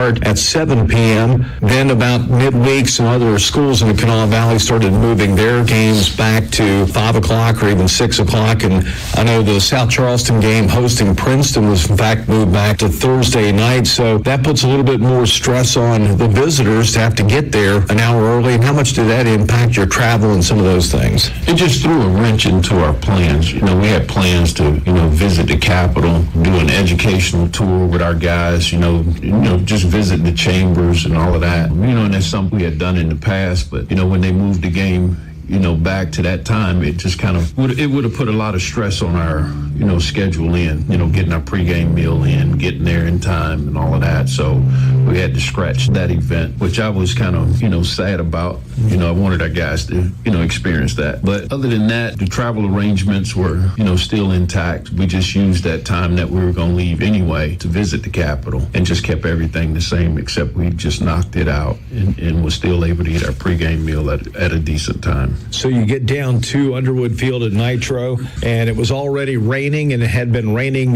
at 7 p.m. Then about midweek, some other schools in the Kanawha Valley started moving their games back to 5 o'clock or even 6 o'clock. And I know the South Charleston game hosting Princeton was in fact moved back to Thursday night. So that puts a little bit more stress on the visitors to have to get there an hour early. And how much did that impact your travel and some of those things? It just threw a wrench into our plans. We had plans to, visit the Capitol, do an educational tour with our guys, just visit the chambers and all of that. And that's something we had done in the past, but, when they moved the game, back to that time, it just kind of would have put a lot of stress on our, schedule in, getting our pregame meal in, getting there in time and all of that. So we had to scratch that event, which I was kind of, sad about. I wanted our guys to, experience that. But other than that, the travel arrangements were, still intact. We just used that time that we were going to leave anyway to visit the Capitol and just kept everything the same, except we just knocked it out and was still able to eat our pregame meal at a decent time. So you get down to Underwood Field at Nitro, and it was already raining, and it had been raining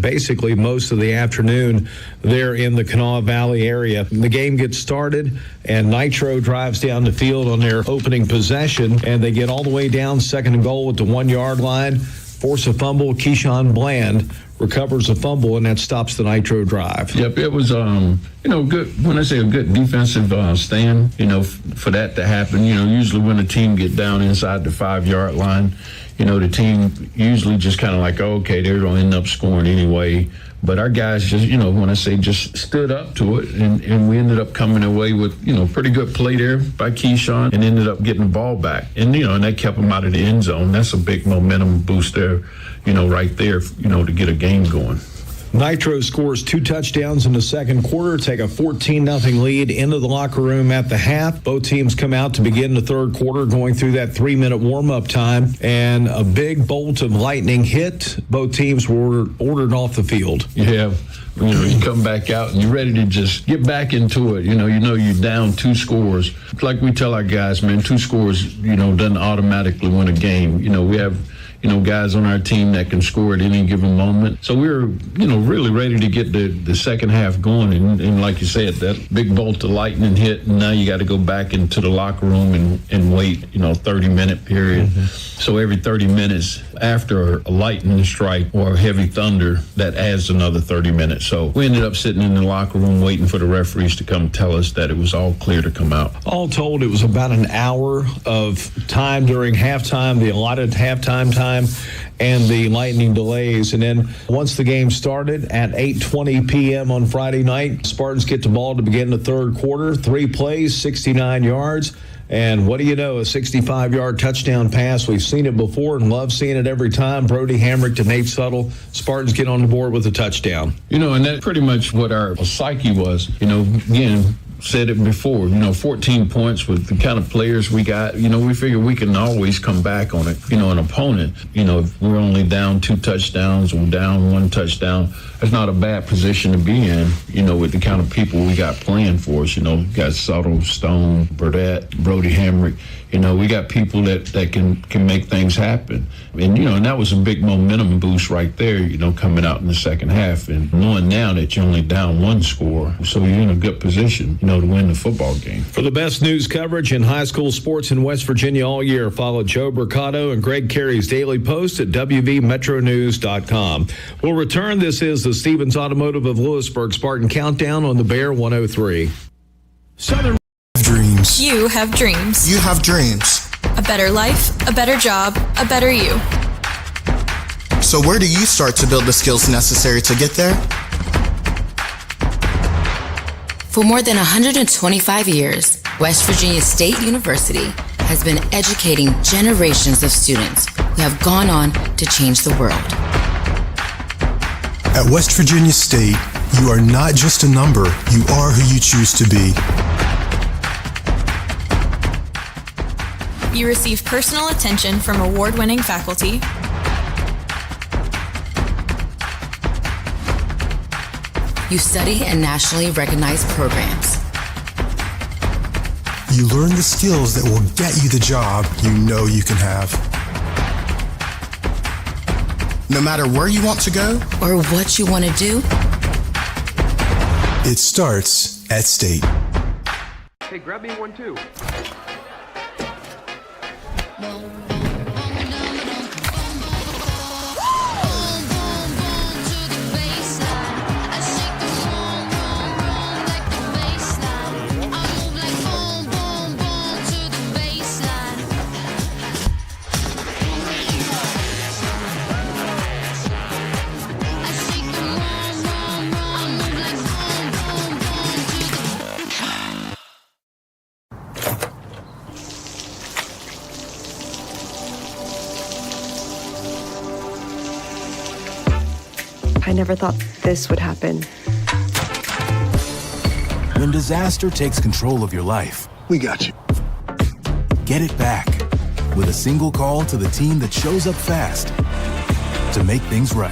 basically most of the afternoon there in the Kanawha Valley area. The game gets started, and Nitro drives down the field on their opening possession, and they get all the way down second and goal at the 1 yard line, force a fumble. Keyshawn Bland recovers a fumble, and that stops the Nitro drive. Yep, it was, good. When I say a good defensive stand, for that to happen, usually when a team get down inside the 5 yard line, the team usually just kind of like, okay, they're going to end up scoring anyway. But our guys just, when I say just stood up to it, and we ended up coming away with, pretty good play there by Keyshawn and ended up getting the ball back. And, and that kept them out of the end zone. That's a big momentum boost there, right there, to get a game going. Nitro scores 2 touchdowns in the second quarter, take a 14-0 lead into the locker room at the half. Both teams come out to begin the third quarter, going through that 3-minute warm-up time, and a big bolt of lightning hit. Both teams were ordered off the field. Yeah. You come back out and you're ready to just get back into it. You're down 2 scores. Like we tell our guys, man, 2 scores, doesn't automatically win a game. We have guys on our team that can score at any given moment. So we were, really ready to get the second half going. And like you said, that big bolt of lightning hit, and now you got to go back into the locker room and wait, 30-minute period. Mm-hmm. So every 30 minutes after a lightning strike or a heavy thunder, that adds another 30 minutes. So we ended up sitting in the locker room waiting for the referees to come tell us that it was all clear to come out. All told, it was about an hour of time during halftime, the allotted halftime time, and the lightning delays. And then once the game started at 8:20 p.m. on Friday night, Spartans get the ball to begin the third quarter. 3 plays, 69 yards. And what do you know, a 65-yard touchdown pass. We've seen it before and love seeing it every time. Brody Hamrick to Nate Suttle. Spartans get on the board with a touchdown. And that's pretty much what our psyche was. Again, said it before, 14 points with the kind of players we got. We figure we can always come back on it, an opponent. If we're only down 2 touchdowns or down 1 touchdown, that's not a bad position to be in, with the kind of people we got playing for us. We got Suttle, Stone, Berdett, Brody Hamrick. We got people that can make things happen. And that was a big momentum boost right there, coming out in the second half. And knowing now that you're only down 1 score, so you're in a good position, to win the football game. For the best news coverage in high school sports in West Virginia all year, follow Joe Mercado and Greg Carey's Daily Post at WVMetroNews.com. We'll return. This is the Stevens Automotive of Lewisburg Spartan Countdown on the Bear 103. Southern dreams. You have dreams. You have dreams. A better life, a better job, a better you. So where do you start to build the skills necessary to get there? For more than 125 years, West Virginia State University has been educating generations of students who have gone on to change the world. At West Virginia State, you are not just a number, you are who you choose to be. You receive personal attention from award-winning faculty. You study in nationally recognized programs. You learn the skills that will get you the job you know you can have. No matter where you want to go or what you want to do, It starts at State. Hey, grab me one too. I never thought this would happen. When disaster takes control of your life, We got you. get it back with a single call to the team that shows up fast to make things right.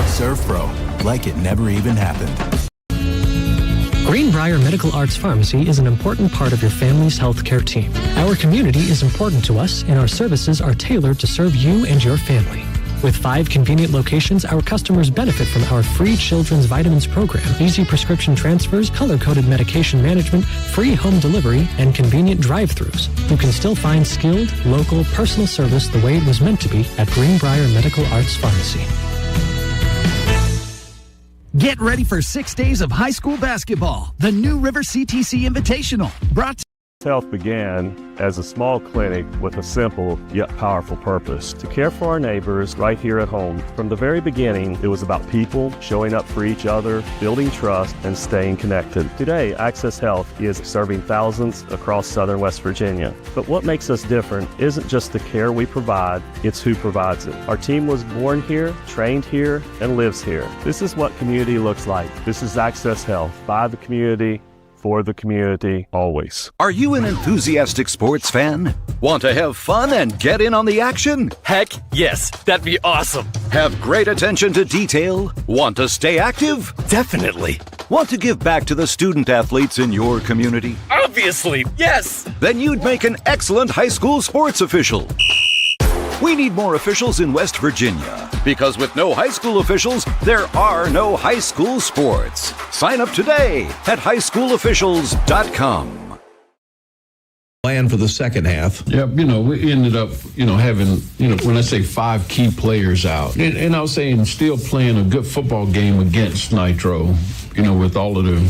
Serve Pro, like it never even happened. Greenbrier Medical Arts Pharmacy is an important part of your family's healthcare team. Our community is important to us, and our services are tailored to serve you and your family. With 5 convenient locations, our customers benefit from our free children's vitamins program, easy prescription transfers, color-coded medication management, free home delivery, and convenient drive-thrus. You can still find skilled, local, personal service the way it was meant to be at Greenbrier Medical Arts Pharmacy. Get ready for 6 days of high school basketball. The New River CTC Invitational. Brought to Health began as a small clinic with a simple yet powerful purpose: to care for our neighbors right here at home. From the very beginning, it was about people showing up for each other, building trust, and staying connected. Today, Access Health is serving thousands across southern West Virginia. But what makes us different isn't just the care we provide, it's who provides it. Our team was born here, trained here, and lives here. This is what community looks like. This is Access Health, by the community, for the community, always. Are you an enthusiastic sports fan? Want to have fun and get in on the action? Heck yes, that'd be awesome. Have great attention to detail? Want to stay active? Definitely. Want to give back to the student athletes in your community? Obviously, yes. Then you'd make an excellent high school sports official. We need more officials in West Virginia, because with no high school officials, there are no high school sports. Sign up today at highschoolofficials.com. Plan for the second half. Yeah, we ended up, having, when I say 5 key players out, and I was saying still playing a good football game against Nitro, with all of the,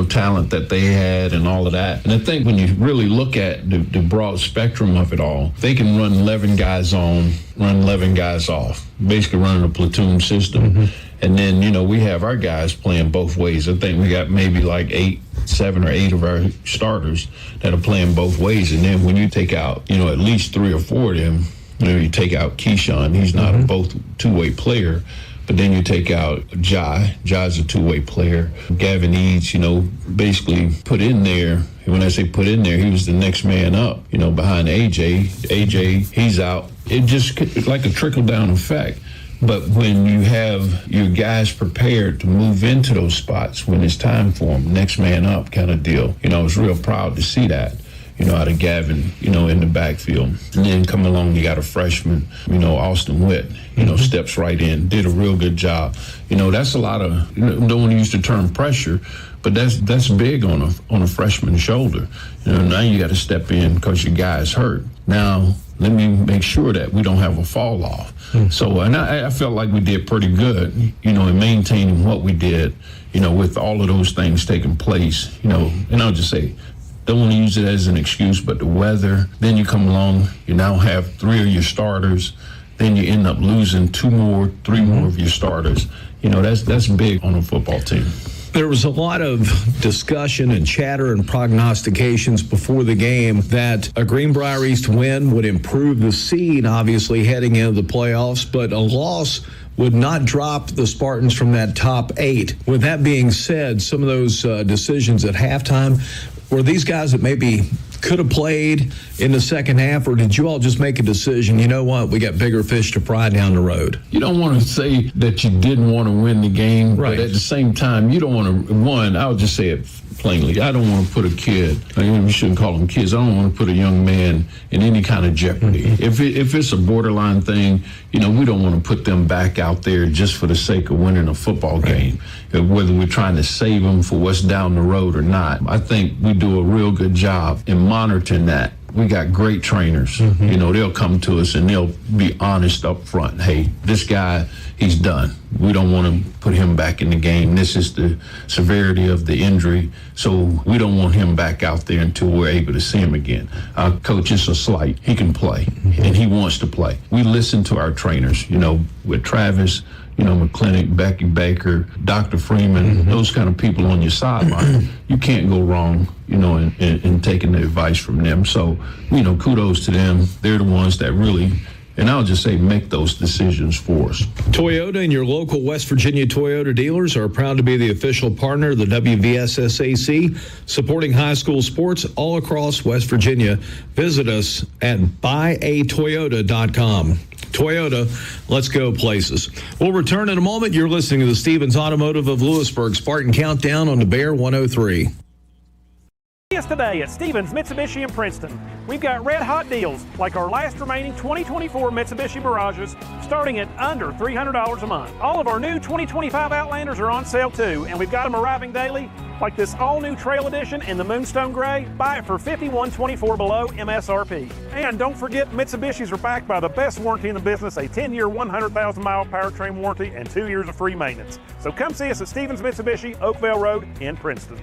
talent that they had and all of that. And I think when you really look at the broad spectrum of it all, they can run 11 guys on, run 11 guys off, basically running a platoon system. Mm-hmm. And then, we have our guys playing both ways. I think we got maybe like 7 or 8 of our starters that are playing both ways. And then when you take out, at least 3 or 4 of them, you take out Keyshawn, he's not a both two-way player. But then you take out Jai. Jai's a two-way player. Gavin Eads, basically put in there. And when I say put in there, he was the next man up, behind AJ. AJ, he's out. It just like a trickle-down effect. But when you have your guys prepared to move into those spots when it's time for them, next man up kind of deal, I was real proud to see that. Out of Gavin, in the backfield. And then come along, you got a freshman, Austin Witt, steps right in, did a real good job. That's a lot of, don't want to use the term pressure, but that's big on a freshman's shoulder. Now you got to step in because your guy's hurt. Now, let me make sure that we don't have a fall off. So, and I felt like we did pretty good, in maintaining what we did, with all of those things taking place, and I'll just say, don't want to use it as an excuse, but the weather, then you come along, you now have 3 of your starters, then you end up losing 2 more, 3 more of your starters. That's big on a football team. There was a lot of discussion and chatter and prognostications before the game that a Greenbrier East win would improve the seed, obviously, heading into the playoffs, but a loss would not drop the Spartans from that top 8. With that being said, some of those decisions at halftime, were these guys that maybe could have played in the second half, or did you all just make a decision, you know what, we got bigger fish to fry down the road? You don't want to say that you didn't want to win the game, right. But at the same time, you don't want to, I'll just say it plainly, I don't want to put a kid, you shouldn't call them kids, I don't want to put a young man in any kind of jeopardy. If it's a borderline thing, we don't want to put them back out there just for the sake of winning a football game, whether we're trying to save them for what's down the road or not. I think we do a real good job in monitoring that. We got great trainers. They'll come to us and they'll be honest up front. Hey, this guy, he's done. We don't want to put him back in the game. This is the severity of the injury, so we don't want him back out there until we're able to see him again. Our coach is a slight. He can play, and he wants to play. We listen to our trainers, with Travis, McClinic, Becky Baker, Dr. Freeman, those kind of people on your sideline. You can't go wrong, in taking the advice from them. So, kudos to them. They're the ones that really, and I'll just say, make those decisions for us. Toyota and your local West Virginia Toyota dealers are proud to be the official partner of the WVSSAC, supporting high school sports all across West Virginia. Visit us at buyatoyota.com. Toyota, let's go places. We'll return in a moment. You're listening to the Stevens Automotive of Lewisburg Spartan Countdown on the Bear 103. See us today at Stevens Mitsubishi in Princeton. We've got red hot deals like our last remaining 2024 Mitsubishi Mirages starting at under $300 a month. All of our new 2025 Outlanders are on sale too, and we've got them arriving daily like this all-new Trail Edition in the Moonstone Gray. Buy it for $51.24 below MSRP. And don't forget, Mitsubishis are backed by the best warranty in the business, a 10-year, 100,000-mile powertrain warranty and 2 years of free maintenance. So come see us at Stevens Mitsubishi, Oakville Road in Princeton.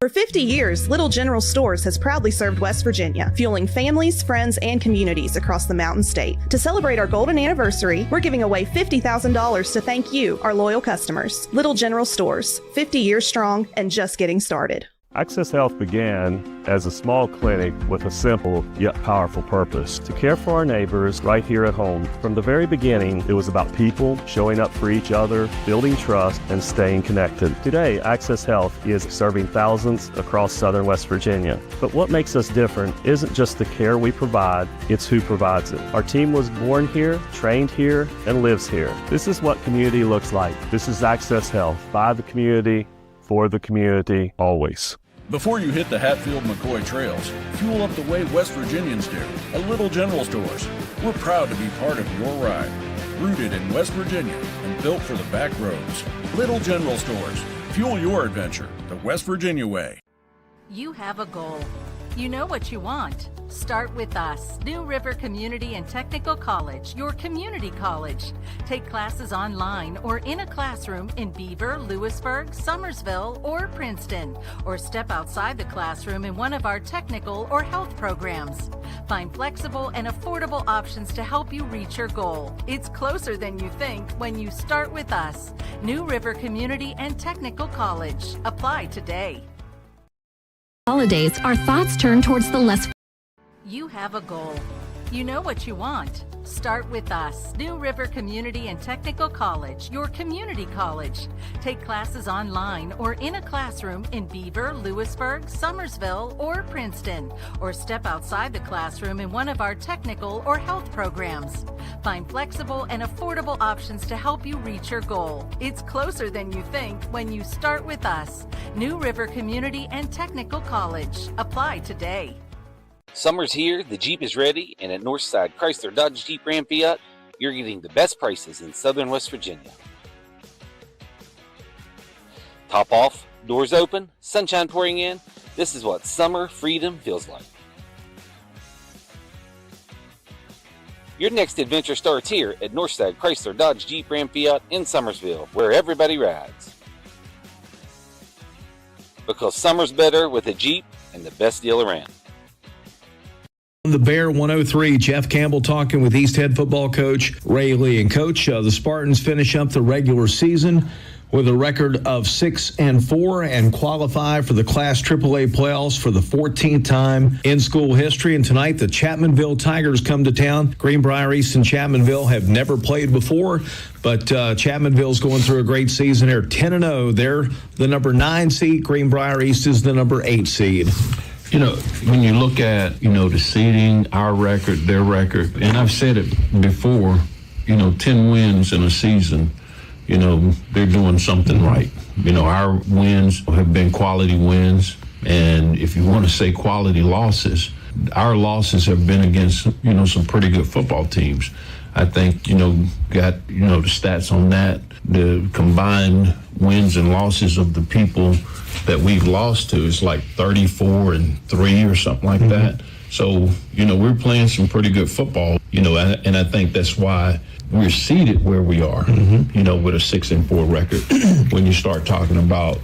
For 50 years, Little General Stores has proudly served West Virginia, fueling families, friends, and communities across the Mountain State. To celebrate our golden anniversary, we're giving away $50,000 to thank you, our loyal customers. Little General Stores, 50 years strong and just getting started. Access Health began as a small clinic with a simple yet powerful purpose: to care for our neighbors right here at home. From the very beginning, it was about people showing up for each other, building trust, and staying connected. Today, Access Health is serving thousands across southern West Virginia. But what makes us different isn't just the care we provide, it's who provides it. Our team was born here, trained here, and lives here. This is what community looks like. This is Access Health, by the community, for the community, always. Before you hit the Hatfield-McCoy trails, fuel up the way West Virginians do at Little General Stores. We're proud to be part of your ride. Rooted in West Virginia and built for the back roads. Little General Stores. Fuel your adventure the West Virginia way. You have a goal. You know what you want. Start with us. New River Community and Technical College, your community college. Take classes online or in a classroom in Beaver, Lewisburg, Summersville, or Princeton, or step outside the classroom in one of our technical or health programs. Find flexible and affordable options to help you reach your goal. It's closer than you think when you start with us. New River Community and Technical College. Apply today. Holidays, our thoughts turn towards the less. You have a goal. You know what you want. Start with us. New River Community and Technical College, your community college. Take classes online or in a classroom in Beaver, Lewisburg, Summersville, or Princeton, or step outside the classroom in one of our technical or health programs. Find flexible and affordable options to help you reach your goal. It's closer than you think when you start with us. New River Community and Technical College. Apply today. Summer's here, the Jeep is ready, and at Northside Chrysler Dodge Jeep Ram Fiat, you're getting the best prices in southern West Virginia. Top off, doors open, sunshine pouring in. This is what summer freedom feels like. Your next adventure starts here at Northside Chrysler Dodge Jeep Ram Fiat in Summersville, where everybody rides. Because summer's better with a Jeep and the best deal around. On the Bear 103, Jeff Campbell talking with East Head football coach Ray Lee. And coach, the Spartans finish up the regular season with a record of 6-4 and qualify for the Class AAA playoffs for the 14th time in school history. And tonight, the Chapmanville Tigers come to town. Greenbrier, East, and Chapmanville have never played before, but Chapmanville's going through a great season. They're 10-0. They're the number 9 seed. Greenbrier East is the number 8 seed. When you look at, the seeding, our record, their record, and I've said it before, 10 wins in a season, they're doing something right. Our wins have been quality wins. And if you want to say quality losses, our losses have been against, some pretty good football teams. I think, got, the stats on that, the combined wins and losses of the people that we've lost to is like 34-3 or something like that. So, we're playing some pretty good football, and I think that's why we're seated where we are, with a 6-4 record. When you start talking about,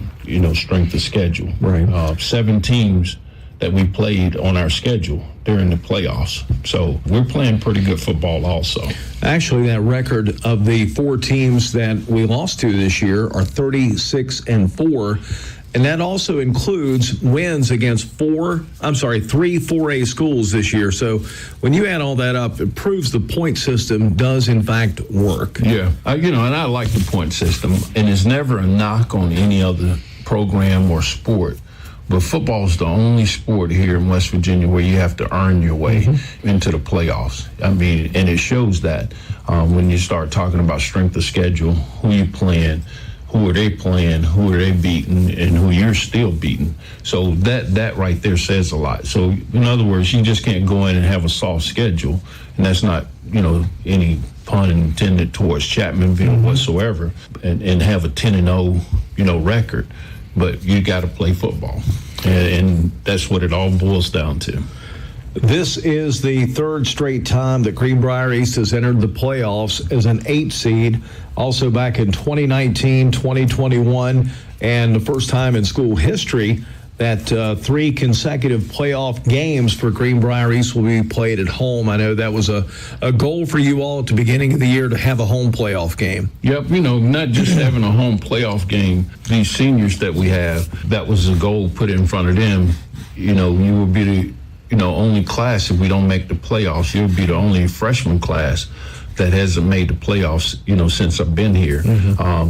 strength of schedule. Right. 7 teams that we played on our schedule during the playoffs. So we're playing pretty good football also. Actually, that record of the 4 teams that we lost to this year are 36-4. And that also includes wins against 3 4A schools this year. So when you add all that up, it proves the point system does, in fact, work. Yeah. And I like the point system. And it's never a knock on any other program or sport. But football is the only sport here in West Virginia where you have to earn your way into the playoffs. And it shows that when you start talking about strength of schedule, who you playing, who are they playing, who are they beating, and who you're still beating. So that right there says a lot. So in other words, you just can't go in and have a soft schedule, and that's not, any pun intended towards Chapmanville whatsoever, and have a 10-0, record. But you got to play football, and that's what it all boils down to. This is the 3rd straight time that Greenbrier East has entered the playoffs as an 8 seed. Also back in 2019, 2021, and the first time in school history that 3 consecutive playoff games for Greenbrier East will be played at home. I know that was a goal for you all at the beginning of the year to have a home playoff game. Yep, not just having a home playoff game. These seniors that we have, that was a goal put in front of them. You will be the only class if we don't make the playoffs. You'll be the only freshman class that hasn't made the playoffs, since I've been here.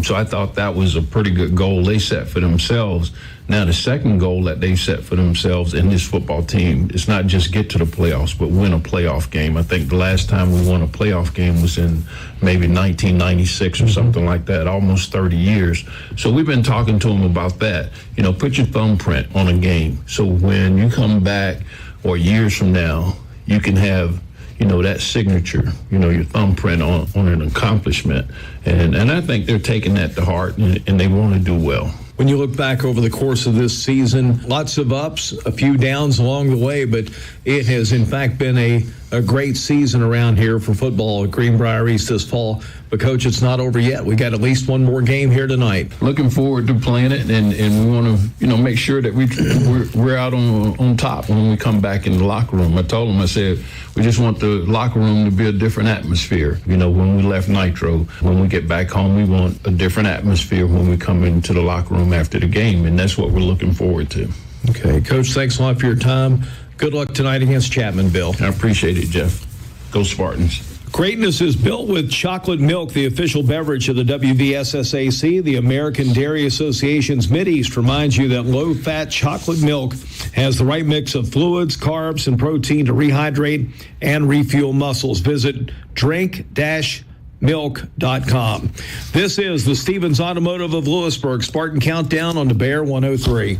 So I thought that was a pretty good goal they set for themselves. Now, the second goal that they set for themselves in this football team is not just get to the playoffs, but win a playoff game. I think the last time we won a playoff game was in maybe 1996 or something like that, almost 30 years. So we've been talking to them about that. Put your thumbprint on a game. So when you come back or years from now, you can have that signature, your thumbprint on an accomplishment. And I think they're taking that to heart, and they want to do well. When you look back over the course of this season, lots of ups, a few downs along the way, but it has, in fact, been a great season around here for football at Greenbrier East this fall. But, Coach, it's not over yet. We got at least one more game here tonight. Looking forward to playing it, and we want to, make sure that we're out on top when we come back in the locker room. I told them, I said, we just want the locker room to be a different atmosphere. When we left Nitro, when we get back home, we want a different atmosphere when we come into the locker room after the game, and that's what we're looking forward to. Okay, Coach, thanks a lot for your time. Good luck tonight against Chapmanville. I appreciate it, Jeff. Go Spartans. Greatness is built with chocolate milk, the official beverage of the WVSSAC. The American Dairy Association's Mideast reminds you that low-fat chocolate milk has the right mix of fluids, carbs, and protein to rehydrate and refuel muscles. Visit drink-milk.com. This is the Stevens Automotive of Lewisburg Spartan Countdown on the Bear 103.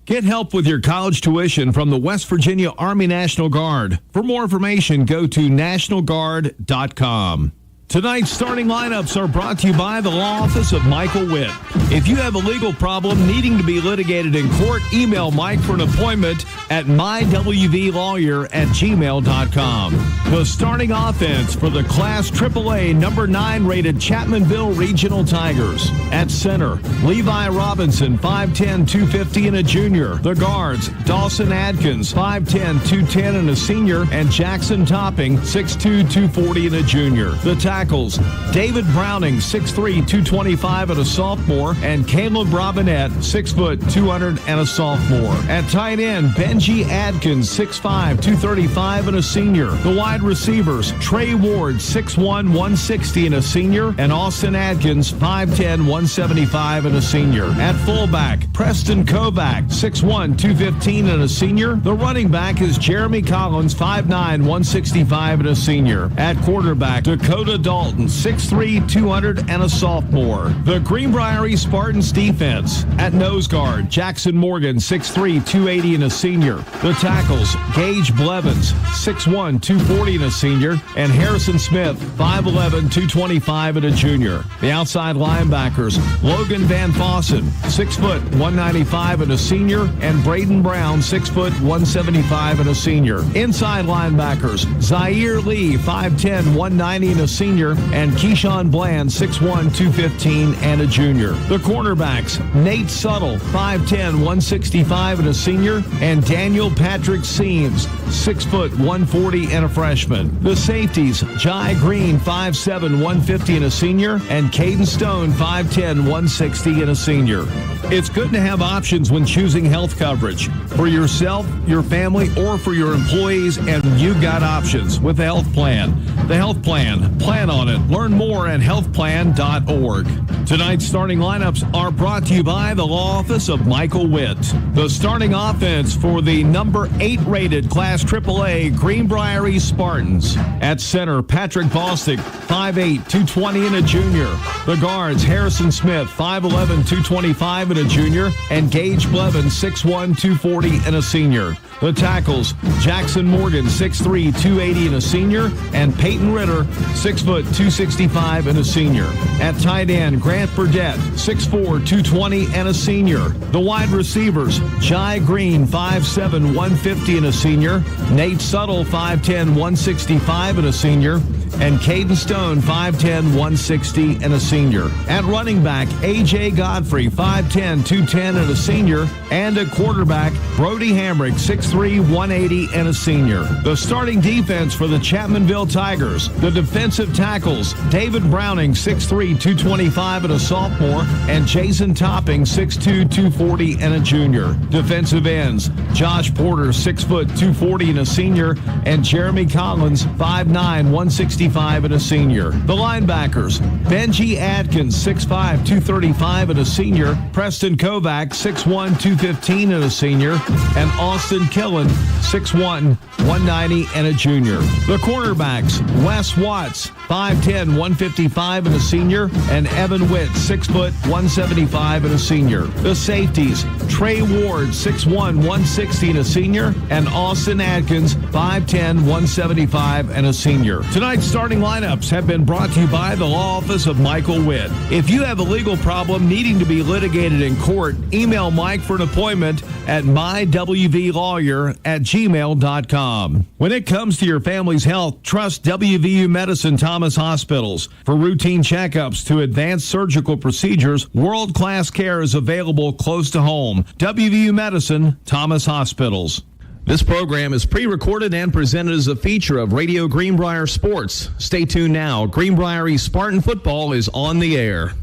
Get help with your college tuition from the West Virginia Army National Guard. For more information, go to nationalguard.com. Tonight's starting lineups are brought to you by the Law Office of Michael Witt. If you have a legal problem needing to be litigated in court, email Mike for an appointment at mywvlawyer@gmail.com. The starting offense for the Class AAA number 9 rated Chapmanville Regional Tigers. At center, Levi Robinson, 5'10", 250 and a junior. The guards, Dawson Atkins, 5'10", 210 and a senior, and Jackson Topping, 6'2", 240 and a junior. The tackles, David Browning, 6'3", 225 and a sophomore, and Caleb Robinette, 6 foot, 200 and a sophomore. At tight end, Benji Atkins, 6'5", 235 and a senior. The wide receivers, Trey Ward, 6'1", 160 and a senior, and Austin Atkins, 5'10", 175 and a senior. At fullback, Preston Kovac, 6'1", 215 and a senior. The running back is Jeremy Collins, 5'9", 165 and a senior. At quarterback, Dakota Dalton, 6'3", 200 and a sophomore. The Greenbrier Spartans defense. At nose guard, Jackson Morgan, 6'3", 280 and a senior. The tackles, Gage Blevins, 6'1", 240 and a senior, and Harrison Smith, 5'11", 225 and a junior. The outside linebackers, Logan Van Fossen, 6 foot, 195 and a senior, and Braden Brown, 6 foot, 175 and a senior. Inside linebackers, Zaire Lee, 5'10", 190 and a senior, and Keyshawn Bland, 6'1", 215 and a junior. The cornerbacks, Nate Suttle, 5'10", 165 and a senior, and Daniel Patrick Seams, 6 foot, 140 and a freshman. The safeties, Jai Green, 5'7", 150 and a senior, and Caden Stone, 5'10", 160 and a senior. It's good to have options when choosing health coverage for yourself, your family, or for your employees, and you've got options with the Health Plan. The Health Plan. Plan on it. Learn more at healthplan.org. Tonight's starting lineups are brought to you by the Law Office of Michael Witt. The starting offense for the number 8 rated Class AAA Greenbrier Spartans. At center, Patrick Bostic, 5'8", 220 and a junior. The guards, Harrison Smith, 5'11", 225 and a junior, and Gage Blevins, 6'1", 240 and a senior. The tackles, Jackson Morgan, 6'3", 280 and a senior, and Peyton Ritter, 6 foot, 265 and a senior. At tight end, Grant Berdett, 6'4", 220 and a senior. The wide receivers, Jai Green, 5'7", 150 and a senior, Nate Suttle, 5'10", 165 and a senior, and Caden Stone, 5'10", 160 and a senior. At running back, A.J. Godfrey, 5'10", 210 and a senior, and at quarterback, Brody Hamrick, 6'3", 180 and a senior. The starting defense for the Chapmanville Tigers, the defensive tackles, David Browning, 6'3", 225 and a sophomore, and Jason Topping, 6'2", 240 and a junior. Defensive ends, Josh Porter, 6 foot, 240 and a senior, and Jeremy Collins, 5'9", 165 and a senior. The linebackers, Benji Atkins, 6'5", 235 and a senior, Preston Kovac, 6'1", 215 and a senior, and Austin Killen, 6'1", 190 and a junior. The cornerbacks, Wes Watts, 5'10", 155 and a senior, and Evan Witt, 6 foot, 175 and a senior. The safeties, Trey Ward, 6'1", 160 and a senior, and Austin Atkins, 5'10", 175 and a senior. Tonight's starting lineups have been brought to you by the Law Office of Michael Witt. If you have a legal problem needing to be litigated in court, email Mike for an appointment at mywvlawyer@gmail.com. When it comes to your family's health, trust WVU Medicine Thomas Hospitals. For routine checkups to advanced surgical procedures, world-class care is available close to home. WVU Medicine Thomas Hospitals. This program is pre-recorded and presented as a feature of Radio Greenbrier Sports. Stay tuned now. Greenbrier Spartan football is on the air.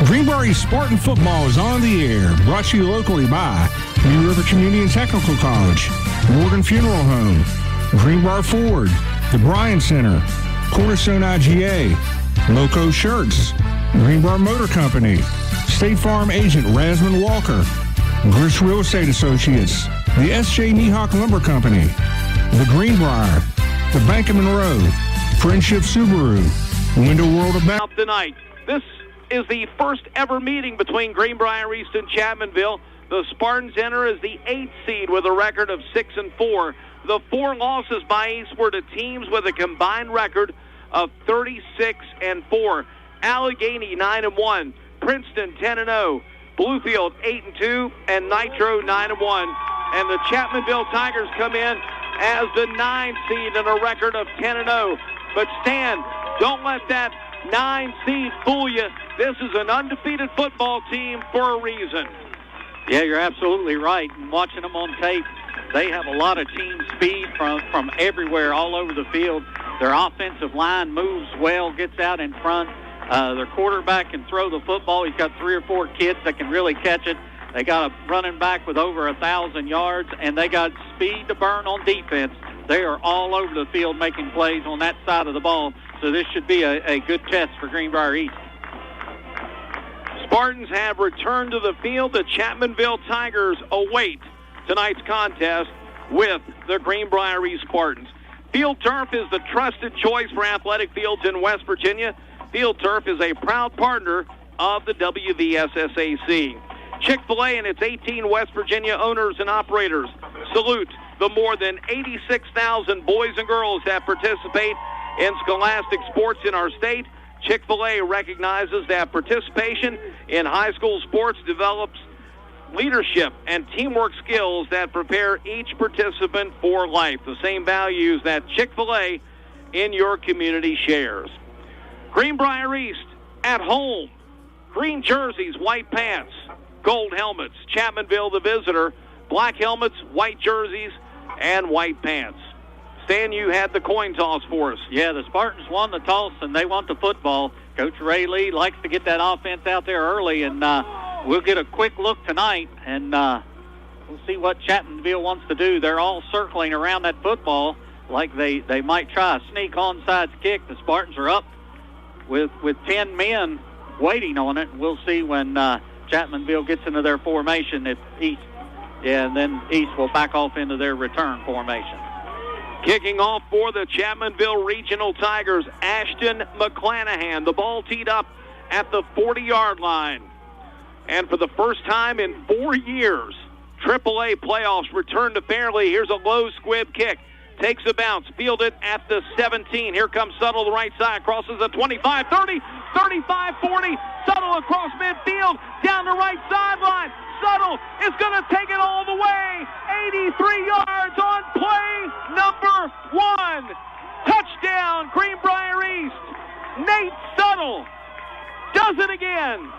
Greenbrier Spartan football is on the air. Brought to you locally by New River Community and Technical College, Morgan Funeral Home, Greenbrier Ford, the Bryan Center, Cornerstone IGA, Loco Shirts, Greenbrier Motor Company, State Farm Agent Rasmund Walker, Grish Real Estate Associates, the S.J. Nehock Lumber Company, the Greenbrier, the Bank of Monroe, Friendship Subaru, Window World of Out tonight. This is the first ever meeting between Greenbrier East and Chapmanville. The Spartans enter as the 8th seed with a record of 6-4. The 4 losses by East were to teams with a combined record of 36-4. Allegheny 9-1. Princeton 10-0, Bluefield 8-2, and Nitro 9-1. And the Chapmanville Tigers come in as the 9 seed and a record of 10-0. But Stan, don't let that 9 seed fool you. This is an undefeated football team for a reason. Yeah, you're absolutely right. And watching them on tape, They have a lot of team speed from everywhere, all over the field. Their offensive line moves well, gets out in front. Their quarterback can throw the football. He's got 3 or 4 kids that can really catch it. They got a running back with over 1,000 yards, and they got speed to burn on defense. They are all over the field making plays on that side of the ball, so this should be a good test for Greenbrier East. Spartans have returned to the field. The Chapmanville Tigers await tonight's contest with the Greenbrier East Spartans. Field Turf is the trusted choice for athletic fields in West Virginia. Field Turf is a proud partner of the WVSSAC. Chick-fil-A and its 18 West Virginia owners and operators salute the more than 86,000 boys and girls that participate in scholastic sports in our state. Chick-fil-A recognizes that participation in high school sports develops leadership and teamwork skills that prepare each participant for life, the same values that Chick-fil-A in your community shares. Greenbrier East at home. Green jerseys, white pants, gold helmets. Chapmanville, the visitor, black helmets, white jerseys, and white pants. Stan, you had the coin toss for us. Yeah, the Spartans won the toss, and they want the football. Coach Ray Lee likes to get that offense out there early, and we'll get a quick look tonight, and we'll see what Chapmanville wants to do. They're all circling around that football like they might try a sneak onside kick. The Spartans are up with 10 men waiting on it. We'll see when Chapmanville gets into their formation at East. Yeah, and then East will back off into their return formation. Kicking off for the Chapmanville Regional Tigers, Ashton McClanahan. The ball teed up at the 40-yard line. And for the first time in 4 years, AAA playoffs return to Fairleigh. Here's a low squib kick. Takes a bounce, fielded at the 17. Here comes Suttle, the right side, crosses the 25, 30, 35, 40. Suttle across midfield, down the right sideline. Suttle is going to take it all the way. 83 yards on play number 1. Touchdown, Greenbrier East. Nate Suttle does it again.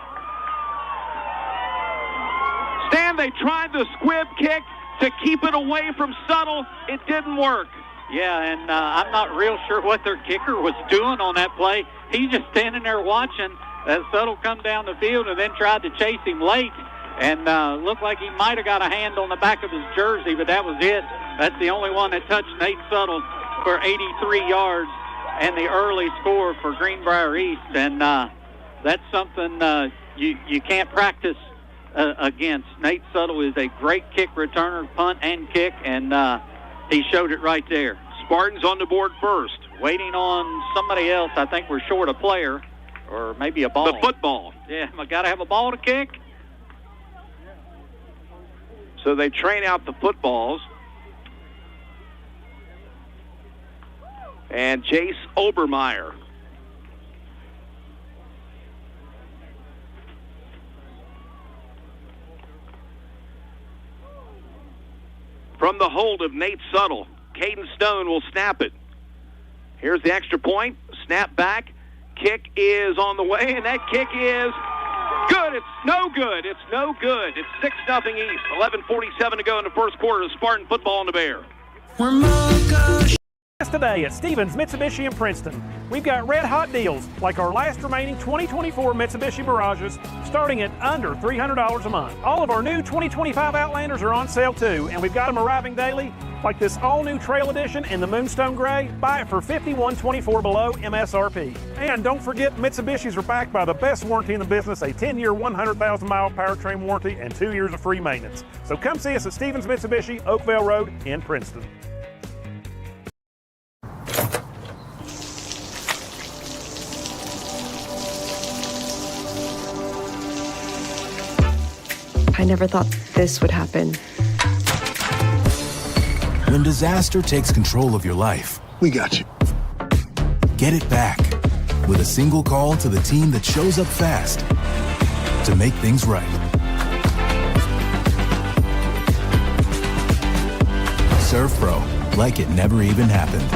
Stan, they tried the squib kick to keep it away from Suttle. It didn't work. Yeah, and I'm not real sure what their kicker was doing on that play. He's just standing there watching as Suttle come down the field and then tried to chase him late. And looked like he might have got a hand on the back of his jersey, but that was it. That's the only one that touched Nate Suttle for 83 yards and the early score for Greenbrier East. And that's something you can't practice against. Nate Suttle is a great kick returner, punt and kick, and he showed it right there. Spartans on the board first. Waiting on somebody else. I think we're short a player or maybe a ball. The football. Yeah, I got to have a ball to kick. So they train out the footballs. And Jace Obermeyer. From the hold of Nate Suttle, Caden Stone will snap it. Here's the extra point. Snap back. Kick is on the way, and that kick is good. It's no good. It's no good. It's 6-0 East. 11:47 to go in the first quarter of Spartan football in the Bear. Today at Stevens Mitsubishi in Princeton, we've got red hot deals like our last remaining 2024 Mitsubishi Mirages starting at under $300 a month. All of our new 2025 Outlanders are on sale too, and we've got them arriving daily like this all-new Trail Edition in the Moonstone Gray. Buy it for $51.24 below MSRP. And don't forget, Mitsubishis are backed by the best warranty in the business, a 10-year, 100,000-mile powertrain warranty, and 2 years of free maintenance. So come see us at Stevens Mitsubishi, Oakville Road in Princeton. I never thought this would happen. When disaster takes control of your life, we got you. Get it back with a single call to the team that shows up fast to make things right. Serve Pro, like it never even happened.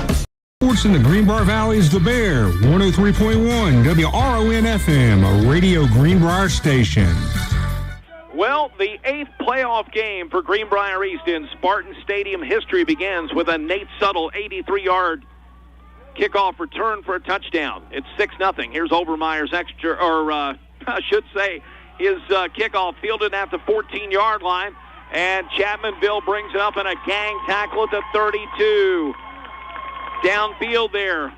Sports in the Greenbrier Valley is the Bear, 103.1 WRON FM, a Radio Greenbrier station. Well, the 8th playoff game for Greenbrier East in Spartan Stadium history begins with a Nate Suttle 83-yard kickoff return for a touchdown. It's 6-0. Here's Obermeyer's his kickoff fielded at the 14-yard line, and Chapmanville brings it up in a gang tackle at the 32. Downfield there,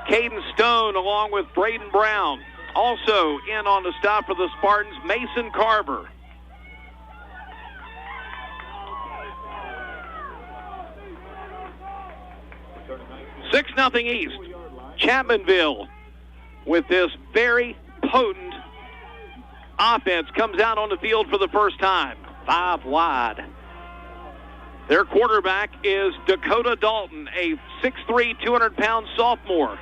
Caden Stone along with Braden Brown. Also in on the stop for the Spartans, Mason Carver. Six 0 East. Chapmanville with this very potent offense comes out on the field for the first time. 5 wide. Their quarterback is Dakota Dalton, a 6'3", 200-pound sophomore.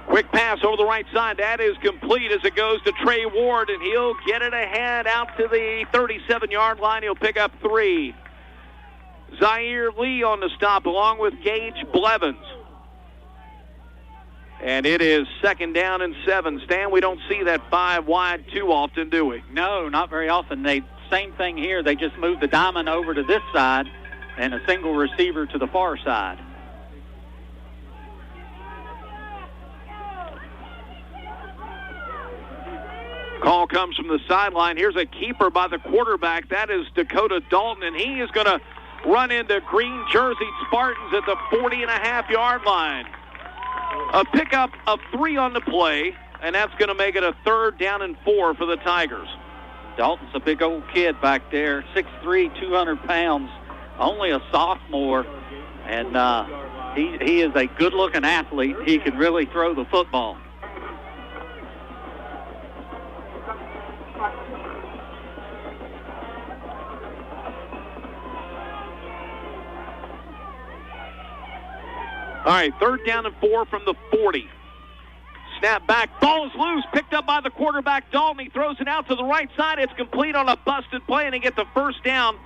Quick pass over the right side. That is complete as it goes to Trey Ward, and he'll get it ahead out to the 37-yard line. He'll pick up 3. Zaire Lee on the stop along with Gage Blevins. And it is 2nd down and 7. Stan, we don't see that 5 wide too often, do we? No, not very often. Same thing here. They just move the diamond over to this side and a single receiver to the far side. Call comes from the sideline. Here's a keeper by the quarterback. That is Dakota Dalton, and he is going to run into green jersey Spartans at the 40.5-yard line. A pickup of 3 on the play, and that's going to make it a 3rd down and 4 for the Tigers. Dalton's a big old kid back there, 6'3", 200 pounds, only a sophomore, and he is a good-looking athlete. He can really throw the football. All right, 3rd down and 4 from the 40. Snap back, ball is loose, picked up by the quarterback, Dalton. He throws it out to the right side. It's complete on a busted play, and he gets the first down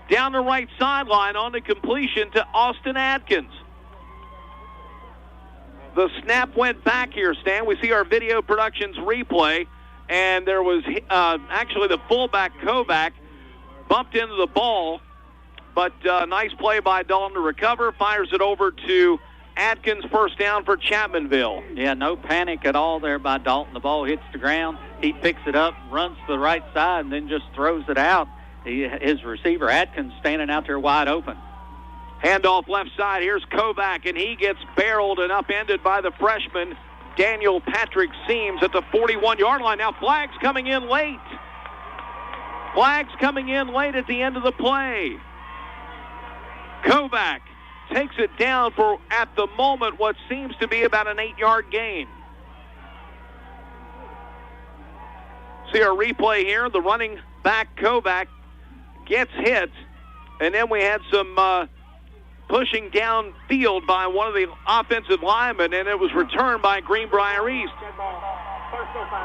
the right sideline on the completion to Austin Atkins. The snap went back here, Stan. We see our video productions replay, and there was actually the fullback, Kovac, bumped into the ball, but nice play by Dalton to recover, fires it over to Atkins, first down for Chapmanville. Yeah, no panic at all there by Dalton. The ball hits the ground. He picks it up, runs to the right side, and then just throws it out. His receiver, Atkins, standing out there wide open. Handoff left side. Here's Kovac, and he gets barreled and upended by the freshman, Daniel Patrick Seams, at the 41-yard line. Now flags coming in late. Flags coming in late at the end of the play. Kovac takes it down for, at the moment, what seems to be about an 8-yard gain. See our replay here. The running back, Kovac, gets hit, and then we had some pushing downfield by one of the offensive linemen, and it was returned by Greenbrier East.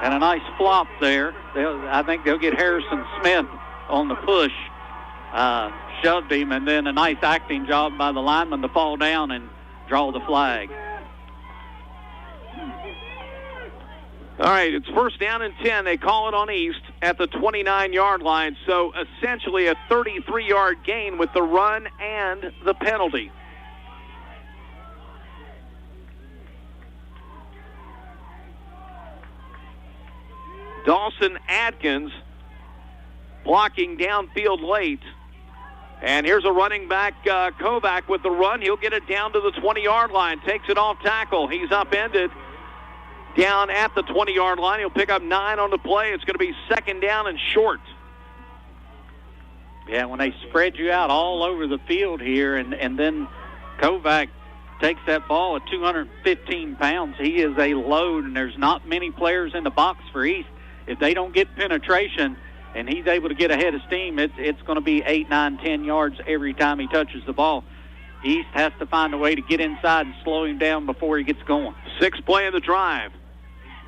And a nice flop there. I think they'll get Harrison Smith on the push. Shoved him, and then a nice acting job by the lineman to fall down and draw the flag. All right, it's 1st down and 10. They call it on East at the 29-yard line. So essentially a 33-yard gain with the run and the penalty. Dawson Atkins blocking downfield late. And here's a running back, Kovac, with the run. He'll get it down to the 20-yard line. Takes it off tackle. He's upended down at the 20-yard line. He'll pick up 9 on the play. It's going to be 2nd down and short. Yeah, when they spread you out all over the field here, and then Kovac takes that ball at 215 pounds. He is a load, and there's not many players in the box for East. If they don't get penetration and he's able to get ahead of steam, it's going to be 8, 9, 10 yards every time he touches the ball. East has to find a way to get inside and slow him down before he gets going. 6th play of the drive.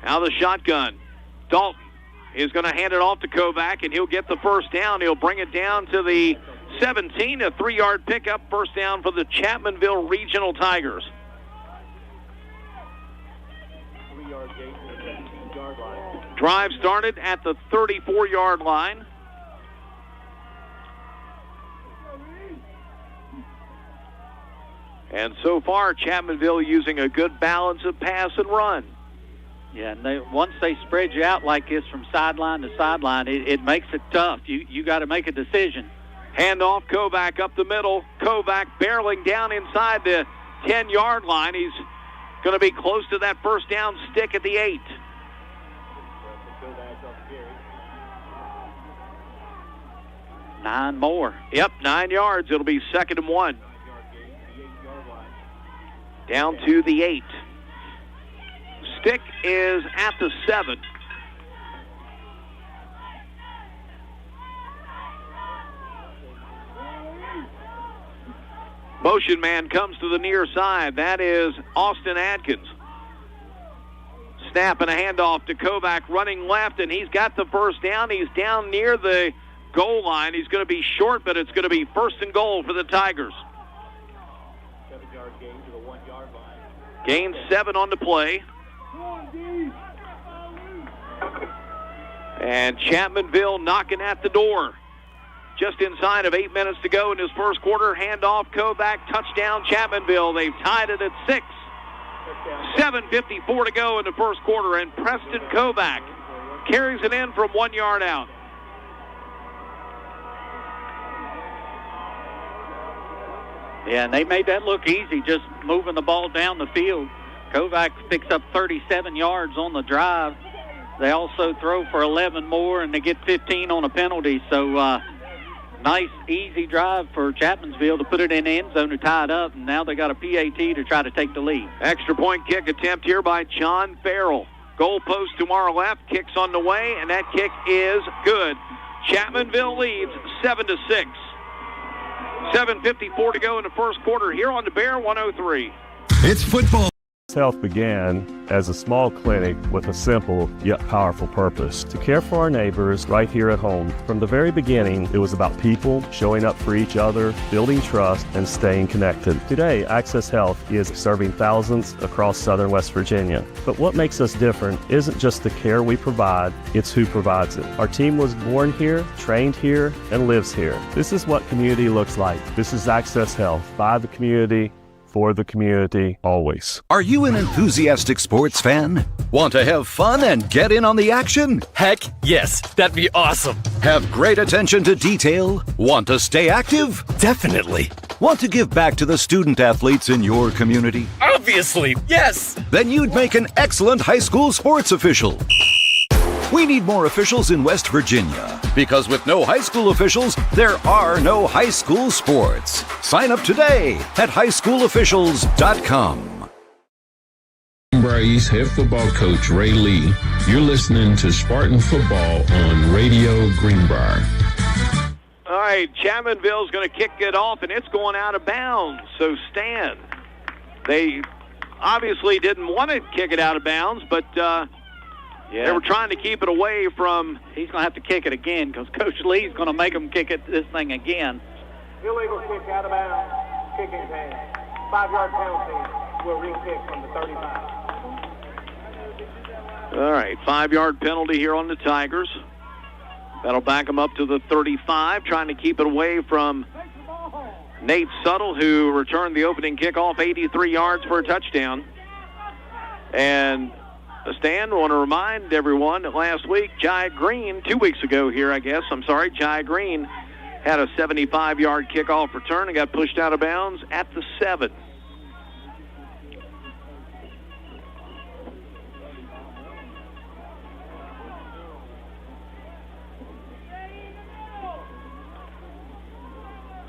Now the shotgun. Dalton is going to hand it off to Kovac, and he'll get the first down. He'll bring it down to the 17, a 3-yard pickup, first down for the Chapmanville Regional Tigers. 3-yard gain to the 17-yard line. Drive started at the 34-yard line. And so far, Chapmanville using a good balance of pass and run. Yeah, and once they spread you out like this from sideline to sideline, it makes it tough. You got to make a decision. Handoff, Kovac up the middle. Kovac barreling down inside the 10-yard line. He's going to be close to that first down stick at the 8. Nine more. Yep, 9 yards. It'll be 2nd and 1. Down to the 8. Stick is at the 7. Motion man comes to the near side. That is Austin Atkins. Snap and a handoff to Kovac running left, and he's got the first down. He's down near the goal line. He's going to be short, but it's going to be 1st and goal for the Tigers. 7-yard gain to the 1-yard line. Gain 7 on the play. And Chapmanville knocking at the door. Just inside of 8 minutes to go in his first quarter. Handoff, Kovac, touchdown, Chapmanville. They've tied it at 6. 7:54 to go in the first quarter, and Preston Kovac carries it in from 1 yard out. Yeah, and they made that look easy, just moving the ball down the field. Kovac picks up 37 yards on the drive. They also throw for 11 more, and they get 15 on a penalty. So nice, easy drive for Chapmanville to put it in the end zone to tie it up, and now they got a PAT to try to take the lead. Extra point kick attempt here by John Farrell. Goal post to our left, kicks on the way, and that kick is good. Chapmanville leads 7-6. 7:54 to go in the first quarter here on the Bear 103. It's football. Health began as a small clinic with a simple yet powerful purpose: to care for our neighbors right here at home. From the very beginning, it was about people showing up for each other, building trust, and staying connected. Today, Access Health is serving thousands across southern West Virginia. But what makes us different isn't just the care we provide, it's who provides it. Our team was born here, trained here, and lives here. This is what community looks like. This is Access Health, by the community, for the community, always. Are you an enthusiastic sports fan? Want to have fun and get in on the action? Heck yes, that'd be awesome. Have great attention to detail? Want to stay active? Definitely. Want to give back to the student athletes in your community? Obviously, yes. Then you'd make an excellent high school sports official. We need more officials in West Virginia, because with no high school officials, there are no high school sports. Sign up today at highschoolofficials.com. Greenbrier's head football coach Ray Lee. You're listening to Spartan Football on Radio Greenbrier. All right, Chapmanville's going to kick it off, and it's going out of bounds. So Stan, they obviously didn't want to kick it out of bounds, but they were trying to keep it away from. He's going to have to kick it again because Coach Lee's going to make him kick this thing again. Illegal kick out of bounds, kicking pass. 5-yard penalty. Will re-kick from the 35. All right, 5-yard penalty here on the Tigers. That'll back them up to the 35, trying to keep it away from Nate Suttle, who returned the opening kickoff 83 yards for a touchdown. And Stan, want to remind everyone that last week, Jai Green, 2 weeks ago here, Jai Green had a 75-yard kickoff return and got pushed out of bounds at the 7.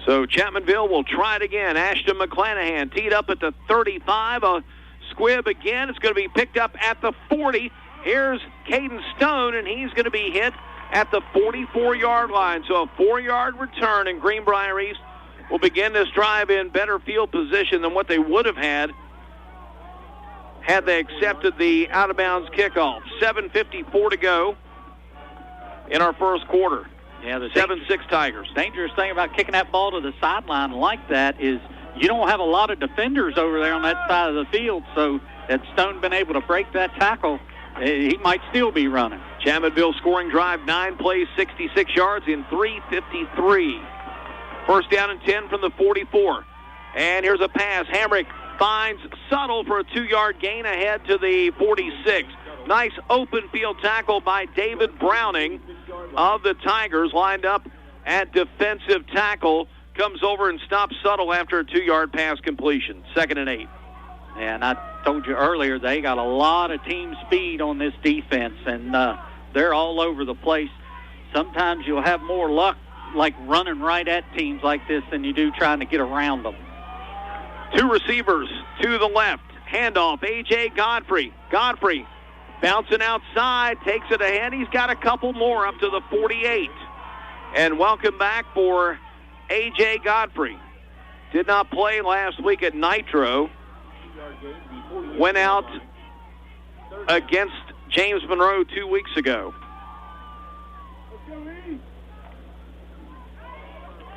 So Chapmanville will try it again. Ashton McClanahan teed up at the 35. A squib again. It's going to be picked up at the 40. Here's Caden Stone, and he's going to be hit at the 44-yard line. So a 4-yard return, and Greenbrier East will begin this drive in better field position than what they would have had they accepted the out-of-bounds kickoff. 7:54 to go in our first quarter. Yeah, the 7-6 Tigers. Dangerous thing about kicking that ball to the sideline like that is you don't have a lot of defenders over there on that side of the field, so had Stone been able to break that tackle, he might still be running. Chapmanville scoring drive, 9 plays, 66 yards in 3:53. First down and 10 from the 44. And here's a pass. Hamrick finds Suttle for a 2-yard gain ahead to the 46. Nice open field tackle by David Browning of the Tigers, lined up at defensive tackle. Comes over and stops Suttle after a 2-yard pass completion. 2nd and 8. And I told you earlier, they got a lot of team speed on this defense, and they're all over the place. Sometimes you'll have more luck like running right at teams like this than you do trying to get around them. 2 receivers to the left. Handoff, A.J. Godfrey. Godfrey bouncing outside, takes it ahead. He's got a couple more up to the 48. And welcome back for A.J. Godfrey. Did not play last week at Nitro. Went out against James Monroe 2 weeks ago.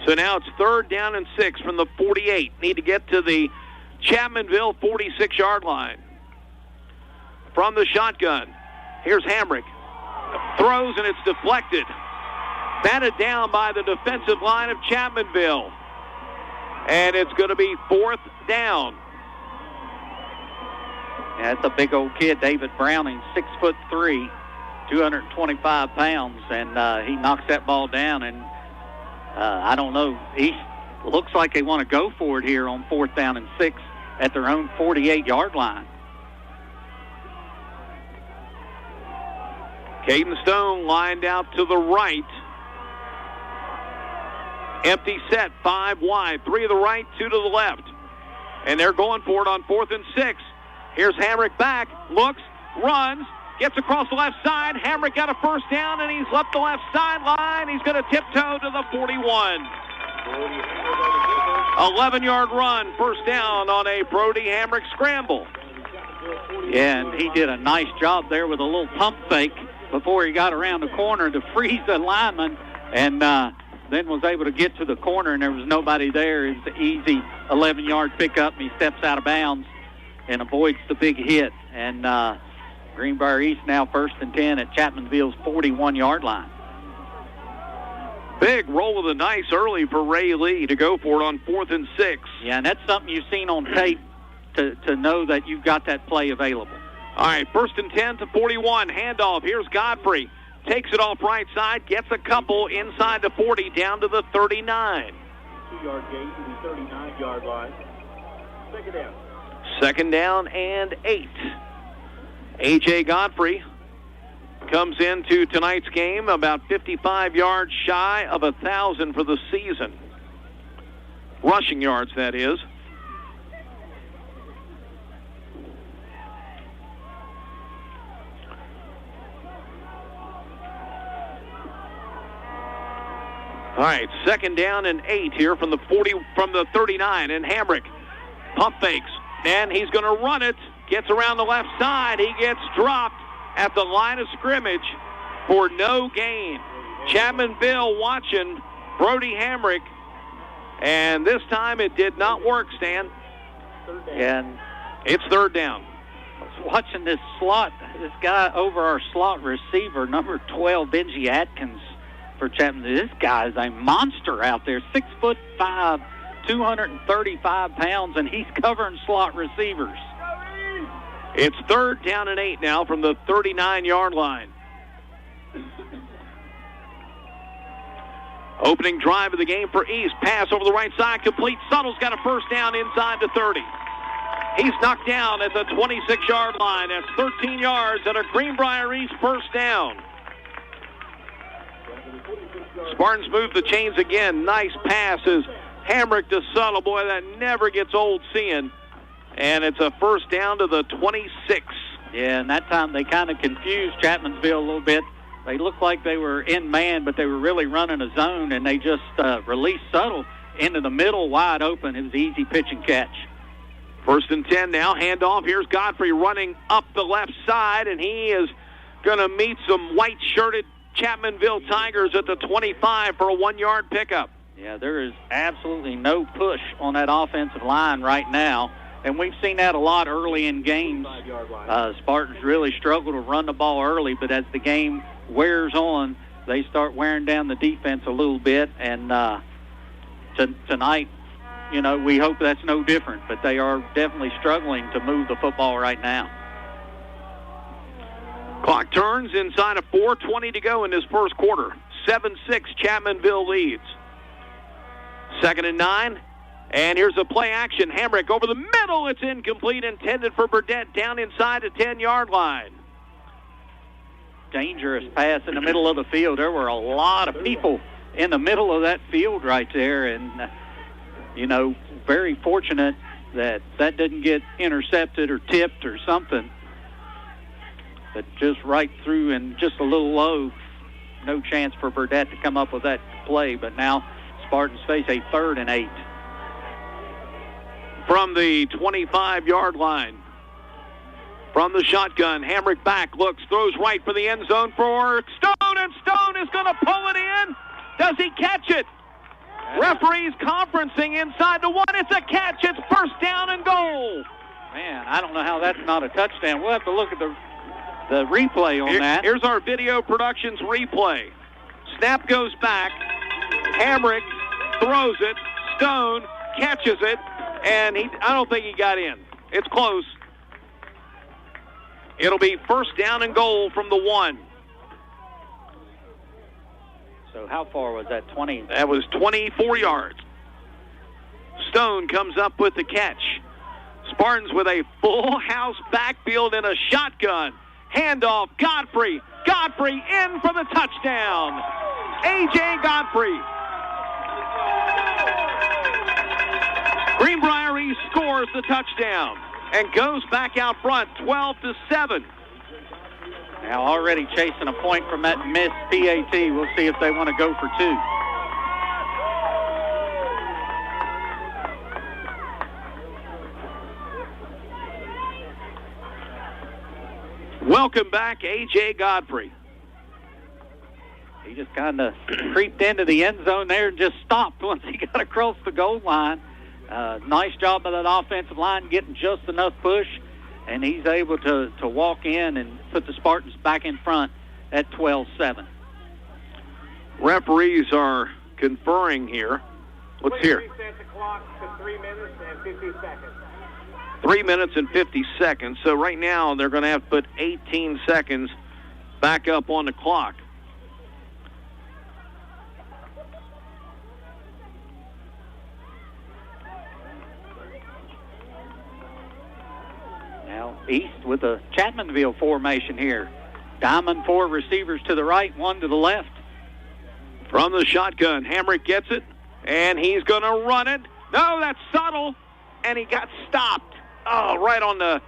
So now it's 3rd down and 6 from the 48. Need to get to the Chapmanville 46-yard line. From the shotgun, here's Hamrick. Throws and it's deflected. Batted down by the defensive line of Chapmanville. And it's going to be 4th down. Yeah, that's a big old kid, David Browning, 6'3", 225 pounds, and he knocks that ball down. And I don't know, he looks like they want to go for it here on 4th down and 6 at their own 48-yard line. Caden Stone lined out to the right. Empty set, 5 wide, 3 to the right, 2 to the left. And they're going for it on 4th and 6. Here's Hamrick back, looks, runs, gets across the left side. Hamrick got a first down, and he's left the left sideline. He's going to tiptoe to the 41. 11-yard run, first down on a Brody Hamrick scramble. Yeah, and he did a nice job there with a little pump fake before he got around the corner to freeze the lineman, and then was able to get to the corner, and there was nobody there. It's an easy 11-yard pickup, and he steps out of bounds and avoids the big hit. And Greenbrier East now 1st and 10 at Chapmanville's 41-yard line. Big roll of the dice early for Ray Lee to go for it on 4th and 6. Yeah, and that's something you've seen on tape to know that you've got that play available. All right, 1st and 10 to 41. Handoff. Here's Godfrey. Takes it off right side, gets a couple inside the 40, down to the 39. 2-yard gain to the 39-yard line. 2nd down. 2nd down and 8. A.J. Godfrey comes into tonight's game about 55 yards shy of 1,000 for the season. Rushing yards, that is. All right, 2nd down and 8 here from the 39, and Hamrick pump fakes, and he's going to run it. Gets around the left side. He gets dropped at the line of scrimmage for no gain. Chapmanville watching Brody Hamrick, and this time it did not work, Stan. And it's 3rd down. I was watching this guy over our slot receiver, number 12, Benji Atkins for Chapmanville. This guy is a monster out there, 6'5", 235 pounds, and he's covering slot receivers. It's 3rd down and 8 now from the 39-yard line. Opening drive of the game for East. Pass over the right side, complete. Suttle's got a first down inside the 30. He's knocked down at the 26-yard line. That's 13 yards and a Greenbrier East first down. Spartans move the chains again. Nice passes. Hamrick to Suttle. Boy, that never gets old seeing. And it's a first down to the 26. Yeah, and that time they kind of confused Chapmanville a little bit. They looked like they were in man, but they were really running a zone, and they just released Suttle into the middle wide open. It was easy pitch and catch. 1st and 10 now. Handoff. Here's Godfrey running up the left side, and he is going to meet some white-shirted Chapmanville Tigers at the 25 for a 1-yard pickup. Yeah, there is absolutely no push on that offensive line right now. And we've seen that a lot early in games. Spartans really struggle to run the ball early, but as the game wears on, they start wearing down the defense a little bit. And tonight, we hope that's no different. But they are definitely struggling to move the football right now. Clock turns inside of 4:20 to go in this first quarter. 7-6, Chapmanville leads. 2nd and 9. And here's a play action. Hamrick over the middle. It's incomplete, intended for Berdett down inside the 10-yard line. Dangerous pass in the middle of the field. There were a lot of people in the middle of that field right there. And, very fortunate that didn't get intercepted or tipped or something. But just right through and just a little low. No chance for Berdett to come up with that play. But now Spartans face a 3rd and 8. From the 25-yard line. From the shotgun, Hamrick back, looks, throws right for the end zone for Stone, and Stone is going to pull it in. Does he catch it? Referees conferencing inside the 1. It's a catch. It's first down and goal. Man, I don't know how that's not a touchdown. We'll have to look at the replay on that. Here's our video productions replay. Snap goes back. Hamrick throws it. Stone catches it. And I don't think he got in. It's close. It'll be first down and goal from the 1. So how far was that, 20? That was 24 yards. Stone comes up with the catch. Spartans with a full house backfield and a shotgun. Handoff, Godfrey. Godfrey in for the touchdown. A.J. Godfrey. Greenbrier scores the touchdown and goes back out front, 12-7. Now already chasing a point from that missed PAT. We'll see if they want to go for 2. Welcome back, A.J. Godfrey. He just kind of creeped into the end zone there and just stopped once he got across the goal line. Nice job by that offensive line getting just enough push, and he's able to walk in and put the Spartans back in front at 12-7. Referees are conferring here. Let's hear. Please reset the clock to 3 minutes and 50 seconds. 3 minutes and 50 seconds. So right now they're going to have to put 18 seconds back up on the clock. Now East with a Chapmanville formation here. Diamond, 4 receivers to the right, 1 to the left. From the shotgun, Hamrick gets it, and he's going to run it. No, that's subtle, and he got stopped. Oh, right on the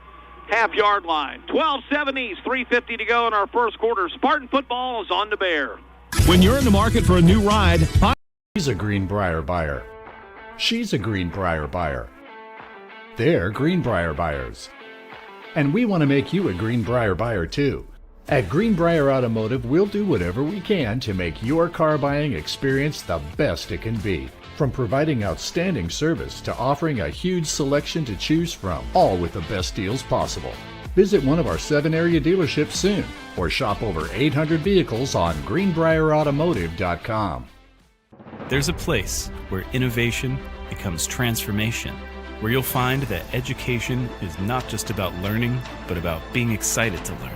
half-yard line. 12-7 East, 3:50 to go in our first quarter. Spartan football is on the Bear. When you're in the market for a new ride, he's a Greenbrier buyer. She's a Greenbrier buyer. They're Greenbrier buyers. And we want to make you a Greenbrier buyer too. At Greenbrier Automotive, we'll do whatever we can to make your car buying experience the best it can be. From providing outstanding service to offering a huge selection to choose from, all with the best deals possible. Visit one of our 7 area dealerships soon, or shop over 800 vehicles on greenbrierautomotive.com. There's a place where innovation becomes transformation, where you'll find that education is not just about learning, but about being excited to learn.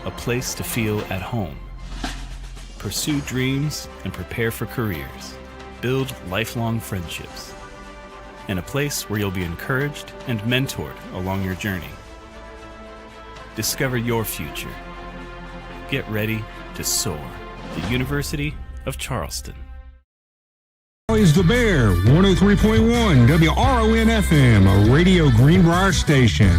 A place to feel at home. Pursue dreams and prepare for careers. Build lifelong friendships. And a place where you'll be encouraged and mentored along your journey. Discover your future. Get ready to soar. The University of Charleston. Is the Bear, 103.1 WRON-FM, a Radio Greenbrier station.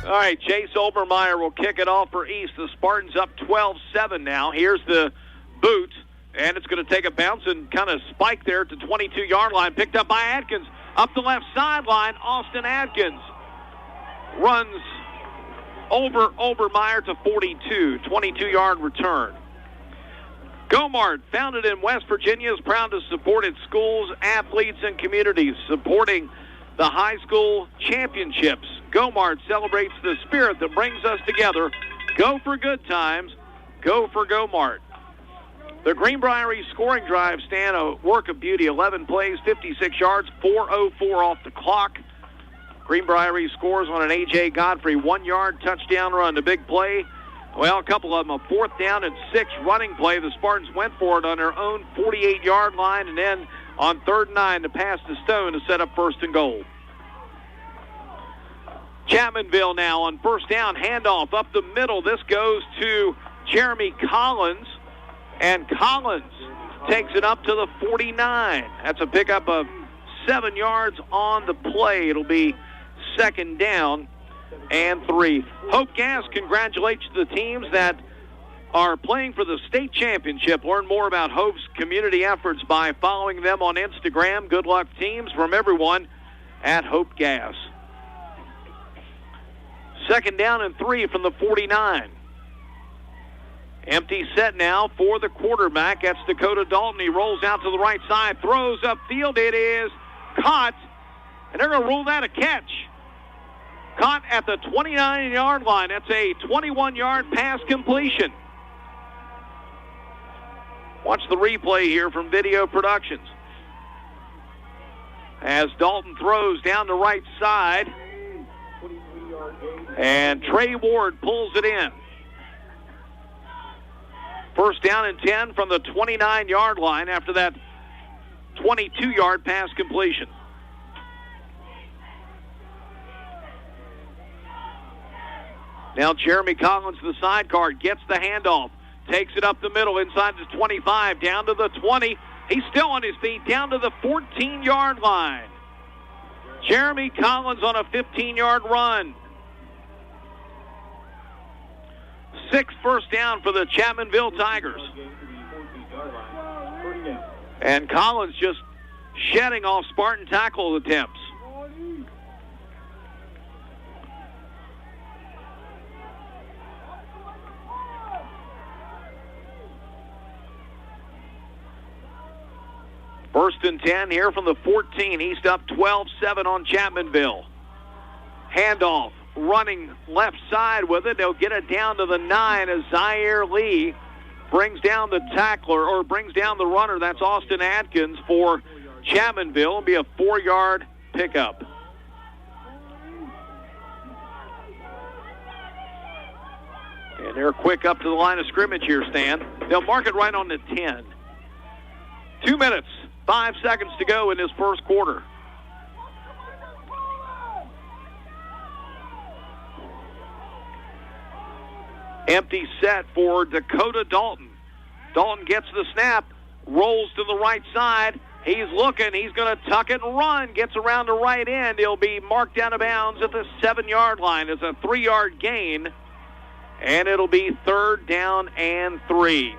All right, Chase Obermeyer will kick it off for East. The Spartans up 12-7 now. Here's the boot, and it's going to take a bounce and kind of spike there at the 22-yard line. Picked up by Atkins. Up the left sideline, Austin Atkins runs over Obermeyer to 42, 22-yard return. Gomart, founded in West Virginia, is proud to support its schools, athletes, and communities, supporting the high school championships. Gomart celebrates the spirit that brings us together. Go for good times. Go for Go-Mart. The Greenbrier scoring drive, Stan, a work of beauty. 11 plays, 56 yards, 4:04 off the clock. Greenbrier scores on an A.J. Godfrey 1-yard touchdown run. The big play, well, a couple of them, a 4th down and 6 running play. The Spartans went for it on their own 48-yard line, and then on 3rd and 9 to pass to Stone to set up 1st and goal. Chapmanville now on 1st down, handoff up the middle. This goes to Jeremy Collins, and Collins takes it up to the 49. That's a pickup of 7 yards on the play. It'll be 2nd down and 3. Hope Gas congratulates the teams that are playing for the state championship. Learn more about Hope's community efforts by following them on Instagram. Good luck, teams, from everyone at Hope Gas. 2nd down and 3 from the 49. Empty set now for the quarterback. That's Dakota Dalton. He rolls out to the right side, throws upfield. It is caught, and they're going to rule that a catch. Caught at the 29-yard line. That's a 21-yard pass completion. Watch the replay here from Video Productions. As Dalton throws down the right side, and Trey Ward pulls it in. 1st down and 10 from the 29-yard line after that 22-yard pass completion. Now Jeremy Collins, the sidecar, gets the handoff, takes it up the middle inside the 25, down to the 20. He's still on his feet, down to the 14-yard line. Jeremy Collins on a 15-yard run. 6th 1st down for the Chapmanville Tigers. And Collins just shedding off Spartan tackle attempts. First and 10 here from the 14. East up 12-7 on Chapmanville. Handoff. Running left side with it. They'll get it down to the 9 as Zaire Lee brings down the tackler, or brings down the runner. That's Austin Atkins for Chapmanville. It'll be a 4-yard pickup. And they're quick up to the line of scrimmage here, Stan. They'll mark it right on the 10. 2 minutes, 5 seconds to go in this first quarter. Empty set for Dakota Dalton. Dalton gets the snap, rolls to the right side. He's looking. He's going to tuck it and run. Gets around the right end. He'll be marked out of bounds at the 7-yard line. It's a 3-yard gain, and it'll be 3rd down and 3.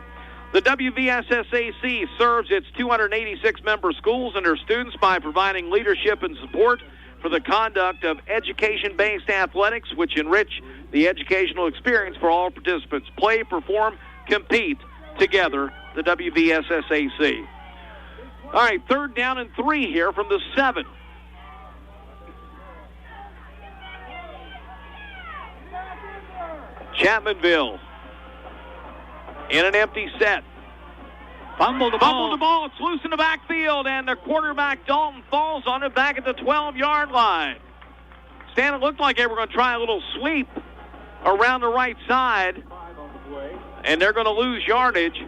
The WVSSAC serves its 286 member schools and their students by providing leadership and support for the conduct of education-based athletics, which enrich the educational experience for all participants. Play, perform, compete together, the WVSSAC. All right, 3rd down and 3 here from the 7. Chapmanville in an empty set. Fumble the ball. It's loose in the backfield, and the quarterback, Dalton, falls on it back at the 12-yard line. Stan, it looked like they were going to try a little sweep around the right side, and they're going to lose yardage.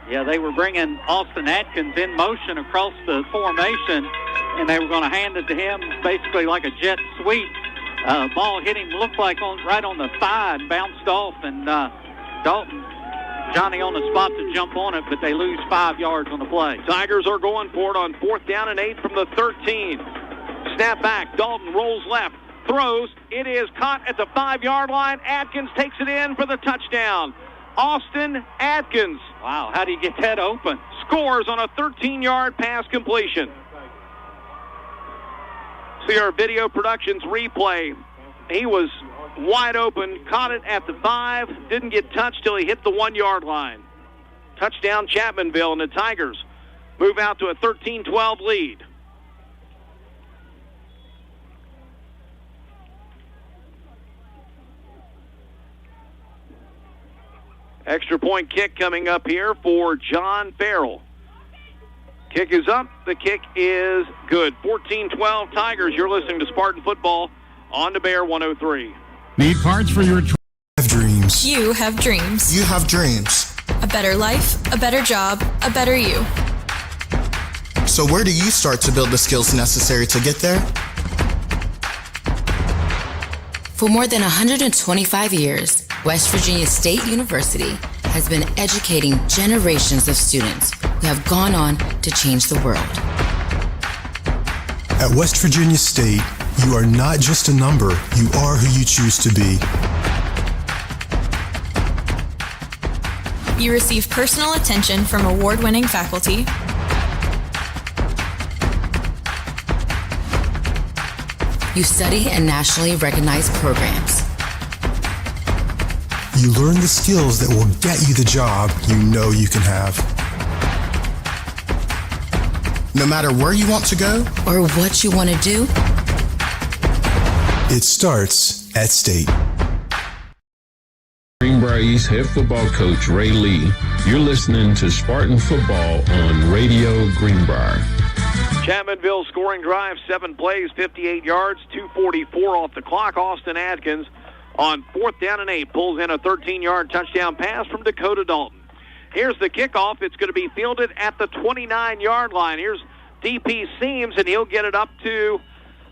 Yeah, they were bringing Austin Atkins in motion across the formation, and they were going to hand it to him basically like a jet sweep. Ball hit him, looked like right on the thigh, and bounced off, and Dalton, Johnny on the spot to jump on it, but they lose 5 yards on the play. Tigers are going for it on 4th down and 8 from the 13. Snap back. Dalton rolls left, throws. It is caught at the 5-yard line. Atkins takes it in for the touchdown. Austin Atkins. Wow, how do you get that open? Scores on a 13-yard pass completion. See our Video Productions replay. He was wide open, caught it at the 5, didn't get touched till he hit the 1-yard line. Touchdown Chapmanville, and the Tigers move out to a 13-12 lead. Extra point kick coming up here for John Farrell. Kick is up. The kick is good. 14-12 Tigers. You're listening to Spartan Football on the Bear 103. Need parts for your Have dreams. You have dreams. You have dreams. A better life, a better job, a better you. So where do you start to build the skills necessary to get there? For more than 125 years, West Virginia State University has been educating generations of students who have gone on to change the world. At West Virginia State, you are not just a number, you are who you choose to be. You receive personal attention from award-winning faculty. You study in nationally recognized programs. You learn the skills that will get you the job you know you can have. No matter where you want to go or what you want to do, it starts at State. Greenbrier East head football coach Ray Lee. You're listening to Spartan Football on Radio Greenbrier. Chapmanville scoring drive, 7 plays, 58 yards, 2:44 off the clock. Austin Atkins on 4th down and 8 pulls in a 13-yard touchdown pass from Dakota Dalton. Here's the kickoff. It's going to be fielded at the 29-yard line. Here's DP Seams, and he'll get it up to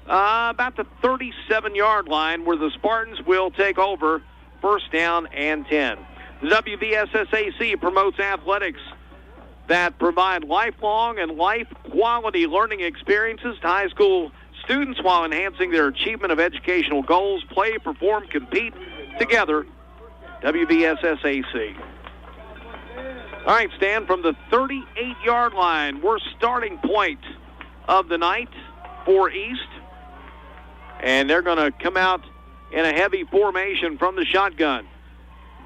about the 37-yard line where the Spartans will take over 1st down and 10. The WVSSAC promotes athletics that provide lifelong and life-quality learning experiences to high school students while enhancing their achievement of educational goals. Play, perform, compete together. WVSSAC. All right, Stan, from the 38-yard line, we're starting point of the night for East. And they're going to come out in a heavy formation from the shotgun.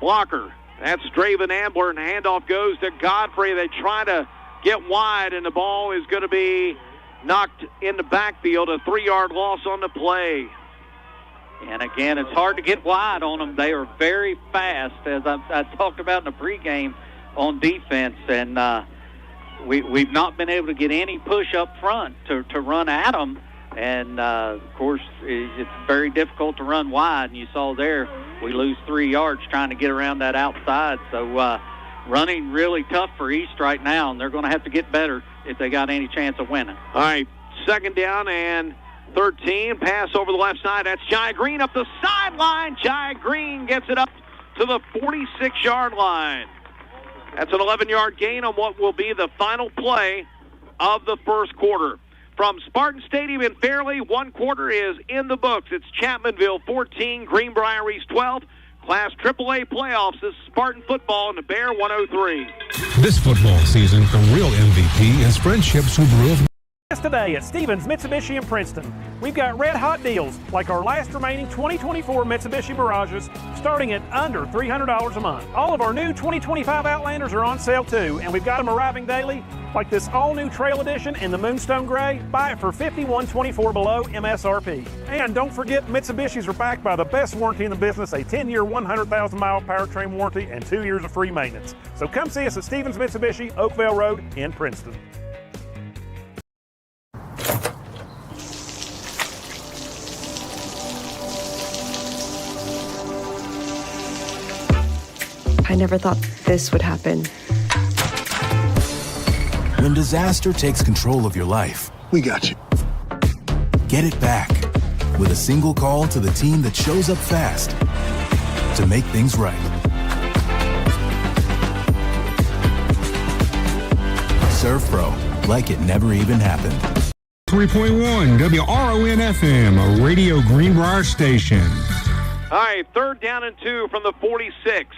Blocker. That's Draven Ambler, and handoff goes to Godfrey. They try to get wide, and the ball is going to be knocked in the backfield. A 3-yard loss on the play. And again, it's hard to get wide on them. They are very fast, as I talked about in the pregame on defense. And we've not been able to get any push up front to run at them. And, of course, it's very difficult to run wide. And you saw there, we lose 3 yards trying to get around that outside. So running really tough for East right now, and they're going to have to get better if they got any chance of winning. All right, 2nd down and 13. Pass over the left side. That's Jai Green up the sideline. Jai Green gets it up to the 46-yard line. That's an 11-yard gain on what will be the final play of the first quarter. From Spartan Stadium in Fairleigh, 1 quarter is in the books. It's Chapmanville 14, Greenbrier East 12. Class AAA playoffs. This is Spartan Football in the Bear 103. This football season, the real MVP is Friendship Subaru of Today at Stevens Mitsubishi in Princeton, we've got red hot deals like our last remaining 2024 Mitsubishi Mirages starting at under $300 a month. All of our new 2025 Outlanders are on sale too, and we've got them arriving daily like this all-new Trail Edition in the Moonstone Gray. Buy it for $51.24 below MSRP. And don't forget, Mitsubishis are backed by the best warranty in the business, a 10-year, 100,000-mile powertrain warranty and 2 years of free maintenance. So come see us at Stevens Mitsubishi, Oakville Road in Princeton. I never thought this would happen. When disaster takes control of your life, we got you. Get it back with a single call to the team that shows up fast to make things right. Serve Pro, like it never even happened. 3.1 WRON FM, a Radio Greenbrier station. All right, 3rd down and 2 from the 46.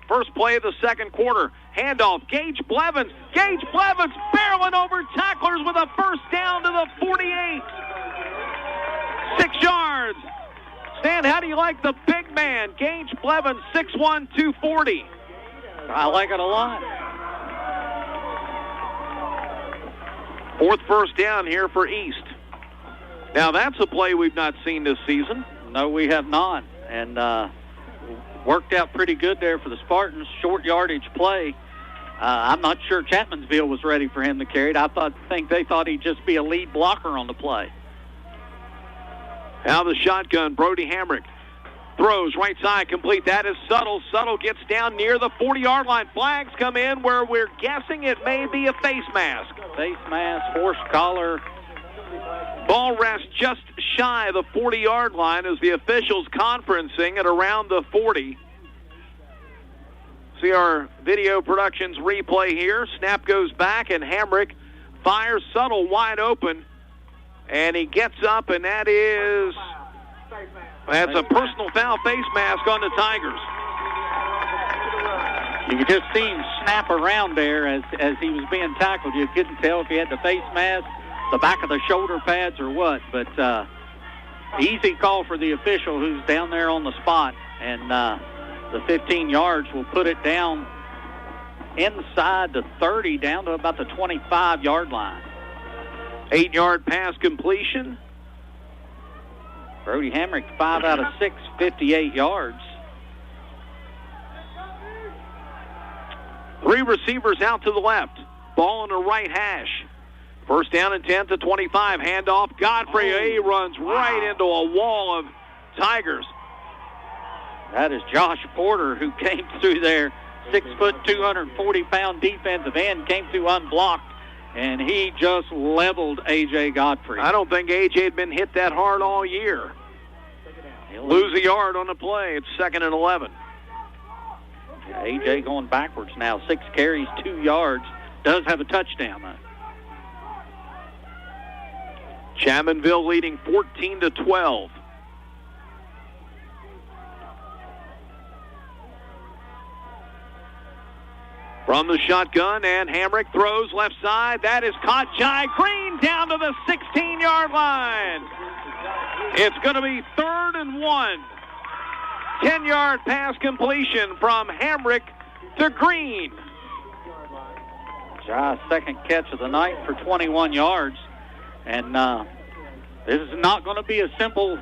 First play of the second quarter. Handoff, Gage Blevins. Gage Blevins barreling over tacklers with a first down to the 48. 6 yards. Stan, how do you like the big man? Gage Blevins, 6'1", 240. I like it a lot. 4th first down here for East. Now, that's a play we've not seen this season. No, we have not. And worked out pretty good there for the Spartans. Short yardage play. I'm not sure Chapmanville was ready for him to carry it. I think they thought he'd just be a lead blocker on the play. Now the shotgun, Brody Hamrick throws right side, complete. That is Subtle. Subtle gets down near the 40-yard line. Flags come in where we're guessing it may be a face mask. Face mask, horse collar. Ball rests just shy of the 40-yard line as the officials conferencing at around the 40. See our video productions replay here. Snap goes back, and Hamrick fires Subtle wide open. And he gets up, and that's a personal foul, face mask on the Tigers. You could just see him snap around there as he was being tackled. You couldn't tell if he had the face mask, the back of the shoulder pads, or what. But easy call for the official who's down there on the spot. And the 15 yards will put it down inside the 30, down to about the 25-yard line. 8-yard pass completion. Brody Hamrick, 5 out of 6, 58 yards. 3 receivers out to the left. Ball on the right hash. First down and 10 to 25. Handoff. Godfrey. He runs right into a wall of Tigers. That is Josh Porter, who came through there. 6 foot, 240-pound defensive end, came through unblocked, and he just leveled A.J. Godfrey. I don't think A.J. had been hit that hard all year. Lose a yard on the play. It's 2nd and 11. Yeah, A.J. going backwards now. 6 carries, 2 yards. Does have a touchdown, though. Chapmanville leading 14-12. From the shotgun, and Hamrick throws left side. That is caught. Jai Green down to the 16-yard line. It's going to be 3rd and 1. 10-yard pass completion from Hamrick to Green. Jai's second catch of the night for 21 yards. And this is not going to be a simple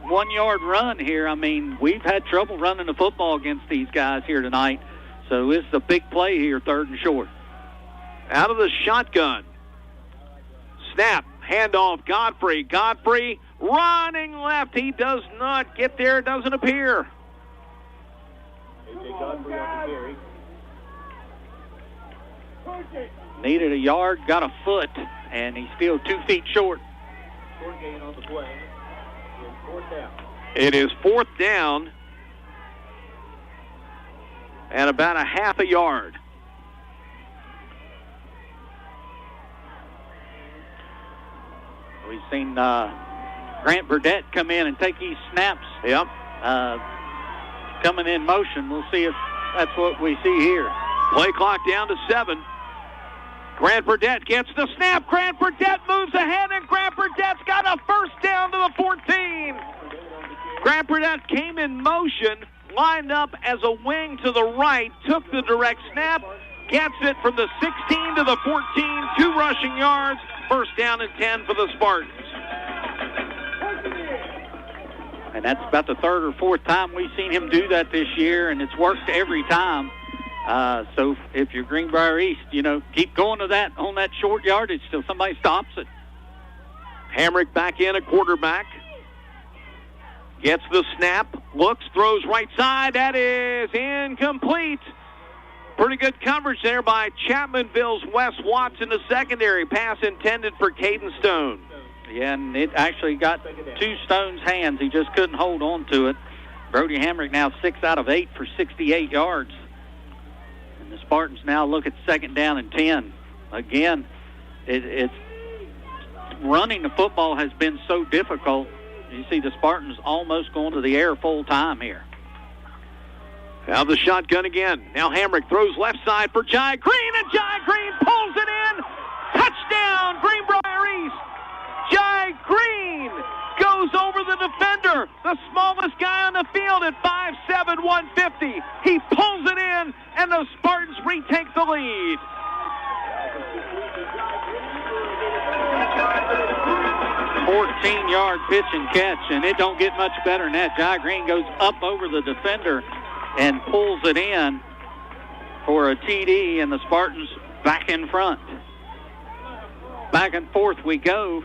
1-yard run here. I mean, we've had trouble running the football against these guys here tonight. So this is a big play here, 3rd and short. Out of the shotgun. Snap, handoff, Godfrey. Godfrey running left. He does not get there. It doesn't appear. Needed a yard, got a foot, and he's still 2 feet short. It is 4th down. And about a half a yard. We've seen Grant Berdett come in and take these snaps. Yep. Coming in motion. We'll see if that's what we see here. Play clock down to 7. Grant Berdett gets the snap. Grant Berdett moves ahead, and Grant Burdett's got a first down to the 14. Grant Berdett came in motion, lined up as a wing to the right, took the direct snap, gets it from the 16 to the 14, 2 rushing yards, first down and 10 for the Spartans. And that's about the 3rd or 4th time we've seen him do that this year, and it's worked every time. So if you're Greenbrier East, keep going to that on that short yardage till somebody stops it. Hamrick back in, a quarterback. Gets the snap, looks, throws right side. That is incomplete. Pretty good coverage there by Chapmanville's Wes Watts in the secondary. Pass intended for Caden Stone. Yeah, and it actually got to Stone's hands. He just couldn't hold on to it. Brody Hamrick now 6 out of 8 for 68 yards. And the Spartans now look at 2nd down and 10. Again, it's running the football has been so difficult. You see the Spartans almost going to the air full time here. Now the shotgun again. Now Hamrick throws left side for Jai Green, and Jai Green pulls it in. Touchdown, Greenbrier East. Jai Green goes over the defender, the smallest guy on the field at 5'7", 150. He pulls it in, and the Spartans retake the lead. A 14-yard pitch and catch, and it don't get much better than that. Jai Green goes up over the defender and pulls it in for a TD, and the Spartans back in front. Back and forth we go.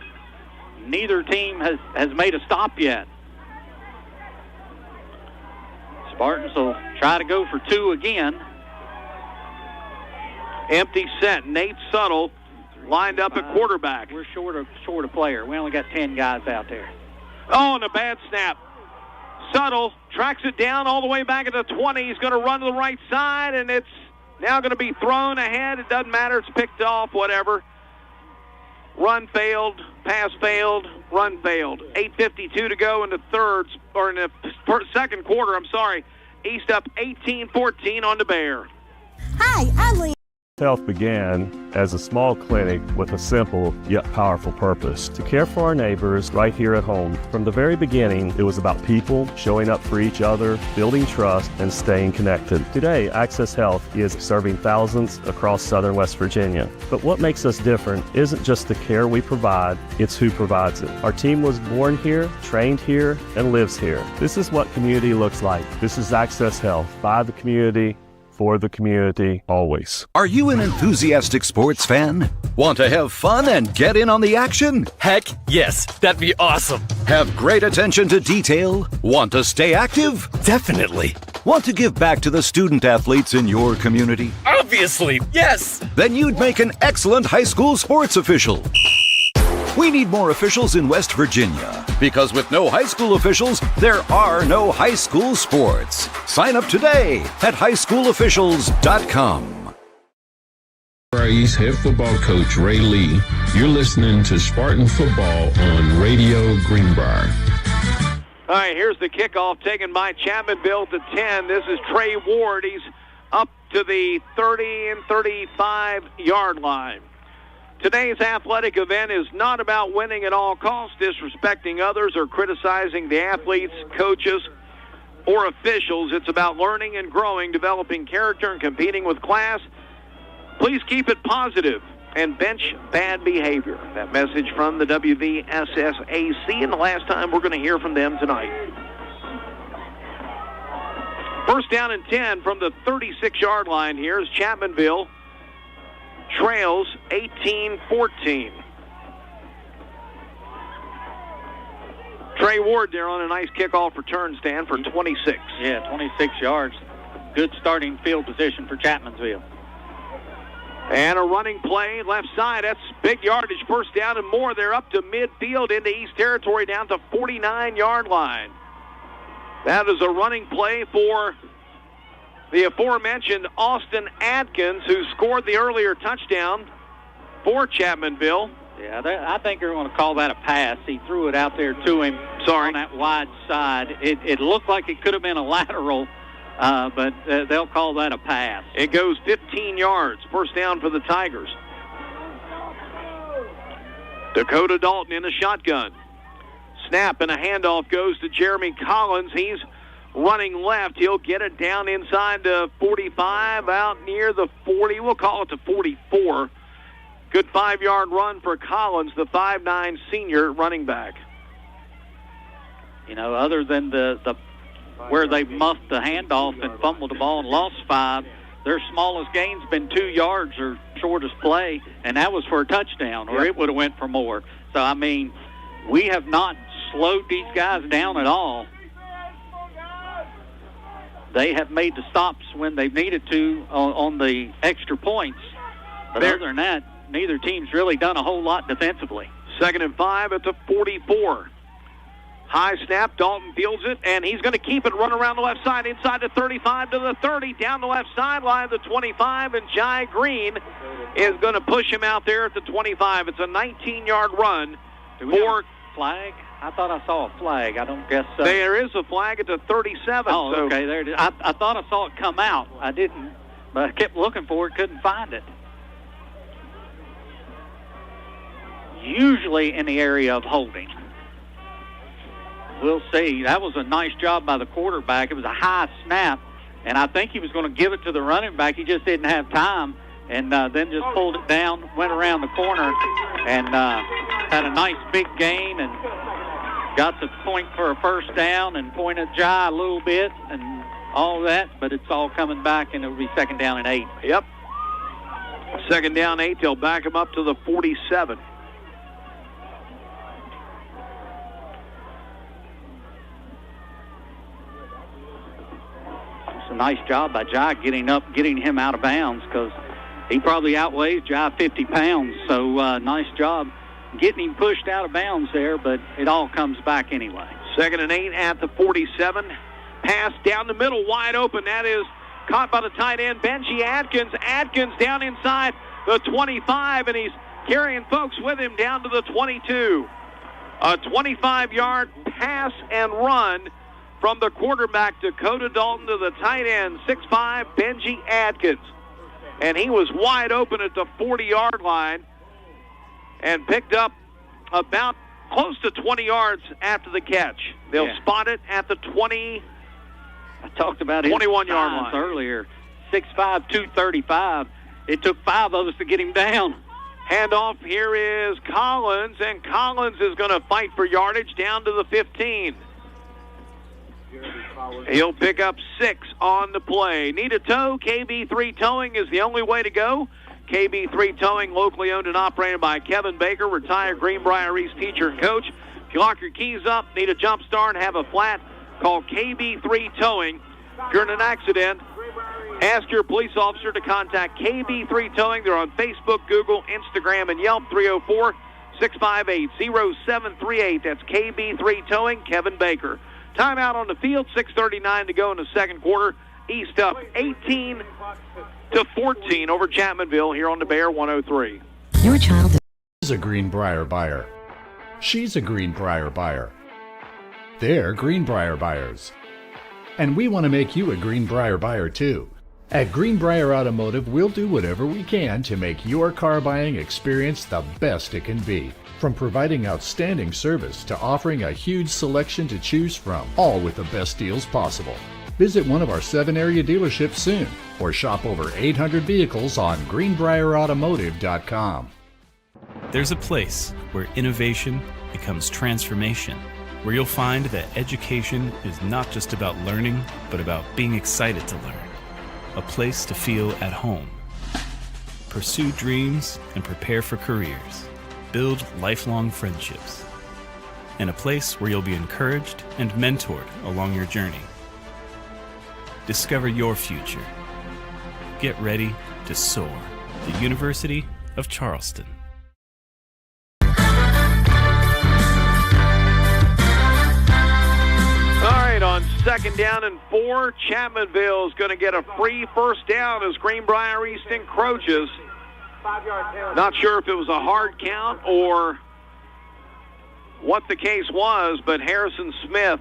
Neither team has made a stop yet. Spartans will try to go for two again. Empty set. Nate Suttle lined up at quarterback. We're short a player. We only got 10 guys out there. Oh, and a bad snap. Suttle tracks it down all the way back at the 20. He's going to run to the right side, and it's now going to be thrown ahead. It doesn't matter. It's picked off, whatever. Run failed, pass failed, run failed. 8:52 to go in the second quarter. East up 18-14 on the Bear. Hi, I'm Lee. Health began as a small clinic with a simple yet powerful purpose: to care for our neighbors right here at home. From the very beginning, it was about people showing up for each other, building trust, and staying connected. Today, Access Health is serving thousands across southern West Virginia. But what makes us different isn't just the care we provide, it's who provides it. Our team was born here, trained here, and lives here. This is what community looks like. This is Access Health, by the community, for the community, always. Are you an enthusiastic sports fan? Want to have fun and get in on the action? Heck yes, that'd be awesome. Have great attention to detail? Want to stay active? Definitely. Want to give back to the student athletes in your community? Obviously, yes. Then you'd make an excellent high school sports official. We need more officials in West Virginia, because with no high school officials, there are no high school sports. Sign up today at highschoolofficials.com. East head football coach Ray Lee. You're listening to Spartan Football on Radio Greenbrier. All right, here's the kickoff taken by Chapmanville to 10. This is Trey Ward. He's up to the 30 and 35-yard line. Today's athletic event is not about winning at all costs, disrespecting others, or criticizing the athletes, coaches, or officials. It's about learning and growing, developing character, and competing with class. Please keep it positive and bench bad behavior. That message from the WVSSAC, and the last time we're going to hear from them tonight. First down and 10 from the 36-yard line here is Chapmanville. Trails 18-14. Trey Ward there on a nice kickoff return stand for 26. Yeah, 26 yards. Good starting field position for Chapmanville. And a running play left side. That's big yardage. First down and more. They're up to midfield into East Territory down to 49-yard line. That is a running play for the aforementioned Austin Atkins, who scored the earlier touchdown for Chapmanville. Yeah, I think they're going to call that a pass. He threw it out there to him on that wide side. It looked like it could have been a lateral, but they'll call that a pass. It goes 15 yards. First down for the Tigers. Dakota Dalton in a shotgun. Snap and a handoff goes to Jeremy Collins. He's running left. He'll get it down inside the 45, out near the 40. We'll call it the 44. Good 5-yard run for Collins, the 5'9" senior running back. You know, other than the where they muffed the handoff and fumbled the ball and lost 5, their smallest gain's been 2 yards or shortest play, and that was for a touchdown, or it would have went for more. So, I mean, we have not slowed these guys down at all. They have made the stops when they've needed to on the extra points. But other than that, neither team's really done a whole lot defensively. 2nd and 5 at the 44. High snap, Dalton fields it, and he's going to keep it, run around the left side, inside the 35 to the 30, down the left sideline, the 25, and Jai Green is going to push him out there at the 25. It's a 19-yard run for flag. I thought I saw a flag. I don't guess so. There is a flag at the 37. Oh, so. Okay. There it is. I thought I saw it come out. I didn't, but I kept looking for it, couldn't find it. Usually in the area of holding. We'll see. That was a nice job by the quarterback. It was a high snap, and I think he was going to give it to the running back. He just didn't have time, and then just pulled it down, went around the corner, and had a nice big gain, and got the point for a first down, and pointed Jai a little bit, and all that, but it's all coming back, and it'll be 2nd down and 8. Yep. 2nd down, 8. They'll back him up to the 47. It's a nice job by Jai getting him out of bounds, because he probably outweighs Jai 50 pounds. So nice job getting him pushed out of bounds there, but it all comes back anyway. 2nd and 8 at the 47. Pass down the middle, wide open. That is caught by the tight end, Benji Atkins. Atkins down inside the 25, and he's carrying folks with him down to the 22. A 25-yard pass and run from the quarterback, Dakota Dalton, to the tight end, 6'5", Benji Atkins. And he was wide open at the 40-yard line and picked up about close to 20 yards after the catch. They'll spot it at the 20. I talked about 21-yard line earlier. 6'5", 235. It took 5 of us to get him down. Handoff here is Collins, and Collins is going to fight for yardage down to the 15. He'll pick up 6 on the play. Need a tow? KB3 Towing is the only way to go. KB3 Towing, locally owned and operated by Kevin Baker, retired Greenbrier East teacher and coach. If you lock your keys up, need a jump start, and have a flat, call KB3 Towing. If you're in an accident, ask your police officer to contact KB3 Towing. They're on Facebook, Google, Instagram, and Yelp. 304-658-0738. That's KB3 Towing, Kevin Baker. Timeout on the field, 6:39 to go in the second quarter. East up 18-14 over Chapmanville here on the Bear 103. Your child is a Greenbrier buyer. She's a Greenbrier buyer. They're Greenbrier buyers. And we want to make you a Greenbrier buyer too. At Greenbrier Automotive, we'll do whatever we can to make your car buying experience the best it can be. From providing outstanding service to offering a huge selection to choose from, all with the best deals possible. Visit one of our 7 area dealerships soon, or shop over 800 vehicles on greenbrierautomotive.com. There's a place where innovation becomes transformation, where you'll find that education is not just about learning, but about being excited to learn. A place to feel at home. Pursue dreams and prepare for careers. Build lifelong friendships. And a place where you'll be encouraged and mentored along your journey. Discover your future. Get ready to soar. The University of Charleston. All right, on 2nd down and 4, Chapmanville is going to get a free first down as Greenbrier East encroaches. Not sure if it was a hard count or what the case was, but Harrison Smith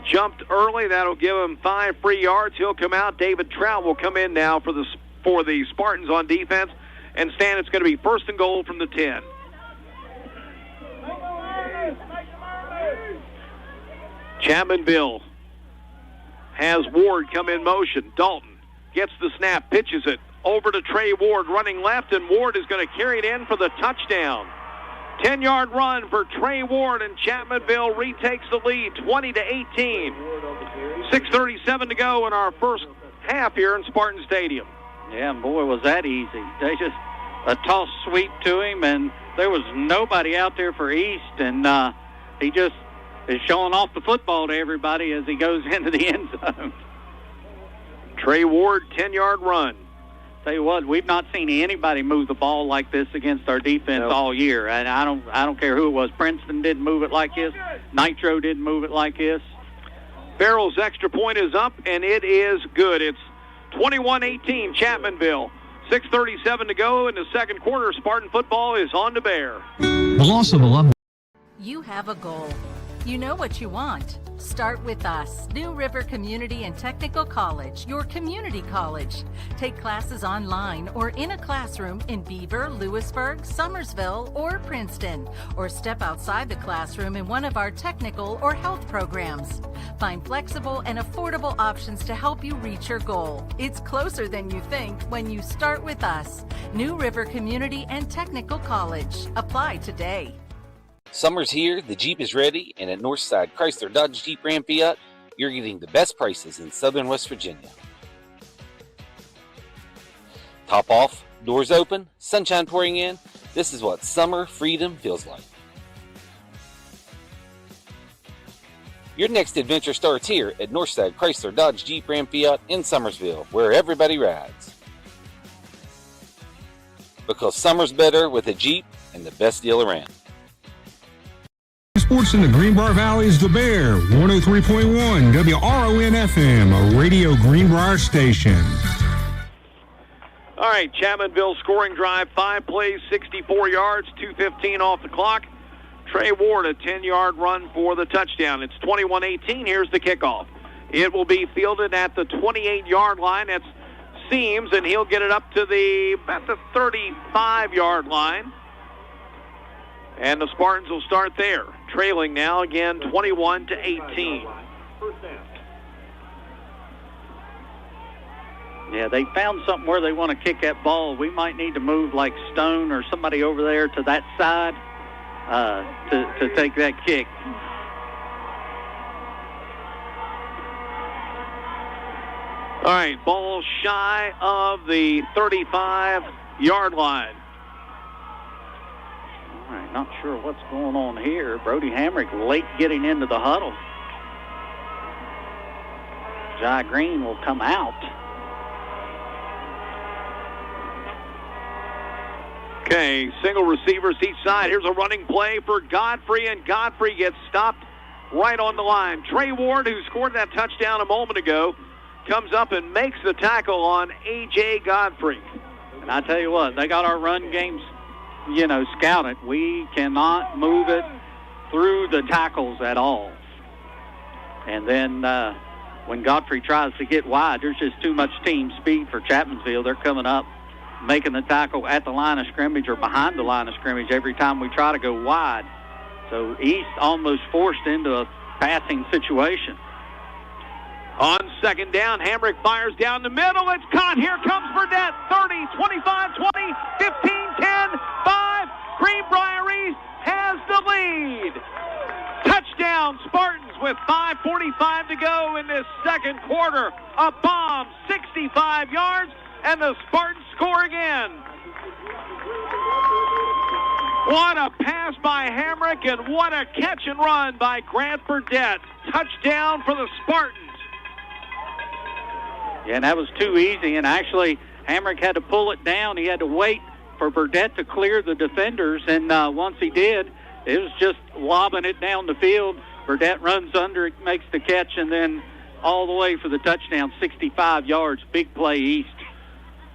jumped early. That'll give him 5 free yards. He'll come out. David Trout will come in now for the Spartans on defense. And Stan, it's going to be 1st and goal from the 10. Chapmanville has Ward come in motion. Dalton gets the snap, pitches it over to Trey Ward, running left, and Ward is going to carry it in for the touchdown. 10-yard run for Trey Ward, and Chapmanville retakes the lead, 20-18. 6:37 to go in our first half here in Spartan Stadium. Yeah, boy, was that easy. They just a toss sweep to him, and there was nobody out there for East, and he just is showing off the football to everybody as he goes into the end zone. Trey Ward, 10-yard run. Tell you what, we've not seen anybody move the ball like this against our defense all year. And I don't care who it was. Princeton didn't move it like this. Nitro didn't move it like this. Farrell's extra point is up, and it is good. It's 21-18 Chapmanville. 6:37 to go in the second quarter. Spartan football is on the Bear. The loss of a loved. You have a goal. You know what you want. Start with us, New River Community and Technical College, your community college. Take classes online or in a classroom in Beaver, Lewisburg, Summersville, or Princeton, or step outside the classroom in one of our technical or health programs. Find flexible and affordable options to help you reach your goal. It's closer than you think when you start with us, New River Community and Technical College. Apply today. Summer's here, the Jeep is ready, and at Northside Chrysler Dodge Jeep Ram Fiat, You're getting the best prices in southern West Virginia. Top off, doors open, sunshine pouring in. This is what summer freedom feels like. Your next adventure starts here at Northside Chrysler Dodge Jeep Ram Fiat in Summersville, where everybody rides. Because summer's better with a Jeep and the best deal around. Sports in the Greenbrier Valley is the Bear, 103.1 WRON FM, a Radio Greenbrier station. All right, Chapmanville scoring drive, 5 plays, 64 yards, 2:15 off the clock. Trey Ward, a 10-yard run for the touchdown. It's 21-18. Here's the kickoff. It will be fielded at the 28-yard line. That's Seams, and he'll get it up to about the 35-yard line. And the Spartans will start there, trailing now again 21-18. Yeah, they found something where they want to kick that ball. We might need to move like Stone or somebody over there to that side to take that kick. All right, ball shy of the 35-yard line. All right, not sure what's going on here. Brody Hamrick late getting into the huddle. Jai Green will come out. Okay, single receivers each side. Here's a running play for Godfrey, and Godfrey gets stopped right on the line. Trey Ward, who scored that touchdown a moment ago, comes up and makes the tackle on A.J. Godfrey. And I tell you what, they got our run games, scouted. We cannot move it through the tackles at all. And then when Godfrey tries to get wide, there's just too much team speed for Chapmanville. They're coming up, making the tackle at the line of scrimmage or behind the line of scrimmage every time we try to go wide. So East almost forced into a passing situation. On second down, Hamrick fires down the middle. It's caught. Here comes Berdett. 30, 25, 20, 15, 10, 5. Greenbrier East has the lead. Touchdown, Spartans, with 5:45 to go in this second quarter. A bomb, 65 yards, and the Spartans score again. What a pass by Hamrick, and what a catch and run by Grant Berdett. Touchdown for the Spartans. Yeah, and that was too easy, and actually Hamrick had to pull it down. He had to wait for Berdett to clear the defenders, and once he did, it was just lobbing it down the field. Berdett runs under it, makes the catch, and then all the way for the touchdown, 65 yards, big play East.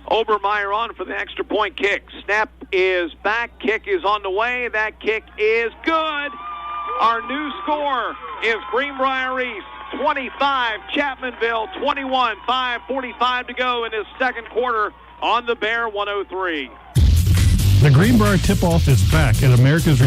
Obermeyer on for the extra point kick. Snap is back, kick is on the way, that kick is good. Our new score is Greenbrier East 25, Chapmanville 21, 5:45 to go in this second quarter on the Bear 103. The Greenbrier tip-off is back at America's...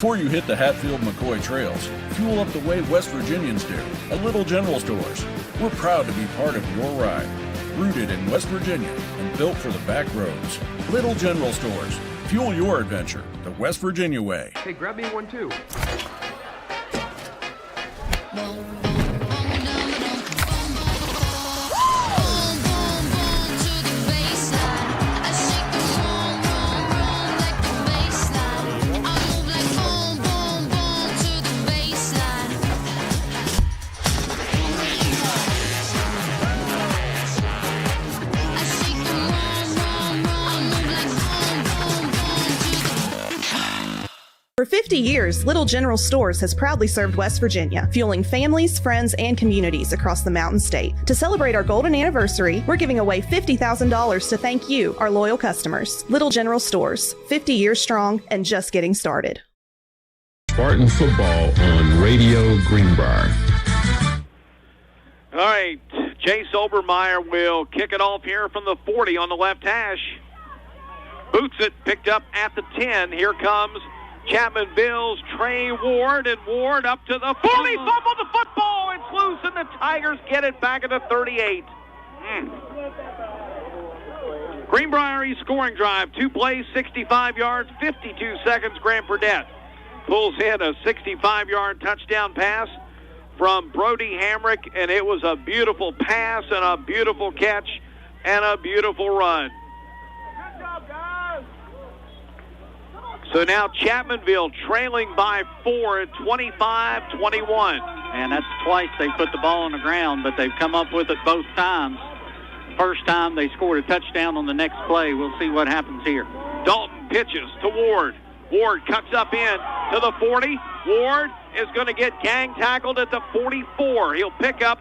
Before you hit the Hatfield-McCoy trails, fuel up the way West Virginians do at Little General Stores. We're proud to be part of your ride. Rooted in West Virginia and built for the back roads. Little General Stores. Fuel your adventure the West Virginia way. Hey, grab me one too. For 50 years, Little General Stores has proudly served West Virginia, fueling families, friends, and communities across the Mountain State. To celebrate our golden anniversary, we're giving away $50,000 to thank you, our loyal customers. Little General Stores, 50 years strong and just getting started. Spartan football on Radio Greenbrier. All right, Chase Obermeyer will kick it off here from the 40 on the left hash. Boots it, picked up at the 10. Here comes Chapmanville's Trey Ward, and Ward up to the 40, fumbled the football, it's loose, and the Tigers get it back at the 38. Greenbrier East scoring drive, 2 plays, 65 yards, 52 seconds. Grant Berdett pulls in a 65-yard touchdown pass from Brody Hamrick, and it was a beautiful pass and a beautiful catch and a beautiful run. So now Chapmanville trailing by 4 at 25-21. And that's twice they put the ball on the ground, but they've come up with it both times. First time they scored a touchdown on the next play. We'll see what happens here. Dalton pitches to Ward. Ward cuts up in to the 40. Ward is going to get gang tackled at the 44. He'll pick up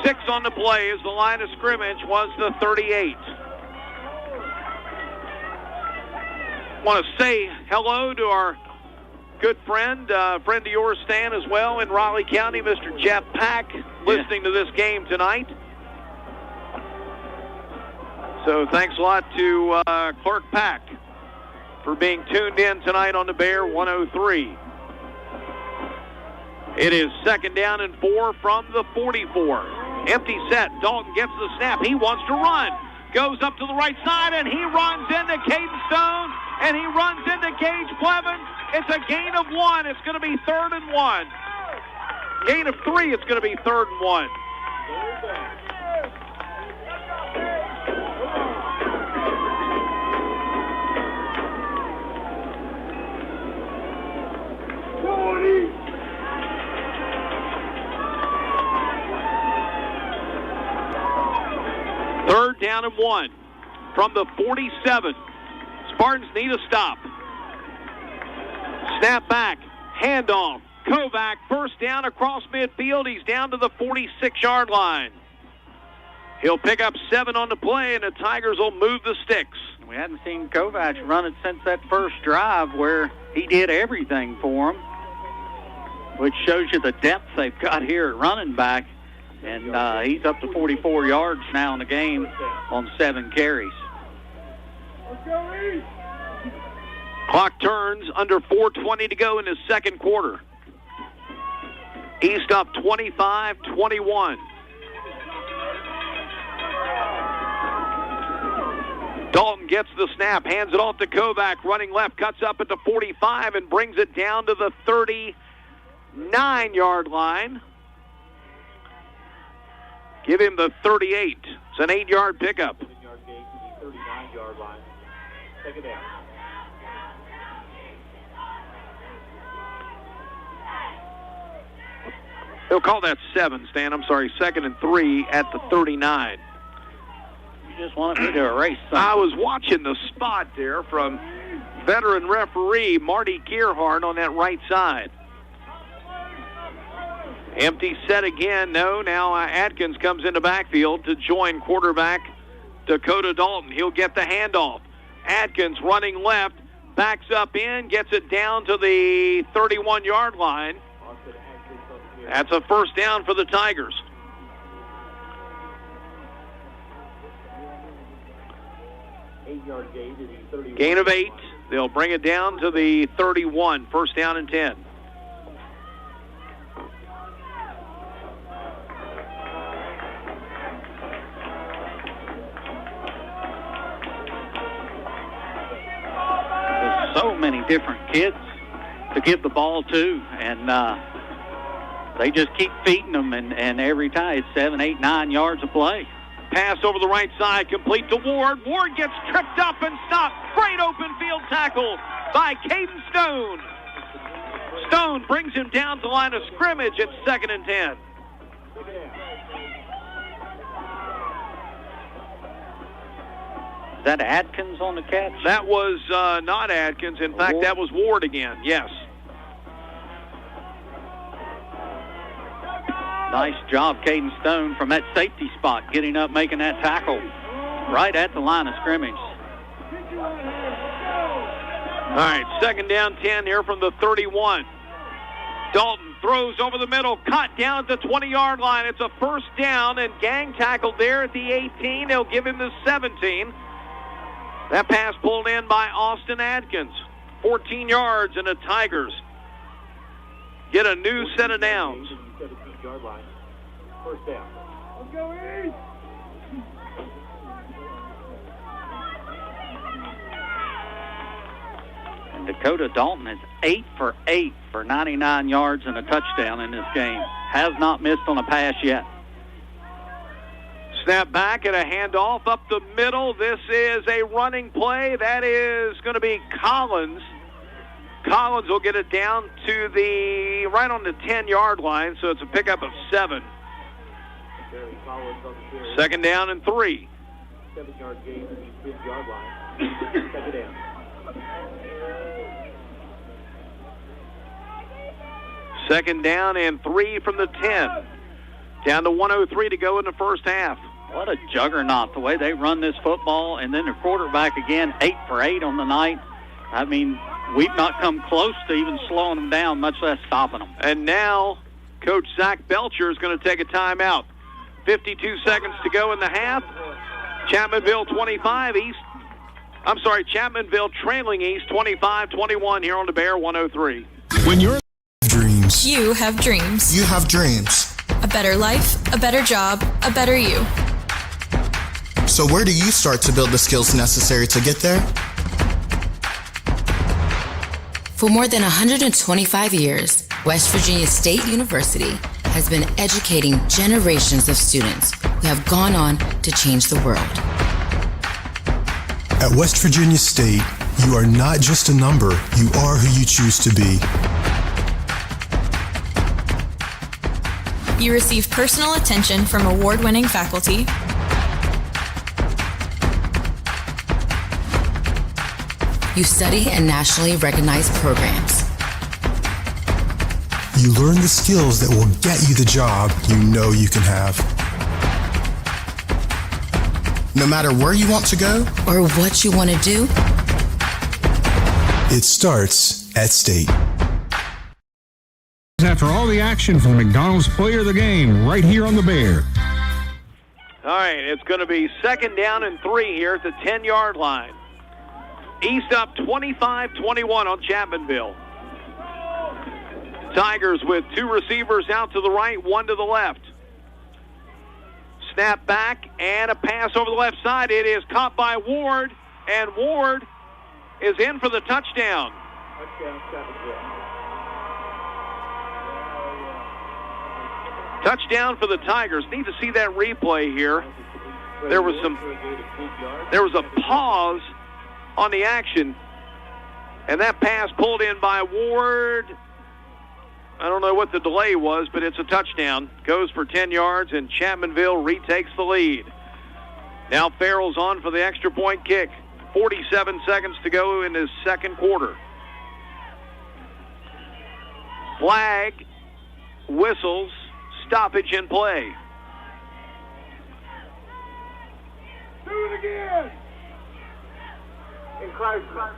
6 on the play as the line of scrimmage was the 38. Want to say hello to our good friend of yours, Stan, as well in Raleigh County, Mr. Jeff Pack, listening to this game tonight. So thanks a lot to Clerk Pack for being tuned in tonight on the Bear 103. It is 2nd down and 4 from the 44. Empty set. Dalton gets the snap. He wants to run. Goes up to the right side, and he runs into Caden Stone, and he runs into Gage Plevin. It's a gain of 1. It's going to be 3rd and 1. Gain of 3, it's going to be 3rd and 1. Third down and 1 from the 47. Spartans need a stop. Snap back, handoff. Kovac, first down across midfield. He's down to the 46-yard line. He'll pick up 7 on the play, and the Tigers will move the sticks. We hadn't seen Kovac run it since that first drive where he did everything for him, which shows you the depth they've got here at running back. And he's up to 44 yards now in the game on 7 carries. Clock turns, under 4:20 to go in the second quarter. East up 25-21. Dalton gets the snap, hands it off to Kovac, running left, cuts up at the 45 and brings it down to the 39-yard line. Give him the 38. It's an 8-yard pickup. 39-yard line. Take it down. He'll call that 7, Stan. I'm sorry, 2nd and 3 at the 39. You just wanted me to erase something. I was watching the spot there from veteran referee Marty Gearhart on that right side. Empty set again. No, now Atkins comes into backfield to join quarterback Dakota Dalton. He'll get the handoff. Atkins running left, backs up in, gets it down to the 31-yard line. That's a first down for the Tigers. Gain of 8. They'll bring it down to the 31. First down and 10. So many different kids to give the ball to, and they just keep feeding them, and every time it's 7, 8, 9 yards of play. Pass over the right side, complete to Ward. Ward gets tripped up and stopped. Great open field tackle by Caden Stone. Stone brings him down to the line of scrimmage at 2nd and 10. Is that Atkins on the catch? That was not Atkins. In fact, that was Ward again, yes. Nice job, Caden Stone, from that safety spot, getting up, making that tackle right at the line of scrimmage. All right, 2nd down 10 here from the 31. Dalton throws over the middle, caught down at the 20-yard line. It's a first down, and gang tackled there at the 18. They'll give him the 17. That pass pulled in by Austin Atkins. 14 yards, and the Tigers get a new set of downs. 17-yard line. First down. Let's go, East! And Dakota Dalton is 8 for 8 for 99 yards and a touchdown in this game. Has not missed on a pass yet. Snap back and a handoff up the middle. This is a running play. That is going to be Collins. Collins will get it down to right on the 10-yard line, so it's a pickup of 7. Second down and 3. 7-yard gain from the 10-yard line. Second down. Second down and 3 from the 10. Down to 1:03 to go in the first half. What a juggernaut, the way they run this football. And then the quarterback again, 8 for 8 on the night. I mean, we've not come close to even slowing them down, much less stopping them. And now Coach Zach Belcher is going to take a timeout. 52 seconds to go in the half. Chapmanville trailing East 25-21 here on the Bear 103. When you're dreams. You have dreams. You have dreams. A better life, a better job, a better you. So where do you start to build the skills necessary to get there? For more than 125 years, West Virginia State University has been educating generations of students who have gone on to change the world. At West Virginia State, you are not just a number, you are who you choose to be. You receive personal attention from award-winning faculty, you study in nationally recognized programs. You learn the skills that will get you the job you know you can have. No matter where you want to go or what you want to do, it starts at State. After all the action from McDonald's Player of the Game right here on the Bear. All right, it's going to be second down and 3 here at the 10-yard line. East up 25-21 on Chapmanville. Tigers with 2 receivers out to the right, 1 to the left. Snap back and a pass over the left side. It is caught by Ward, and Ward is in for the touchdown. Touchdown for the Tigers. Need to see that replay here. There was a pause on the action, and that pass pulled in by Ward. I don't know what the delay was, but it's a touchdown. Goes for 10 yards, and Chapmanville retakes the lead. Now Farrell's on for the extra point kick. 47 seconds to go in his second quarter. Flag, whistles, stoppage in play. Do it again. In Chrysler,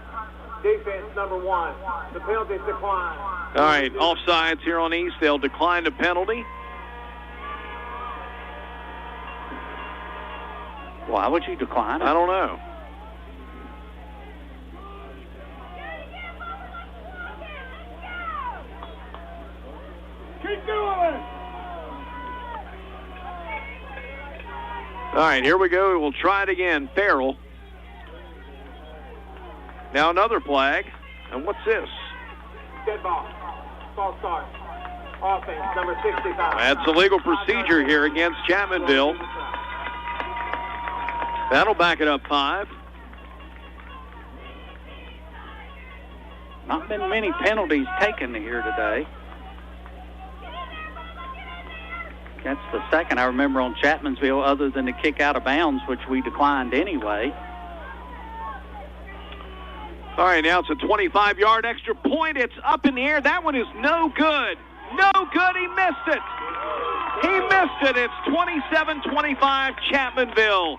defense number 1. The penalty decline. All right, offsides here on East. They'll decline the penalty. Why would you decline it? I don't know. Keep doing it. All right, here we go. We'll try it again. Farrell. Now another flag. And what's this? Dead ball. False start. Offense, number 65. That's a legal procedure here against Chapmanville. That'll back it up 5. Not been many penalties taken here today. That's the second I remember on Chapmanville, other than the kick out of bounds, which we declined anyway. All right, now it's a 25-yard extra point. It's up in the air. That one is no good. No good. He missed it. He missed it. It's 27-25 Chapmanville.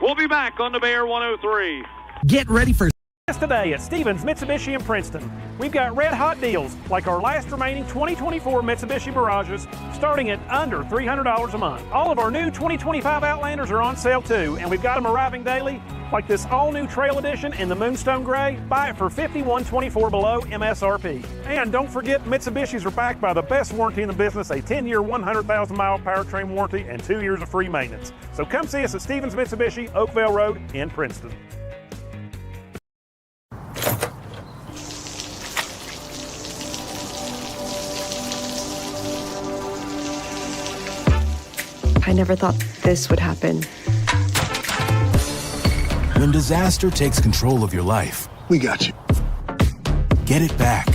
We'll be back on the Bear 103. Get ready for today at Stevens Mitsubishi in Princeton. We've got red-hot deals like our last remaining 2024 Mitsubishi Mirages starting at under $300 a month. All of our new 2025 Outlanders are on sale too, and we've got them arriving daily like this all-new Trail Edition in the Moonstone Gray. Buy it for $51.24 below MSRP. And don't forget, Mitsubishis are backed by the best warranty in the business, a 10-year, 100,000-mile powertrain warranty and 2 years of free maintenance. So come see us at Stevens Mitsubishi, Oakville Road in Princeton. I never thought this would happen. When disaster takes control of your life, we got you. Get it back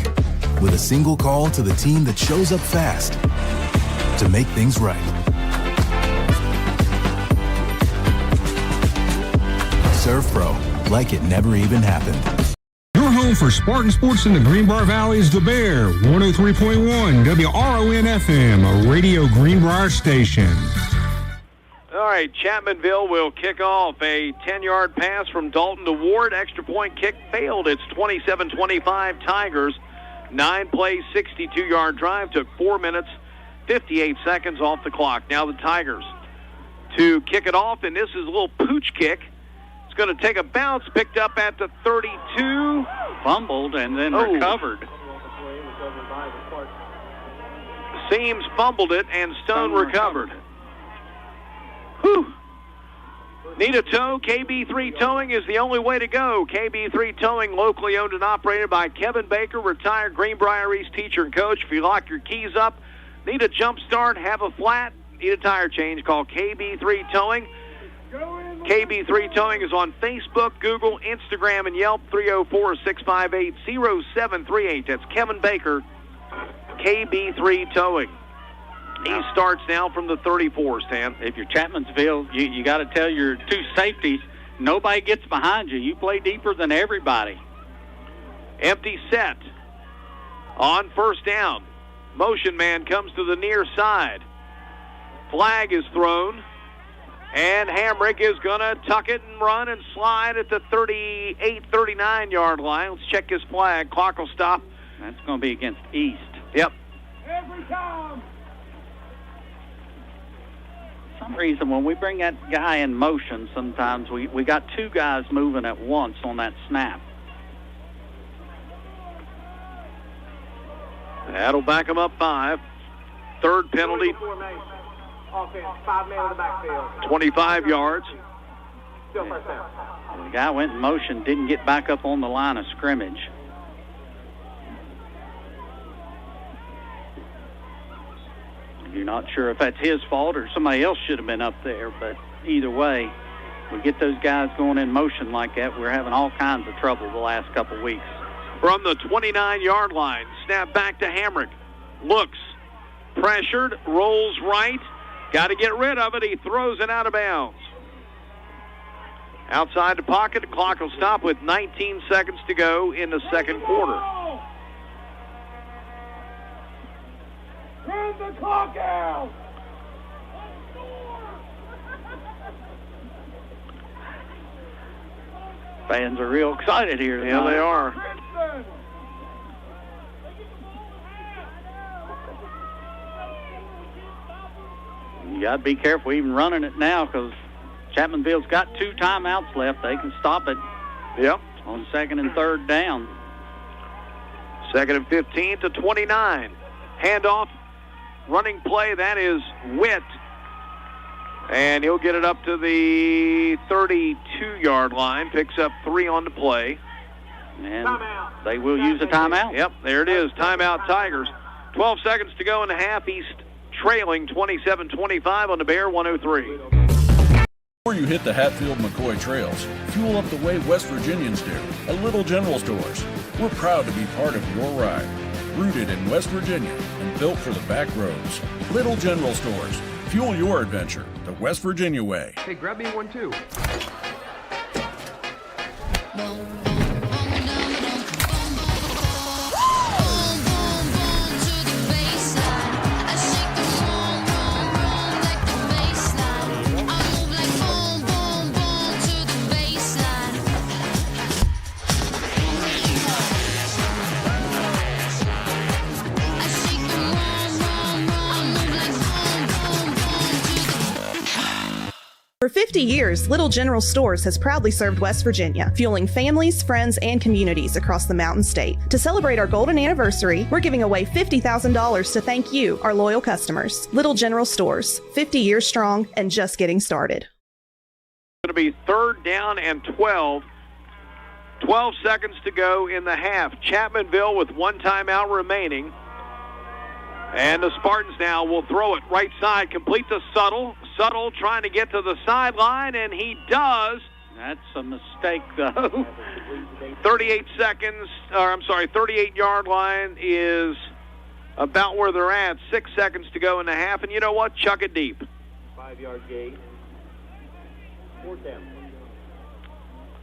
with a single call to the team that shows up fast to make things right. ServPro, like it never even happened. Your home for Spartan sports in the Greenbrier Valley is the Bear, 103.1 WRON-FM, a Radio Greenbrier station. All right, Chapmanville will kick off a 10-yard pass from Dalton to Ward. Extra point kick failed. It's 27-25 Tigers. 9-play, 62-yard drive. Took 4 minutes, 58 seconds off the clock. Now the Tigers to kick it off, and this is a little pooch kick. It's going to take a bounce, picked up at the 32. Fumbled and then recovered. Seams fumbled it, and Stone recovered. Whew. Need a tow? KB3 Towing is the only way to go. KB3 Towing, locally owned and operated by Kevin Baker, retired Greenbrier East teacher and coach. If you lock your keys up, need a jump start, have a flat, need a tire change, call KB3 Towing. KB3 Towing is on Facebook, Google, Instagram, and Yelp. 304-658-0738. That's Kevin Baker, KB3 Towing. He starts now from the 34, Stan. If you're Chapmanville, you got to tell your two safeties, nobody gets behind you. You play deeper than everybody. Empty set. On first down. Motion man comes to the near side. Flag is thrown. And Hamrick is going to tuck it and run and slide at the 38, 39-yard line. Let's check his flag. Clock will stop. That's going to be against East. Yep. Every time. For some reason, when we bring that guy in motion, sometimes we got two guys moving at once on that snap. That'll back him up 5. Third penalty. Offense, 5 men in the backfield. 25 yards. Still first down. The guy went in motion, didn't get back up on the line of scrimmage. You're not sure if that's his fault or somebody else should have been up there, but either way, we get those guys going in motion like that, we're having all kinds of trouble the last couple of weeks. From the 29-yard line, snap back to Hamrick. Looks, pressured, rolls right. Got to get rid of it. He throws it out of bounds. Outside the pocket, the clock will stop with 19 seconds to go in the second quarter. Turn the clock out. Fans are real excited here tonight. Yeah, they are. You got to be careful even running it now because Chapmanville's got 2 timeouts left. They can stop it. Yep. On second and third down. Second and 15 to 29. Handoff. Running play, that is Witt. And he'll get it up to the 32-yard line. Picks up 3 on the play. And they will use a timeout. Yep, there it is. Timeout Tigers. 12 seconds to go in the half. East trailing 27-25 on the Bear 103. Before you hit the Hatfield-McCoy trails, fuel up the way West Virginians do at Little General Stores. We're proud to be part of your ride. Rooted in West Virginia and built for the back roads. Little General Stores. Fuel your adventure the West Virginia way. Hey, grab me one too. For 50 years, Little General Stores has proudly served West Virginia, fueling families, friends, and communities across the Mountain State. To celebrate our golden anniversary, we're giving away $50,000 to thank you, our loyal customers. Little General Stores, 50 years strong and just getting started. It's going to be third down and 12. 12 seconds to go in the half. Chapmanville with 1 timeout remaining. And the Spartans now will throw it right side, complete to Suttle. Suttle trying to get to the sideline, and he does. That's a mistake, though. 38-yard line is about where they're at. 6 seconds to go in the half, and you know what? Chuck it deep. 5-yard gain. 4th down.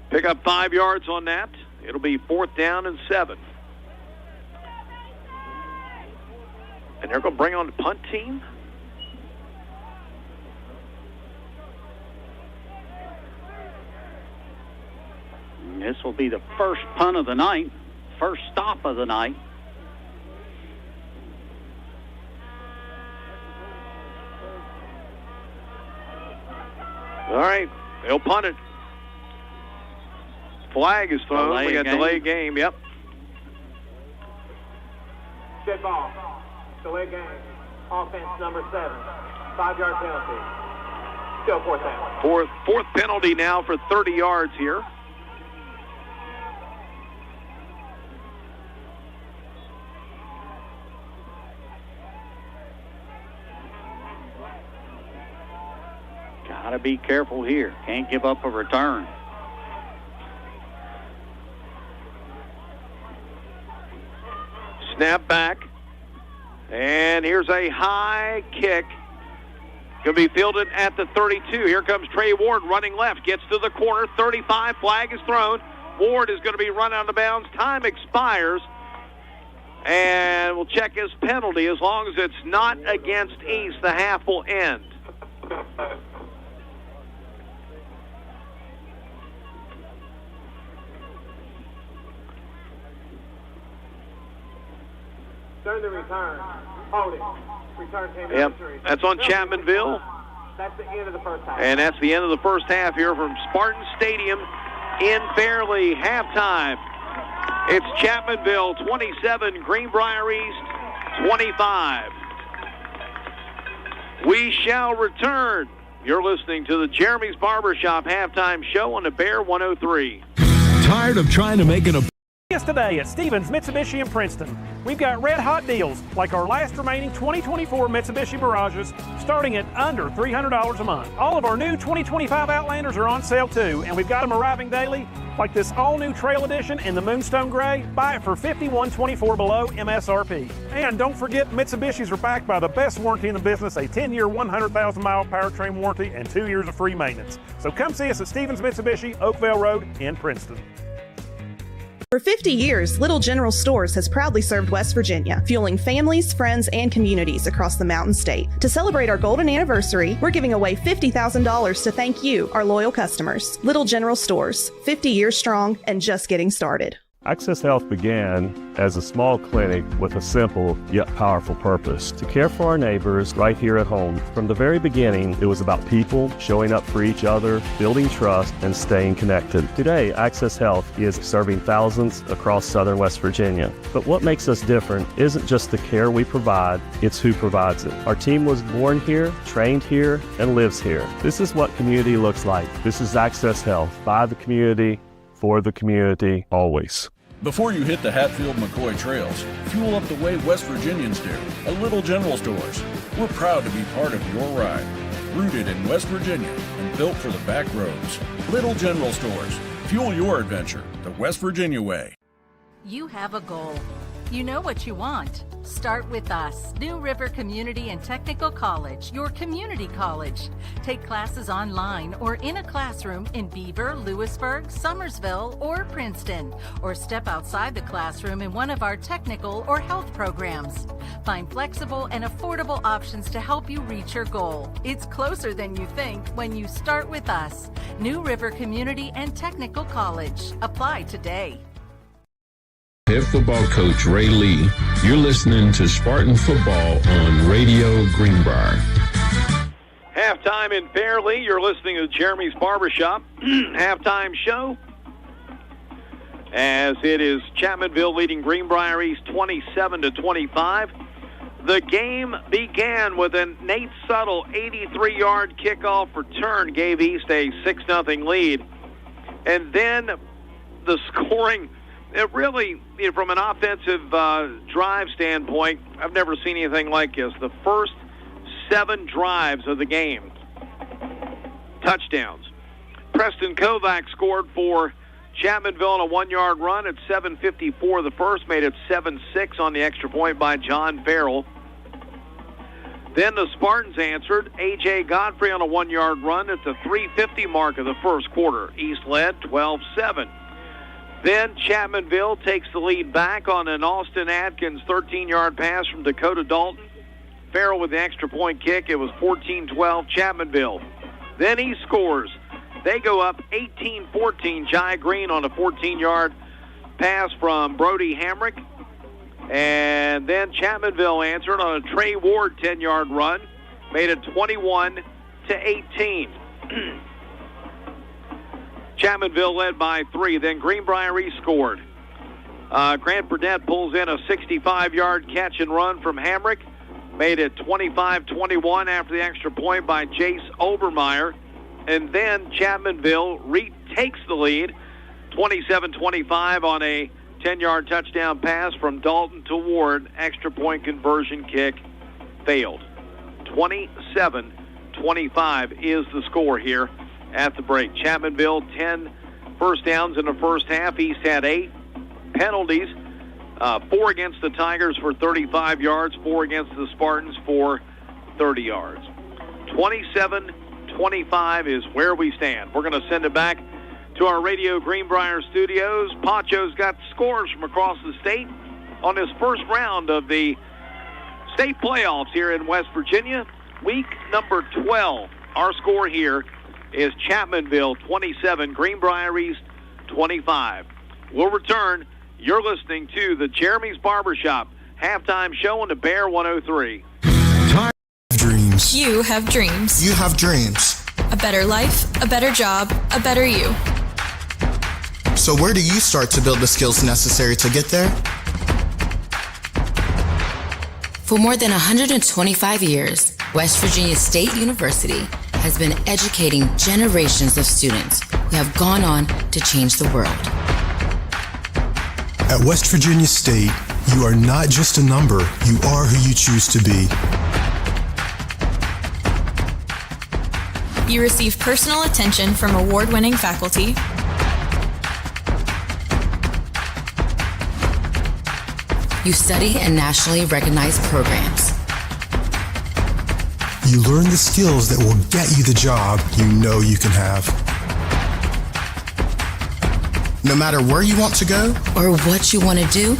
Pick up 5 yards on that. It'll be 4th down and 7. And they're going to bring on the punt team. This will be the first punt of the night, first stop of the night. All right, they'll punt it. Flag is thrown. We got delayed game. Yep. Dead ball. Delayed game. Offense number 7. 5-yard penalty. Still 4th down. Fourth penalty now for 30 yards here. Gotta be careful here. Can't give up a return. Snap back. And here's a high kick. Going to be fielded at the 32. Here comes Trey Ward running left. Gets to the corner. 35. Flag is thrown. Ward is going to be run out of bounds. Time expires. And we'll check his penalty. As long as it's not against East, the half will end. During the return, holding. Return came Yep, that's on Chapmanville. That's the end of the first half. And that's the end of the first half here from Spartan Stadium in Fairleigh. Halftime. It's Chapmanville 27, Greenbrier East 25. We shall return. You're listening to the Jeremy's Barbershop halftime show on the Bear 103. Tired of trying to make an Today at Stevens Mitsubishi in Princeton. We've got red hot deals like our last remaining 2024 Mitsubishi Mirages starting at under $300 a month. All of our new 2025 Outlanders are on sale too, and we've got them arriving daily like this all-new Trail Edition in the Moonstone Gray. Buy it for $51.24 below MSRP. And don't forget, Mitsubishis are backed by the best warranty in the business, a 10-year, 100,000-mile powertrain warranty and 2 years of free maintenance. So come see us at Stevens Mitsubishi, Oakville Road in Princeton. For 50 years, Little General Stores has proudly served West Virginia, fueling families, friends, and communities across the Mountain State. To celebrate our golden anniversary, we're giving away $50,000 to thank you, our loyal customers. Little General Stores, 50 years strong and just getting started. Access Health began as a small clinic with a simple yet powerful purpose: to care for our neighbors right here at home. From the very beginning, it was about people showing up for each other, building trust, and staying connected. Today, Access Health is serving thousands across southern West Virginia. But what makes us different isn't just the care we provide, it's who provides it. Our team was born here, trained here, and lives here. This is what community looks like. This is Access Health, by the community, for the community, always. Before you hit the Hatfield-McCoy trails, fuel up the way West Virginians do at Little General Stores. We're proud to be part of your ride. Rooted in West Virginia and built for the back roads. Little General Stores. Fuel your adventure the West Virginia way. You have a goal. You know what you want. Start with us, New River Community and Technical College, your community college. Take classes online or in a classroom in Beaver, Lewisburg, Summersville, or Princeton, or step outside the classroom in one of our technical or health programs. Find flexible and affordable options to help you reach your goal. It's closer than you think when you start with us, New River Community and Technical College. Apply today. Head football coach Ray Lee. You're listening to Spartan Football on Radio Greenbrier. Halftime in Fairleigh. You're listening to Jeremy's Barbershop halftime show. As it is Chapmanville leading Greenbrier East 27-25. The game began with a Nate Suttle 83-yard kickoff return, gave East a 6-0 lead. And then the scoring it really, from an offensive drive standpoint, I've never seen anything like this. The first 7 drives of the game, touchdowns. Preston Kovac scored for Chapmanville on a 1-yard run at 7:54 the first, made it 7-6 on the extra point by John Farrell. Then the Spartans answered. A.J. Godfrey on a 1-yard run at the 3:50 mark of the first quarter. East led 12-7. Then Chapmanville takes the lead back on an Austin Atkins 13-yard pass from Dakota Dalton. Farrell with the extra point kick. It was 14-12 Chapmanville. Then he scores. They go up 18-14. Jai Green on a 14-yard pass from Brody Hamrick. And then Chapmanville answered on a Trey Ward 10-yard run. Made it 21-18. Chapmanville led by 3. Then Greenbrier scored. Grant Berdett pulls in a 65-yard catch and run from Hamrick. Made it 25-21 after the extra point by Jace Obermeyer. And then Chapmanville retakes the lead, 27-25 on a 10-yard touchdown pass from Dalton to Ward. Extra point conversion kick failed. 27-25 is the score here at the break. Chapmanville 10 first downs in the first half. East had 8 penalties, 4 against the Tigers for 35 yards, 4 against the Spartans for 30 yards. 27-25 is where we stand. We're going to send it back to our Radio Greenbrier studios. Pacho's got scores from across the state on his first round of the state playoffs here in West Virginia, week number 12. Our score here is Chapmanville 27, Greenbrier East 25. We'll return. You're listening to the Jeremy's Barbershop halftime show on the Bear 103. Dreams. You have dreams. You have dreams. A better life, a better job, a better you. So where do you start to build the skills necessary to get there? For more than 125 years, West Virginia State University has been educating generations of students who have gone on to change the world. At West Virginia State, you are not just a number, you are who you choose to be. You receive personal attention from award-winning faculty. You study in nationally recognized programs. You learn the skills that will get you the job you know you can have. No matter where you want to go or what you want to do,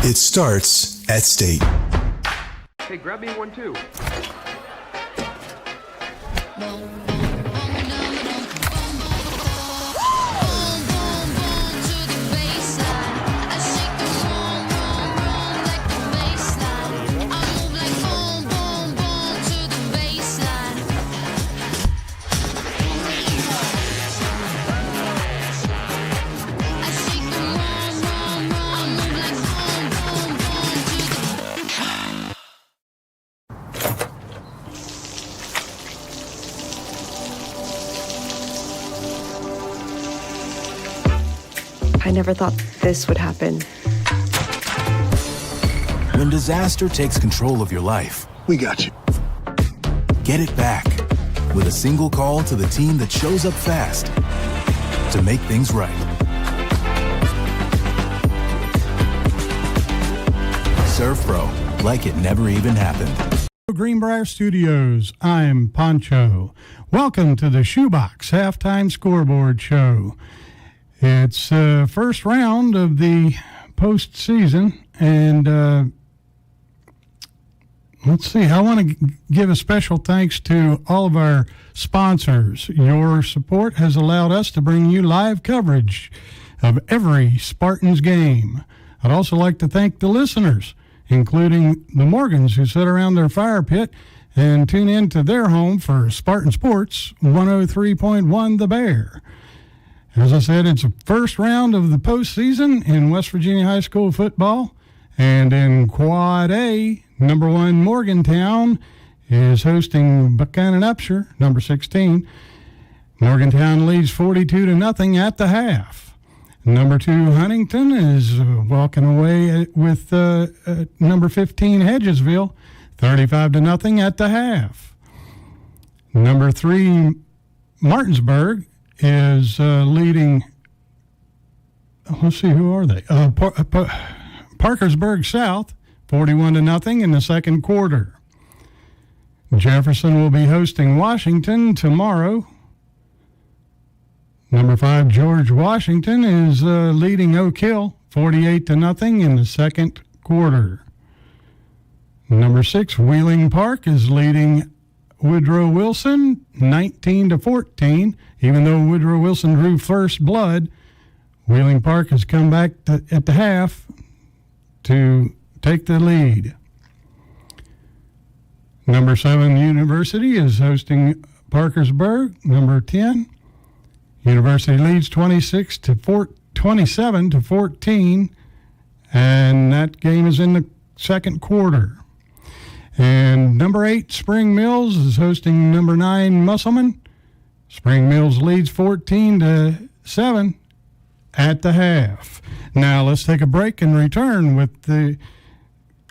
it starts at State. Hey, grab me one too. I never thought this would happen. When disaster takes control of your life, we got you. Get it back with a single call to the team that shows up fast to make things right. Serve Pro, like it never even happened. Greenbrier Studios, I'm Pancho. Welcome to the Shoebox Halftime Scoreboard Show. It's first round of the postseason, and let's see, I want to give a special thanks to all of our sponsors. Your support has allowed us to bring you live coverage of every Spartans game. I'd also like to thank the listeners, including the Morgans, who sit around their fire pit and tune in to their home for Spartan Sports 103.1 The Bear. As I said, it's the first round of the postseason in West Virginia high school football. And in Quad A, number 1 Morgantown is hosting Buchanan Upshur, number 16. Morgantown leads 42-0 at the half. Number 2, Huntington is walking away with number 15, Hedgesville, 35-0 at the half. Number 3, Martinsburg is leading. Let's see, who are they? Parkersburg South, 41-0 in the second quarter. Jefferson will be hosting Washington tomorrow. Number 5, George Washington is leading Oak Hill, 48-0 in the second quarter. Number 6, Wheeling Park is leading Woodrow Wilson, 19-14. Even though Woodrow Wilson drew first blood, Wheeling Park has come back at the half to take the lead. Number 7, University is hosting Parkersburg. Number 10, University leads 27-14, and that game is in the second quarter. And number 8, Spring Mills is hosting number 9, Musselman. Spring Mills leads 14-7 at the half. Now let's take a break and return with the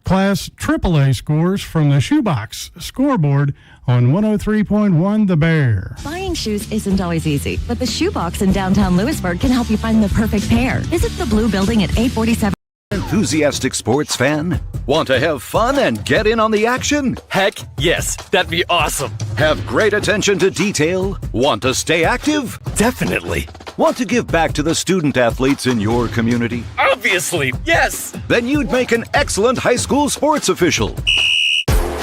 Class AAA scores from the Shoebox scoreboard on 103.1 The Bear. Buying shoes isn't always easy, but the Shoebox in downtown Lewisburg can help you find the perfect pair. Visit the Blue Building at 847. Enthusiastic sports fan? Want to have fun and get in on the action? Heck, yes, that'd be awesome. Have great attention to detail? Want to stay active? Definitely. Want to give back to the student athletes in your community? Obviously, yes. Then you'd make an excellent high school sports official.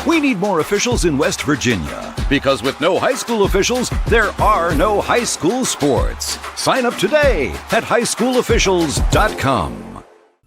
We need more officials in West Virginia, because with no high school officials, there are no high school sports. Sign up today at highschoolofficials.com.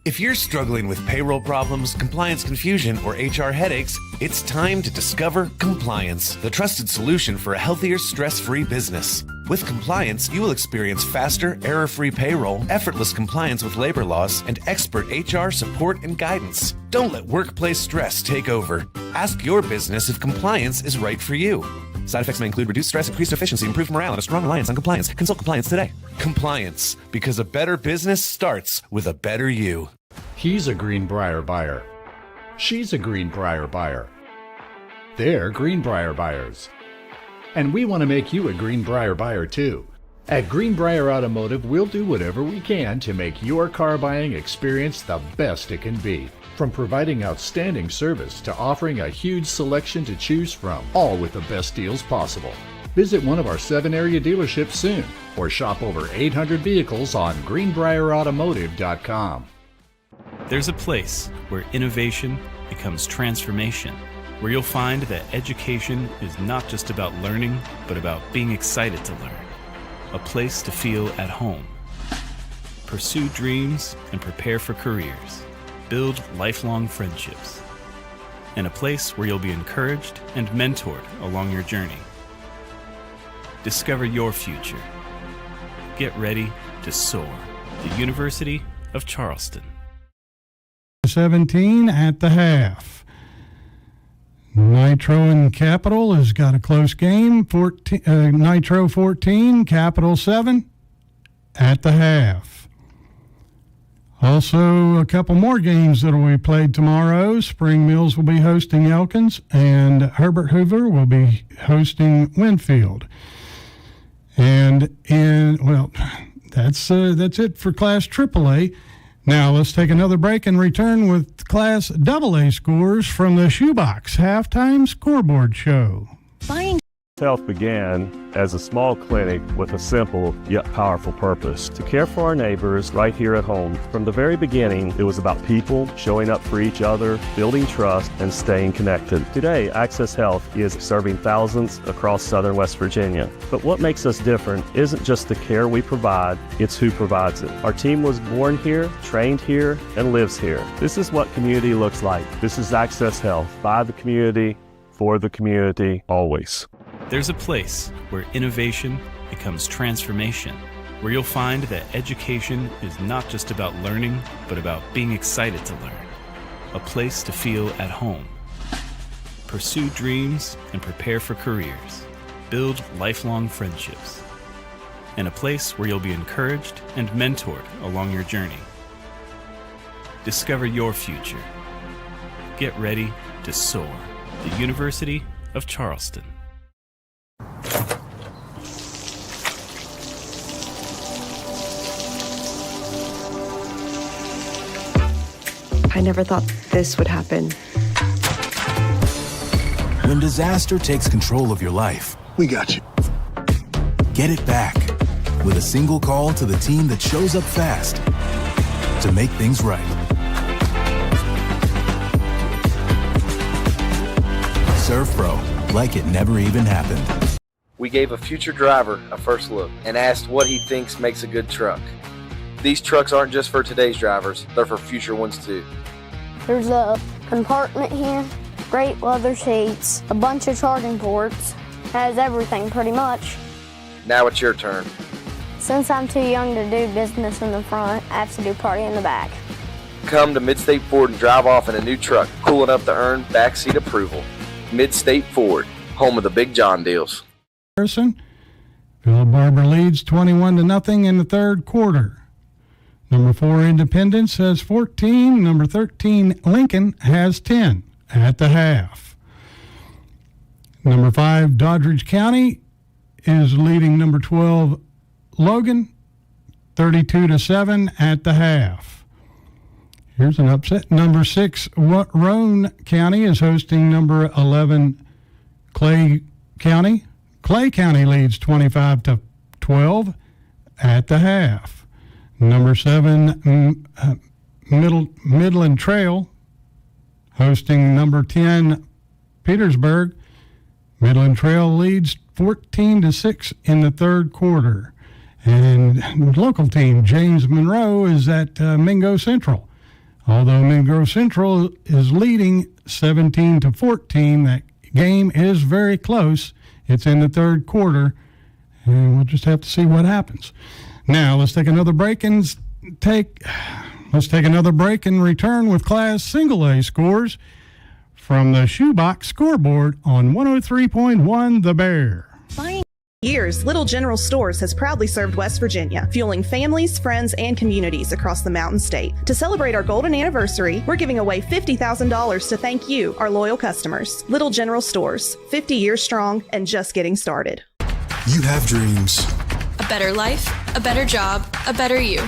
If you're struggling with payroll problems, compliance confusion, or HR headaches, it's time to discover Compliance, the trusted solution for a healthier, stress-free business. With Compliance, you will experience faster, error-free payroll, effortless compliance with labor laws, and expert HR support and guidance. Don't let workplace stress take over. Ask your business if Compliance is right for you. Side effects may include reduced stress, increased efficiency, improved morale, and a strong reliance on compliance. Consult Compliance today. Compliance, because a better business starts with a better you. He's a Greenbrier buyer. She's a Greenbrier buyer. They're Greenbrier buyers. And we want to make you a Greenbrier buyer too. At Greenbrier Automotive, we'll do whatever we can to make your car buying experience the best it can be. From providing outstanding service to offering a huge selection to choose from, all with the best deals possible. Visit one of our 7 area dealerships soon, or shop over 800 vehicles on greenbrierautomotive.com. There's a place where innovation becomes transformation, where you'll find that education is not just about learning, but about being excited to learn. A place to feel at home. Pursue dreams and prepare for careers. Build lifelong friendships. And a place where you'll be encouraged and mentored along your journey. Discover your future. Get ready to soar. The University of Charleston. 17 at the half. Nitro and Capital has got a close game. Nitro 14, Capital 7 at the half. Also, a couple more games that will be played tomorrow. Spring Mills will be hosting Elkins, and Herbert Hoover will be hosting Winfield. And that's it for Class AAA. Now let's take another break and return with Class AA scores from the Shoebox Halftime Scoreboard Show. Health began as a small clinic with a simple yet powerful purpose: to care for our neighbors right here at home. From the very beginning, it was about people showing up for each other, building trust, and staying connected. Today, Access Health is serving thousands across southern West Virginia. But what makes us different isn't just the care we provide, it's who provides it. Our team was born here, trained here, and lives here. This is what community looks like. This is Access Health, by the community, for the community, always. There's a place where innovation becomes transformation, where you'll find that education is not just about learning, but about being excited to learn. A place to feel at home. Pursue dreams and prepare for careers. Build lifelong friendships. and a place where you'll be encouraged and mentored along your journey. Discover your future. Get ready to soar. The University of Charleston. I never thought this would happen. When disaster takes control of your life, we got you. Get it back with a single call to the team that shows up fast to make things right. Serve Pro, like it never even happened. We gave a future driver a first look and asked what he thinks makes a good truck. These trucks aren't just for today's drivers, they're for future ones too. There's a compartment here, great leather seats, a bunch of charging ports, has everything pretty much. Now it's your turn. Since I'm too young to do business in the front, I have to do party in the back. Come to Midstate Ford and drive off in a new truck, cool enough to earn backseat approval. Midstate Ford, home of the Big John deals. Philip Barber leads 21-0 in the third quarter. Number 4, Independence has 14. Number 13, Lincoln has 10 at the half. Number 5, Doddridge County is leading number 12, Logan, 32-7 at the half. Here's an upset. Number 6, Roane County is hosting number 11, Clay County. Clay County leads 25-12 at the half. Number 7, Midland Trail, hosting number 10, Petersburg. Midland Trail leads 14-6 in the third quarter. And the local team, James Monroe, is at Mingo Central. Although Mingo Central is leading 17-14, that game is very close. It's in the third quarter, and we'll just have to see what happens. Now, let's take another break and return with Class Single A scores from the Shoebox scoreboard on 103.1 The Bear. Years, Little General Stores has proudly served West Virginia, fueling families, friends, and communities across the Mountain State. To celebrate our golden anniversary, we're giving away $50,000 to thank you, our loyal customers. Little General Stores, 50 years strong and just getting started. You have dreams. A better life, a better job, a better you.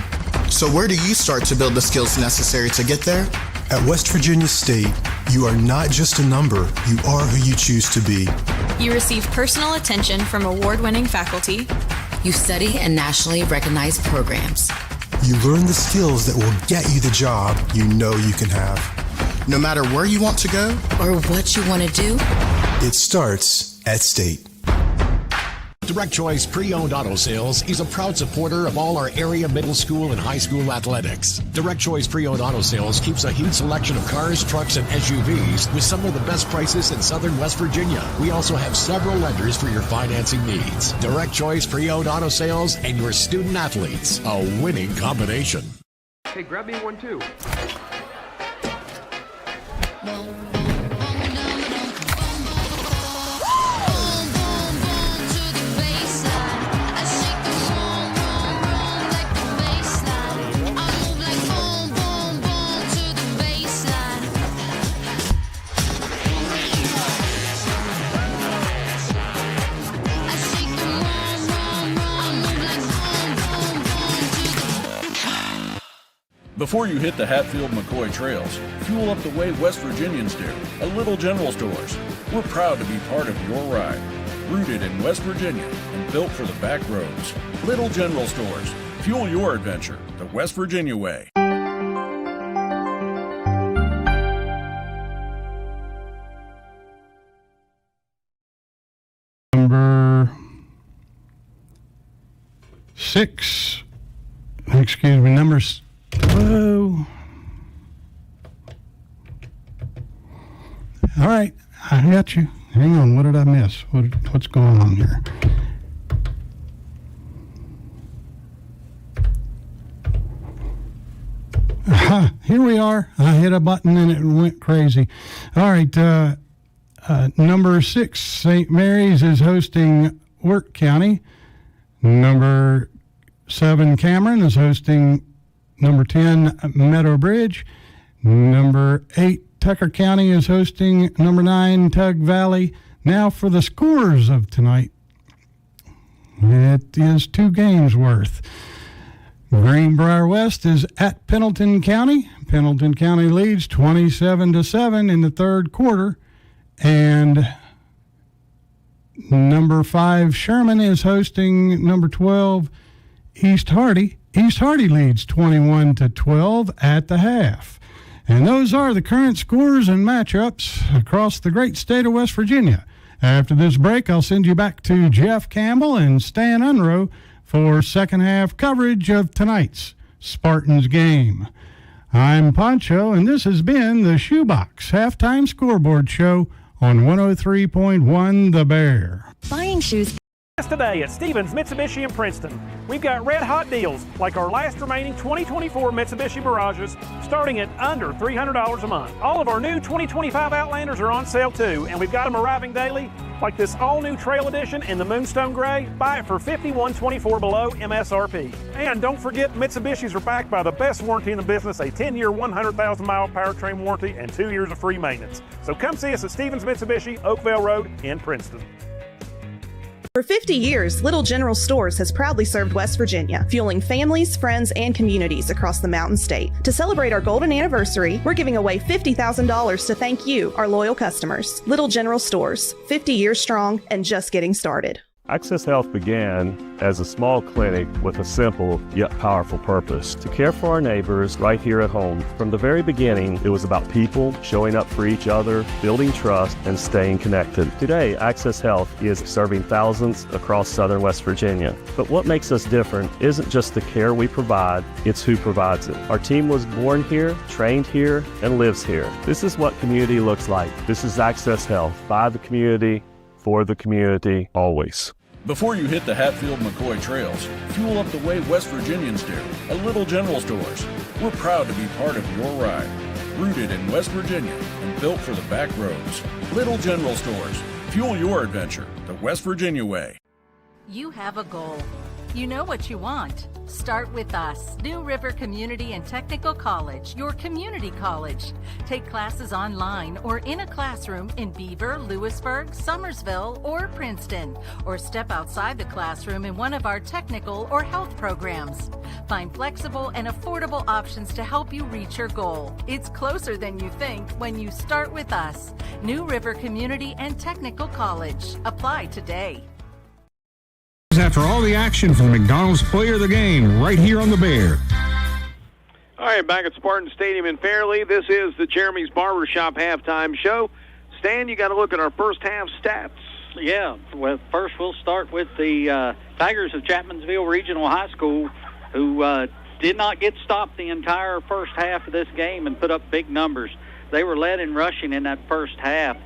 So where do you start to build the skills necessary to get there? At West Virginia State, you are not just a number, you are who you choose to be. You receive personal attention from award-winning faculty. You study in nationally recognized programs. You learn the skills that will get you the job you know you can have. No matter where you want to go or what you want to do, it starts at State. Direct Choice Pre-Owned Auto Sales is a proud supporter of all our area middle school and high school athletics. Direct Choice Pre-Owned Auto Sales keeps a huge selection of cars, trucks, and SUVs with some of the best prices in southern West Virginia. We also have several lenders for your financing needs. Direct Choice Pre-Owned Auto Sales and your student athletes, a winning combination. Hey, grab me one too. Before you hit the Hatfield-McCoy trails, fuel up the way West Virginians do at Little General Stores. We're proud to be part of your ride. Rooted in West Virginia and built for the back roads. Little General Stores. Fuel your adventure the West Virginia way. Number 6. Excuse me, whoa. All right, I got you. Hang on, what did I miss? What's going on here? Here we are. I hit a button and it went crazy. All right, number 6, St. Mary's is hosting Wirt County. Number 7, Cameron, is hosting number 10, Meadow Bridge. Number 8, Tucker County, is hosting number 9, Tug Valley. Now for the scores of tonight. It is 2 games worth. Greenbrier West is at Pendleton County. Pendleton County leads 27-7 in the third quarter. And number 5, Sherman, is hosting number 12, East Hardy. East Hardy leads 21-12 at the half. And those are the current scores and matchups across the great state of West Virginia. After this break, I'll send you back to Jeff Campbell and Stan Unrow for second half coverage of tonight's Spartans game. I'm Poncho, and this has been the Shoebox Halftime Scoreboard Show on 103.1 The Bear. Buying shoes. Today at Stevens Mitsubishi in Princeton, we've got red hot deals like our last remaining 2024 Mitsubishi Mirages starting at under $300 a month. All of our new 2025 Outlanders are on sale too, and we've got them arriving daily, like this all-new Trail Edition in the Moonstone Gray. Buy it for $51.24 below MSRP. And don't forget, Mitsubishis are backed by the best warranty in the business, a 10-year, 100,000-mile powertrain warranty and 2 years of free maintenance. So come see us at Stevens Mitsubishi, Oakville Road in Princeton. For 50 years, Little General Stores has proudly served West Virginia, fueling families, friends, and communities across the Mountain State. To celebrate our golden anniversary, we're giving away $50,000 to thank you, our loyal customers. Little General Stores, 50 years strong and just getting started. Access Health began as a small clinic with a simple yet powerful purpose: to care for our neighbors right here at home. From the very beginning, it was about people showing up for each other, building trust, and staying connected. Today, Access Health is serving thousands across southern West Virginia. But what makes us different isn't just the care we provide, it's who provides it. Our team was born here, trained here, and lives here. This is what community looks like. This is Access Health, by the community, for the community, always. Before you hit the Hatfield-McCoy trails, fuel up the way West Virginians do at Little General Stores. We're proud to be part of your ride. Rooted in West Virginia and built for the back roads. Little General Stores. Fuel your adventure the West Virginia way. You have a goal. You know what you want. Start with us, New River Community and Technical College, your community college. Take classes online or in a classroom in Beaver, Lewisburg, Summersville, or Princeton, or step outside the classroom in one of our technical or health programs. Find flexible and affordable options to help you reach your goal. It's closer than you think when you start with us, New River Community and Technical College. Apply today. After all the action from the McDonald's Player of the Game, right here on the Bear. All right, back at Spartan Stadium in Fairleigh, this is the Jeremy's Barbershop halftime show. Stan, you got to look at our first half stats. Yeah, well, first we'll start with the Tigers of Chapmanville Regional High School, who did not get stopped the entire first half of this game and put up big numbers. They were led in rushing in that first half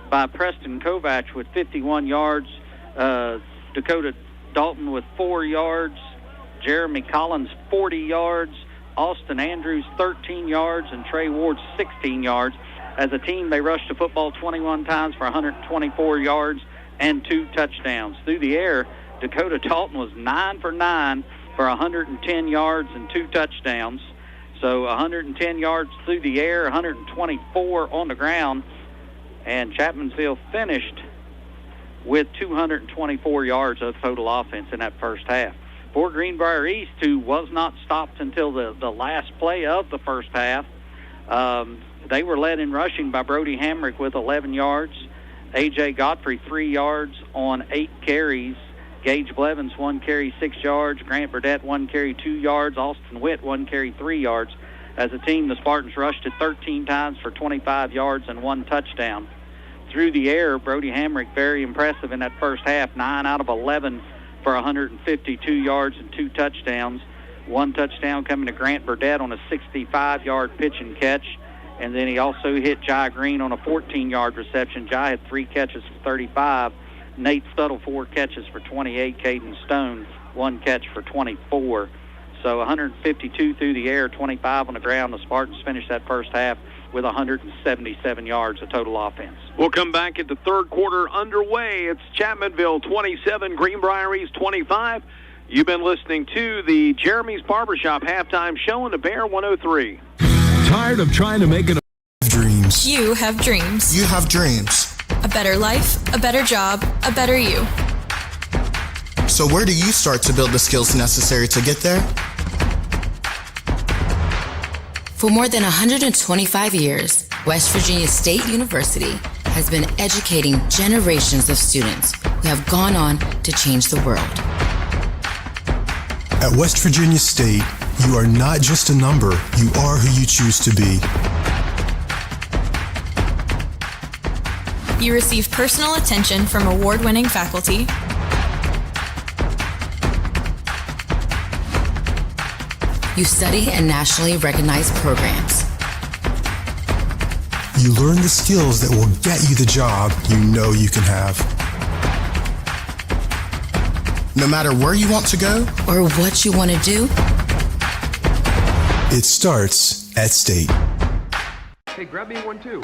by Preston Kovac with 51 yards, Dakota Dalton with 4 yards, Jeremy Collins 40 yards, Austin Andrews 13 yards, and Trey Ward 16 yards. As a team, they rushed the football 21 times for 124 yards and 2 touchdowns. Through the air, Dakota Dalton was 9 for 9 for 110 yards and 2 touchdowns. So 110 yards through the air, 124 on the ground, and Chapmanville finished with 224 yards of total offense in that first half. For Greenbrier East, who was not stopped until the last play of the first half, they were led in rushing by Brody Hamrick with 11 yards, A.J. Godfrey 3 yards on 8 carries, Gage Blevins 1 carry 6 yards, Grant Berdett 1 carry 2 yards, Austin Witt 1 carry 3 yards. As a team, the Spartans rushed it 13 times for 25 yards and 1 touchdown. Through the air, Brody Hamrick, very impressive in that first half, 9 out of 11 for 152 yards and 2 touchdowns. 1 touchdown coming to Grant Burdett on a 65-yard pitch and catch. And then he also hit Jai Green on a 14-yard reception. Jai had 3 catches for 35. Nate Stuttle 4 catches for 28. Caden Stone 1 catch for 24. So 152 through the air, 25 on the ground. The Spartans finished that first half with 177 yards of total offense. We'll come back at the third quarter underway. It's Chapmanville 27, Greenbrier East 25. You've been listening to the Jeremy's Barbershop halftime show on the Bear 103. Tired of trying to make it Dreams. You have dreams. You have dreams. A better life, a better job, a better you. So where do you start to build the skills necessary to get there? For more than 125 years, West Virginia State University has been educating generations of students who have gone on to change the world. At West Virginia State, you are not just a number, you are who you choose to be. You receive personal attention from award-winning faculty. You study in nationally recognized programs. You learn the skills that will get you the job you know you can have. No matter where you want to go or what you want to do, it starts at State. Hey, grab me one too.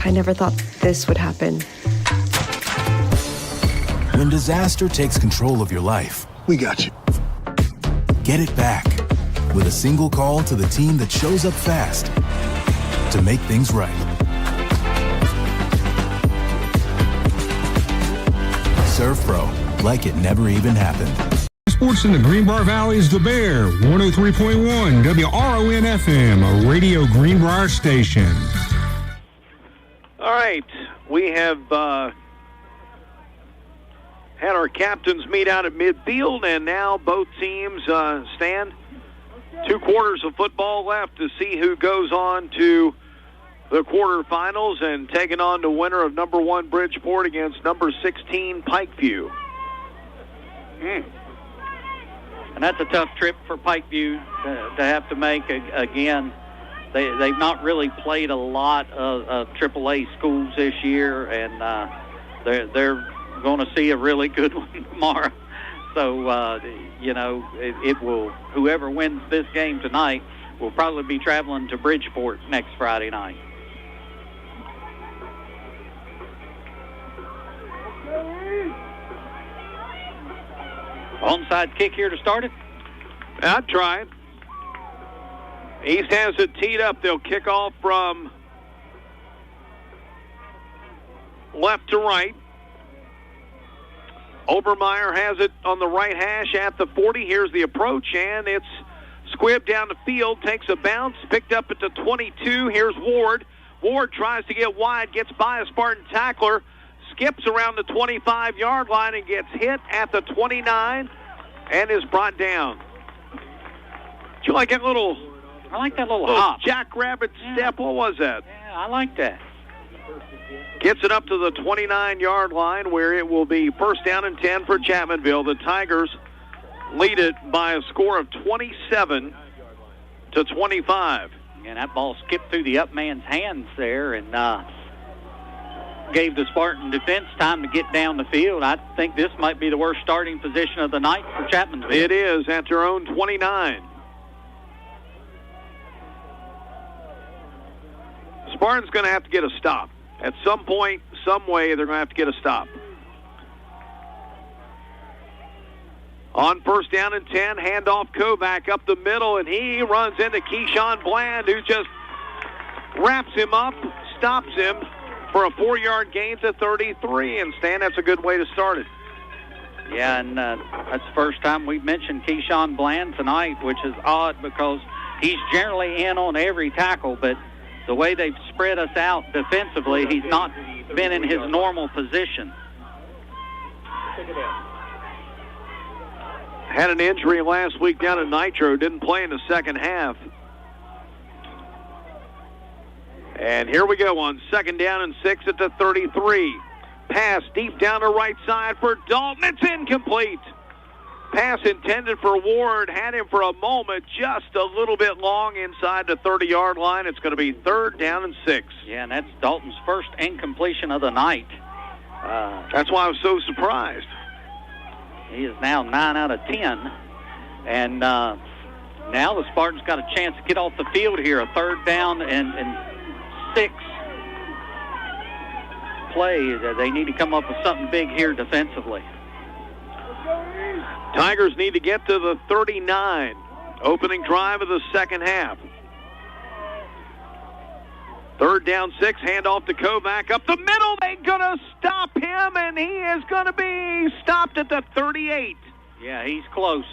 I never thought this would happen. When disaster takes control of your life, we got you. Get it back with a single call to the team that shows up fast to make things right. Serve Pro, like it never even happened. Sports in the Greenbrier Valley is the Bear, 103.1 WRON FM, a Radio Greenbrier station. All right, we have had our captains meet out at midfield, and now both teams stand. 2 quarters of football left to see who goes on to the quarterfinals and taking on the winner of number 1 Bridgeport against number 16 Pikeview. And that's a tough trip for Pikeview to have to make again. They've not really played a lot of AAA schools this year, and they're going to see a really good one tomorrow. So, it will, whoever wins this game tonight will probably be traveling to Bridgeport next Friday night. Onside kick here to start it. I'd try it. East has it teed up. They'll kick off from left to right. Obermeyer has it on the right hash at the 40. Here's the approach, and it's squibbed down the field, takes a bounce, picked up at the 22. Here's Ward. Ward tries to get wide, gets by a Spartan tackler, skips around the 25-yard line and gets hit at the 29 and is brought down. Do you like that little... I like that little hop. Jackrabbit step. What was that? Yeah, I like that. Gets it up to the 29-yard line where it will be first down and 10 for Chapmanville. The Tigers lead it by a score of 27-25. And that ball skipped through the up man's hands there and gave the Spartan defense time to get down the field. I think this might be the worst starting position of the night for Chapmanville. It is at their own 29. Spartan's going to have to get a stop. At some point, some way, they're going to have to get a stop. On first down and 10, handoff Kovac up the middle, and he runs into Keyshawn Bland, who just wraps him up, stops him for a 4-yard gain to 33. And Stan, that's a good way to start it. Yeah, and that's the first time we've mentioned Keyshawn Bland tonight, which is odd because he's generally in on every tackle, but the way they've spread us out defensively, he's not been in his normal position. Had an injury last week down at Nitro, didn't play in the second half. And here we go on 2nd down and 6 at the 33. Pass deep down the right side for Dalton. It's incomplete. Pass intended for Ward. Had him for a moment, just a little bit long inside the 30-yard line. It's going to be 3rd down and 6. Yeah, and that's Dalton's first incompletion of the night. That's why I was so surprised. He is now 9 out of 10. And now the Spartans got a chance to get off the field here. A 3rd down and 6 play. They need to come up with something big here defensively. Tigers need to get to the 39. Opening drive of the second half. 3rd down, 6. Handoff to Kovac. Up the middle. They're going to stop him, and he is going to be stopped at the 38. Yeah, he's close.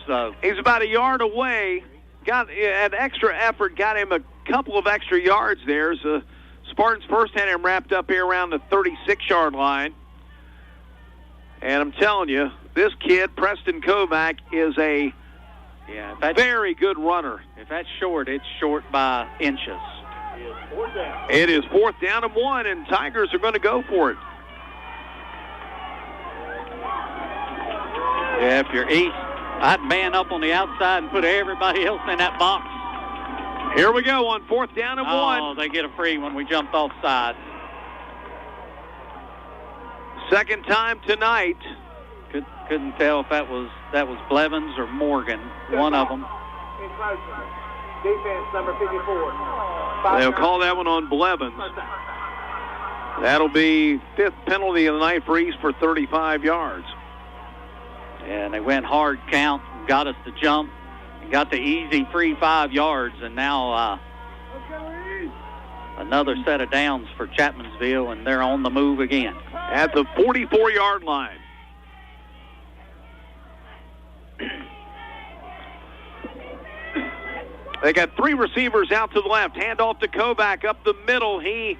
He's about a yard away. Got an extra effort. Got him a couple of extra yards there. So Spartans first had him wrapped up here around the 36-yard line. And I'm telling you, this kid, Preston Kovac, is a very good runner. If that's short, it's short by inches. It is 4th down and 1, and Tigers are going to go for it. Yeah, if you're East, I'd man up on the outside and put everybody else in that box. Here we go on 4th down and 1. Oh, they get a free when we jumped offside. Second time tonight. Couldn't tell if that was Blevins or Morgan, one of them. Defense number 54. They'll call that one on Blevins. That'll be 5th penalty of the night for East for 35 yards. And they went hard count, got us to jump, and got the easy free 5 yards, and now another set of downs for Chapmanville, and they're on the move again. At the 44-yard line. They got 3 receivers out to the left. Handoff to Kovac up the middle. He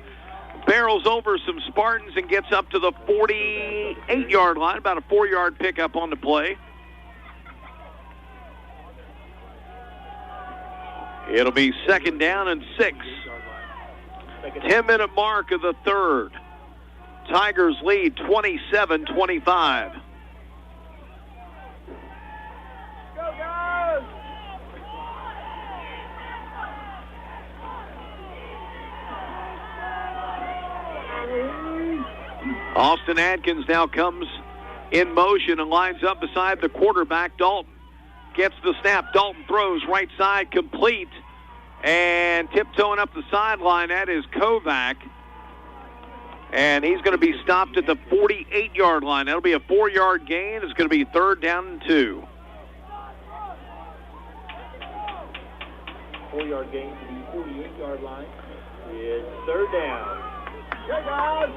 barrels over some Spartans and gets up to the 48-yard line. About a 4-yard pickup on the play. It'll be 2nd down and 6. 10-minute mark of the 3rd. Tigers lead 27-25. Austin Atkins now comes in motion and lines up beside the quarterback, Dalton. Gets the snap. Dalton throws right side, complete. And tiptoeing up the sideline, that is Kovac. And he's going to be stopped at the 48-yard line. That'll be a 4-yard gain. It's going to be 3rd down and 2. 4-yard gain to the 48-yard line. It's 3rd down. Here goes.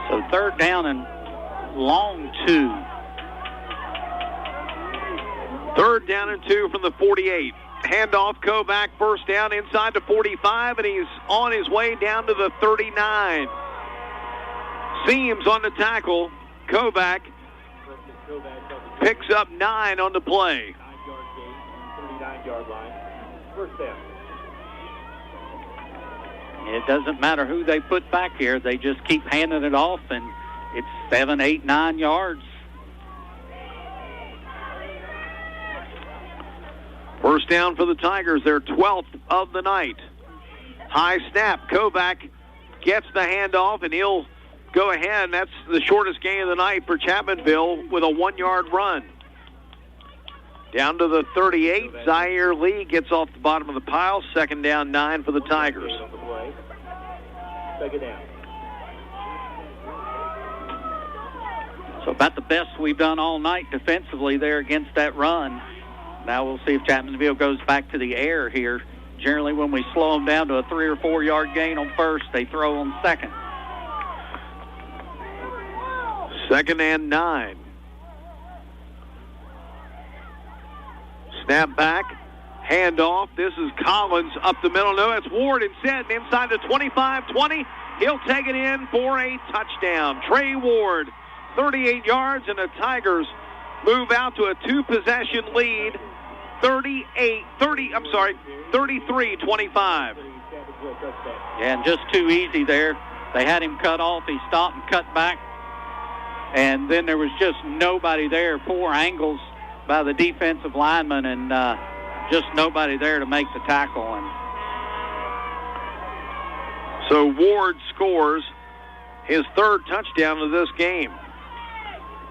So 3rd down and long 2. 3rd down and 2 from the 48. Handoff, Kovac, first down inside the 45, and he's on his way down to the 39. Seams on the tackle. Kovac picks up 9 on the play. 9-yard gain, 39-yard line. First down. It doesn't matter who they put back here. They just keep handing it off, and it's 7, 8, 9 yards. First down for the Tigers, their 12th of the night. High snap. Kovac gets the handoff, and he'll go ahead. That's the shortest gain of the night for Chapmanville with a 1-yard run. Down to the 38. Zaire Lee gets off the bottom of the pile. 2nd down, 9 for the Tigers. Second down. So about the best we've done all night defensively there against that run. Now we'll see if Chapmanville goes back to the air here. Generally, when we slow them down to a 3 or 4 yard gain on first, they throw on second. 2nd and 9. Snap back. Handoff. This is Collins up the middle. No, it's Ward instead. Inside the 25-20. He'll take it in for a touchdown. Trey Ward 38 yards, and the Tigers move out to a two-possession lead, 33-25. Yeah, and just too easy there. They had him cut off. He stopped and cut back. And then there was just nobody there. Poor angles by the defensive lineman, and just nobody there to make the tackle. And so Ward scores his third touchdown of this game.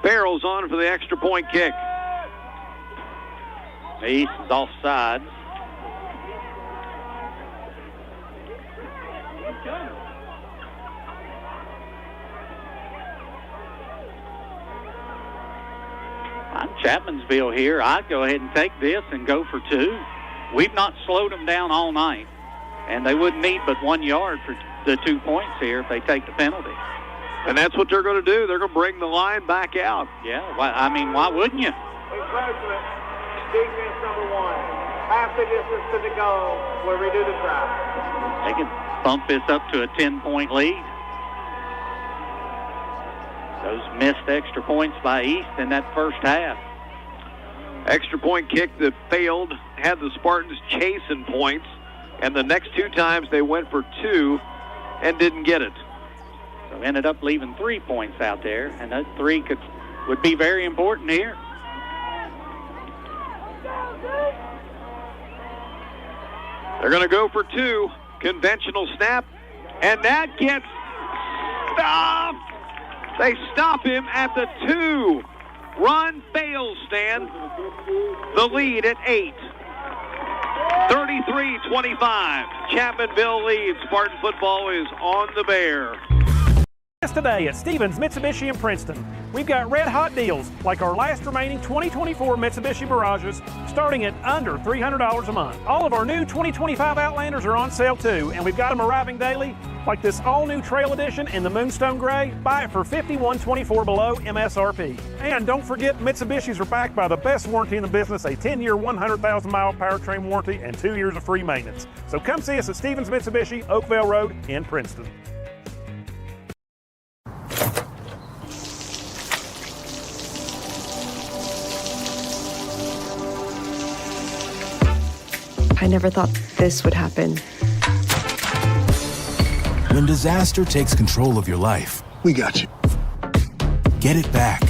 Farrell's on for the extra point kick. East is offside. I'm Chapmanville here. I'd go ahead and take this and go for two. We've not slowed them down all night, and they wouldn't need but 1 yard for the 2 points here if they take the penalty. And that's what they're going to do. They're going to bring the line back out. Yeah, I mean, why wouldn't you? Encouragement, defense number 1. Half the distance to the goal. We'll redo the try. They can bump this up to a 10-point lead. Those missed extra points by East in that first half. Extra point kick that failed had the Spartans chasing points, and the next 2 times they went for 2 and didn't get it. So ended up leaving 3 points out there, and that 3 would be very important here. They're going to go for 2. Conventional snap, and that gets stopped. They stop him at the 2. Run fails, Stan. The lead at 8. 33-25. Chapmanville leads. Spartan football is on the Bear. Today at Stevens Mitsubishi in Princeton, we've got red-hot deals like our last remaining 2024 Mitsubishi Mirages starting at under $300 a month. All of our new 2025 Outlanders are on sale too, and we've got them arriving daily, like this all-new Trail Edition in the Moonstone Gray. Buy it for $51.24 below MSRP. And don't forget, Mitsubishis are backed by the best warranty in the business, a 10-year, 100,000-mile powertrain warranty and 2 years of free maintenance. So come see us at Stevens Mitsubishi, Oakville Road in Princeton. I never thought this would happen. When disaster takes control of your life, We got you. get it back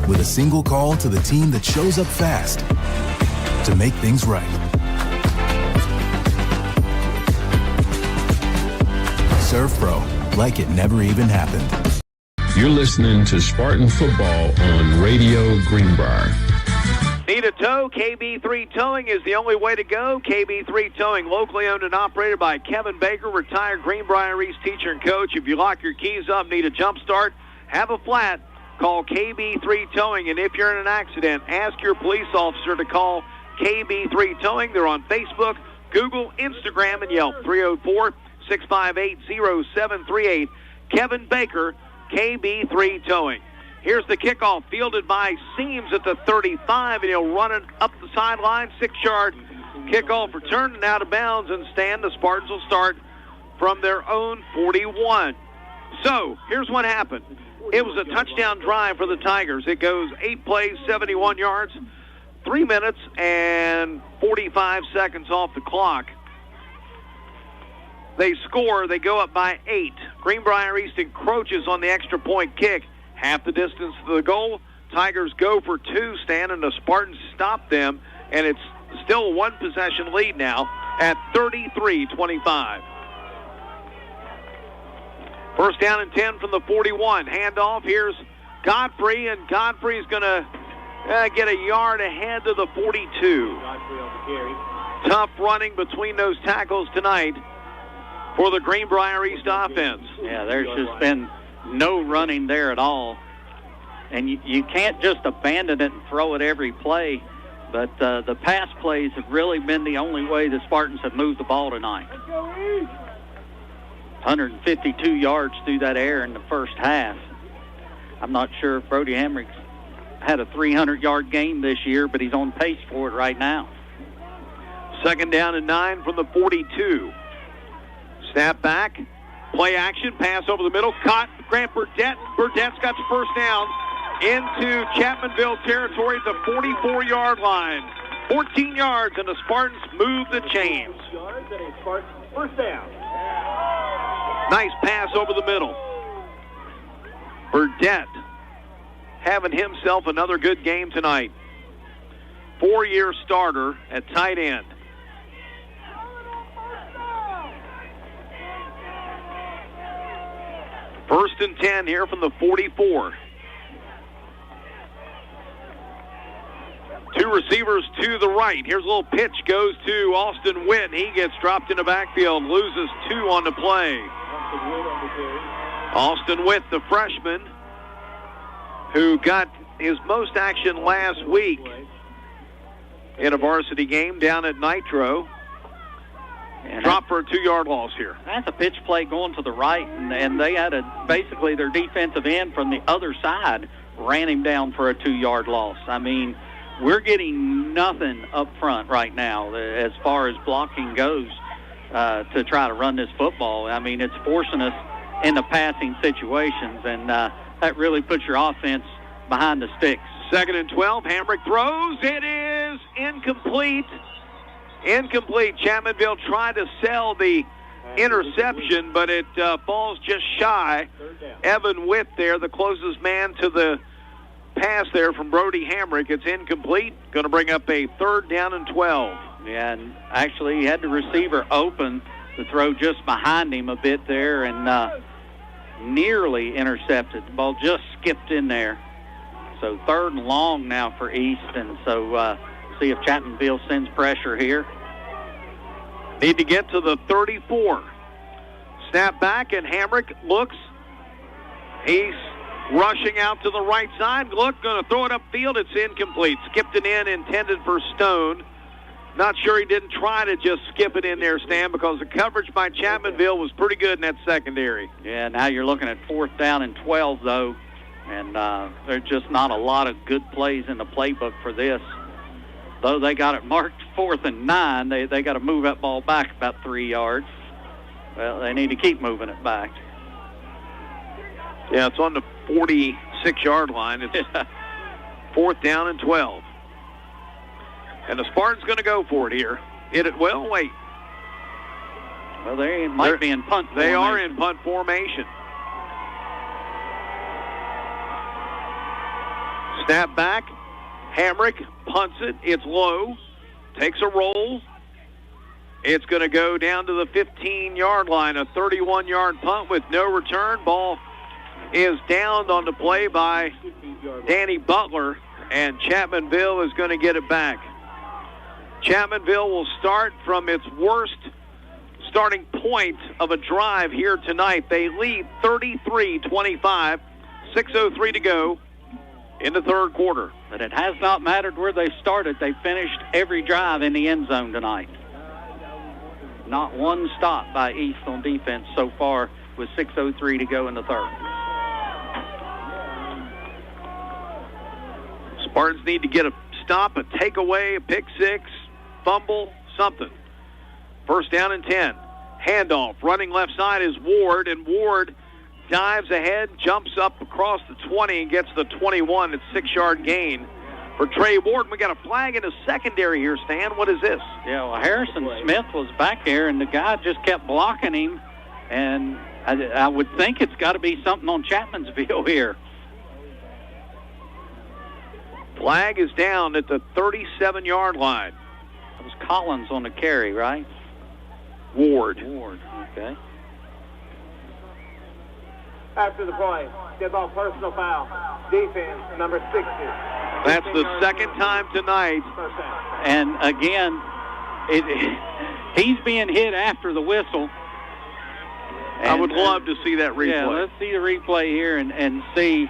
with a single call to the team that shows up fast to make things right. Serve Pro, like it never even happened. You're listening to Spartan Football on Radio Greenbrier. Need a tow? KB3 Towing is the only way to go. KB3 Towing, locally owned and operated by Kevin Baker, retired Greenbrier East teacher and coach. If you lock your keys up, need a jump start, have a flat, call KB3 Towing. And if you're in an accident, ask your police officer to call KB3 Towing. They're on Facebook, Google, Instagram, and Yelp. 304-658-0738. Kevin Baker, KB3 Towing. Here's the kickoff, fielded by Seams at the 35, and he'll run it up the sideline, 6-yard kickoff return, and out of bounds, and Stan, the Spartans will start from their own 41. So, here's what happened. It was a touchdown drive for the Tigers. It goes 8 plays, 71 yards, 3 minutes and 45 seconds off the clock. They score, they go up by 8. Greenbrier East encroaches on the extra point kick. Half the distance to the goal. Tigers go for 2, Stan, and the Spartans stop them, and it's still a 1-possession lead now at 33-25. First down and 10 from the 41. Handoff. Here's Godfrey, and Godfrey is going to get a yard ahead to the 42. Tough running between those tackles tonight for the Greenbrier East offense. Yeah, there's just been no running there at all. And you can't just abandon it and throw it every play, but the pass plays have really been the only way the Spartans have moved the ball tonight. 152 yards through that air in the first half. I'm not sure if Brody Hamrick's had a 300-yard game this year, but he's on pace for it right now. Second down and 9 from the 42. Snap back. Play action, pass over the middle, caught Grant Berdett. Berdett's got the first down into Chapmanville territory at the 44-yard line. 14 yards, and the Spartans move the chains. First down. Nice pass over the middle. Berdett having himself another good game tonight. 4-year starter at tight end. First and 10 here from the 44. Two receivers to the right. Here's a little pitch, goes to Austin Witt. He gets dropped in the backfield, loses 2 on the play. Austin Witt, the freshman, who got his most action last week in a varsity game down at Nitro. Drop for a 2-yard loss here. That's a pitch play going to the right, and they had basically their defensive end from the other side ran him down for a 2-yard loss. I mean, we're getting nothing up front right now as far as blocking goes to try to run this football. I mean, it's forcing us into passing situations, and that really puts your offense behind the sticks. 2nd and 12. Hamrick throws. It is incomplete. Incomplete. Chapmanville tried to sell the interception, but it falls just shy. Evan Witt there, the closest man to the pass there from Brody Hamrick. It's incomplete. Going to bring up a 3rd down and 12. Yeah, and actually he had the receiver open to throw just behind him a bit there and nearly intercepted. The ball just skipped in there. So 3rd and long now for East, and so see if Chapmanville sends pressure here. Need to get to the 34. Snap back, and Hamrick looks. He's rushing out to the right side. Look, going to throw it upfield. It's incomplete. Skipped it in, intended for Stone. Not sure he didn't try to just skip it in there, Stan, because the coverage by Chapmanville was pretty good in that secondary. Yeah, now you're looking at 4th down and 12, though, and there's just not a lot of good plays in the playbook for this. Though they got it marked 4th and 9, they got to move that ball back about 3 yards. Well, they need to keep moving it back. Yeah, it's on the 46-yard line. It's 4th down and 12. And the Spartans going to go for it here. Hit it well, wait. Well, they might be in punt formation. They are in punt formation. Snap back. Hamrick punts it. It's low. Takes a roll. It's going to go down to the 15-yard line. A 31-yard punt with no return. Ball is downed on the play by Danny Butler, and Chapmanville is going to get it back. Chapmanville will start from its worst starting point of a drive here tonight. They lead 33-25, 6:03 to go in the 3rd quarter. But it has not mattered where they started. They finished every drive in the end zone tonight. Not one stop by East on defense so far with 6:03 to go in the 3rd. Spartans need to get a stop, a takeaway, a pick six, fumble, something. 1st down and 10. Handoff. Running left side is Ward, and Ward dives ahead, jumps up across the 20, and gets the 21. It's 6-yard gain for Trey Ward. We got a flag in the secondary here, Stan. What is this? Yeah, well, Harrison Smith was back there, and the guy just kept blocking him, and I would think it's got to be something on Chapmanville here. Flag is down at the 37-yard line. It was Collins on the carry, right? Ward, okay. After the play, get ball personal foul. Defense, number 60. That's the 2nd time tonight. And again, he's being hit after the whistle. And, I would love to see that replay. Yeah, let's see the replay here and see.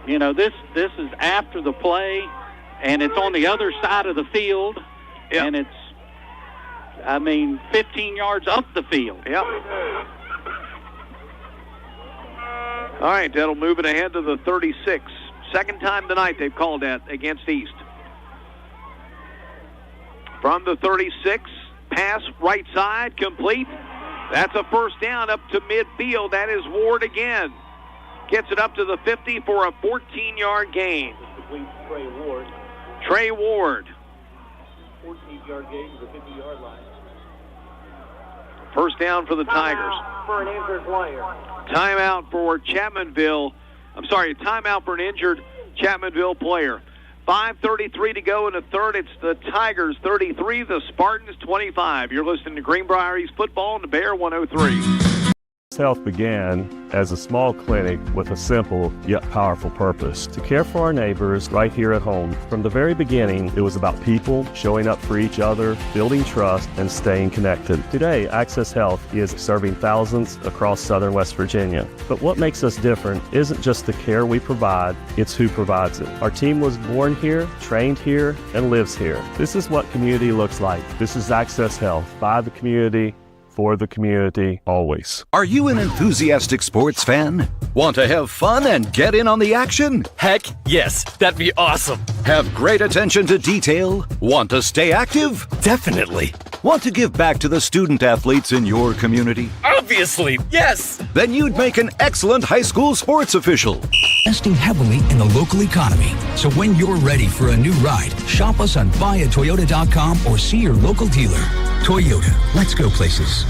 You know, this is after the play, and it's on the other side of the field, and it's, 15 yards up the field. Yep. All right, that'll move it ahead to the 36. 2nd time tonight they've called that against East. From the 36, pass right side, complete. That's a 1st down up to midfield. That is Ward again. Gets it up to the 50 for a 14-yard gain. Trey Ward. Trey Ward. 14-yard gain to the 50-yard line. First down for the Tigers. For an injured player. Timeout for Chapmanville. Timeout for an injured Chapmanville player. 5:33 to go in the third. It's the Tigers 33, the Spartans 25. You're listening to Greenbrier East Football on the Bear 103. Health began as a small clinic with a simple yet powerful purpose: to care for our neighbors right here at home. From the very beginning, it was about people showing up for each other, building trust, and staying connected. Today, Access Health is serving thousands across southern West Virginia. But what makes us different isn't just the care we provide, it's who provides it. Our team was born here, trained here, and lives here. This is what community looks like. This is Access Health, by the community, for the community, always. Are you an enthusiastic sports fan? Want to have fun and get in on the action? Heck, yes, that'd be awesome. Have great attention to detail? Want to stay active? Definitely. Want to give back to the student athletes in your community? Obviously, yes. Then you'd make an excellent high school sports official. Investing heavily in the local economy. So when you're ready for a new ride, shop us on buyatoyota.com or see your local dealer. Toyota, let's go places.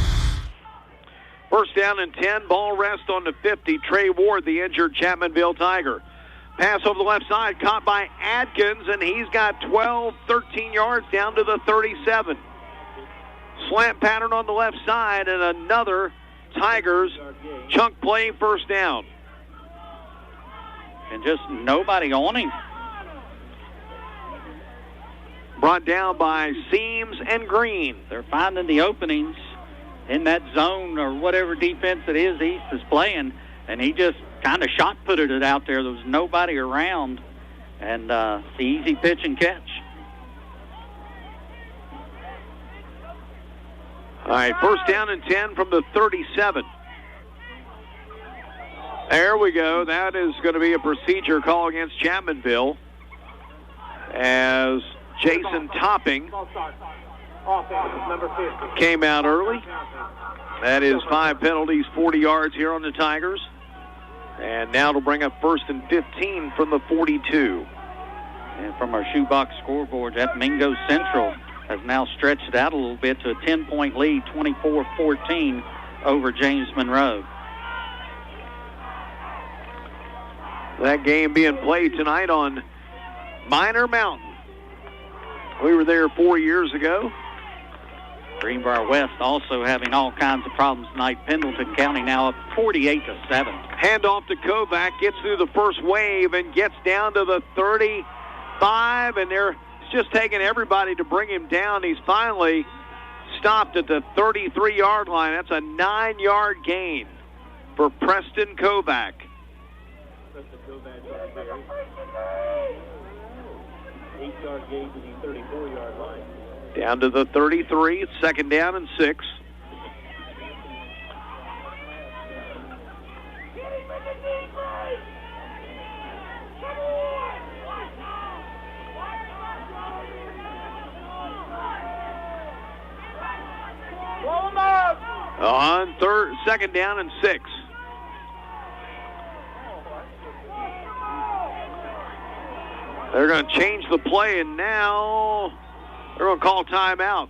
First down and 10, ball rest on the 50. Trey Ward, the injured Chapmanville Tiger. Pass over the left side, caught by Atkins, and he's got 12, 13 yards down to the 37. Slant pattern on the left side, and another Tigers chunk play, first down. And just nobody on him. Brought down by Seams and Green. They're finding the openings in that zone or whatever defense it is East is playing, and he just kind of shot-putted it out there. There was nobody around, and the easy pitch and catch. All right, first down and 10 from the 37. There we go. That is going to be a procedure call against Chapmanville as Jason Topping came out early. That is 5 penalties, 40 yards here on the Tigers. And now it'll bring up first and 15 from the 42. And from our shoebox scoreboard, that Mingo Central has now stretched it out a little bit to a 10-point lead, 24-14 over James Monroe. That game being played tonight on Minor Mountain. We were there 4 years ago. Greenbrier West also having all kinds of problems tonight. Pendleton County now up 48-7. Handoff to Kovac, gets through the first wave and gets down to the 35, and it's just taking everybody to bring him down. He's finally stopped at the 33-yard line. That's a 9-yard gain for Preston Kovac. 8-yard gain to the 34-yard line. Down to the 33, second down and 6. On second down and 6. They're going to change the play, and now they're going to call timeout.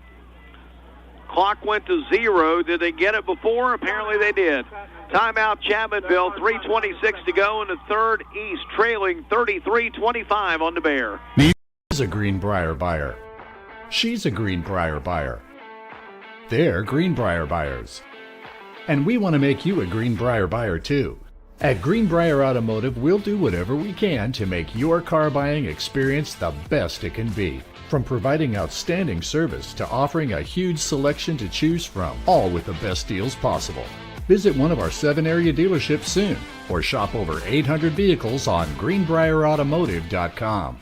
Clock went to 0. Did they get it before? Apparently they did. Timeout, Chapmanville. 3:26 to go in the third. East trailing 33-25 on the Bear. He's a Greenbrier buyer. She's a Greenbrier buyer. They're Greenbrier buyers. And we want to make you a Greenbrier buyer too. At Greenbrier Automotive, we'll do whatever we can to make your car buying experience the best it can be. From providing outstanding service to offering a huge selection to choose from, all with the best deals possible. Visit one of our 7 area dealerships soon, or shop over 800 vehicles on greenbrierautomotive.com.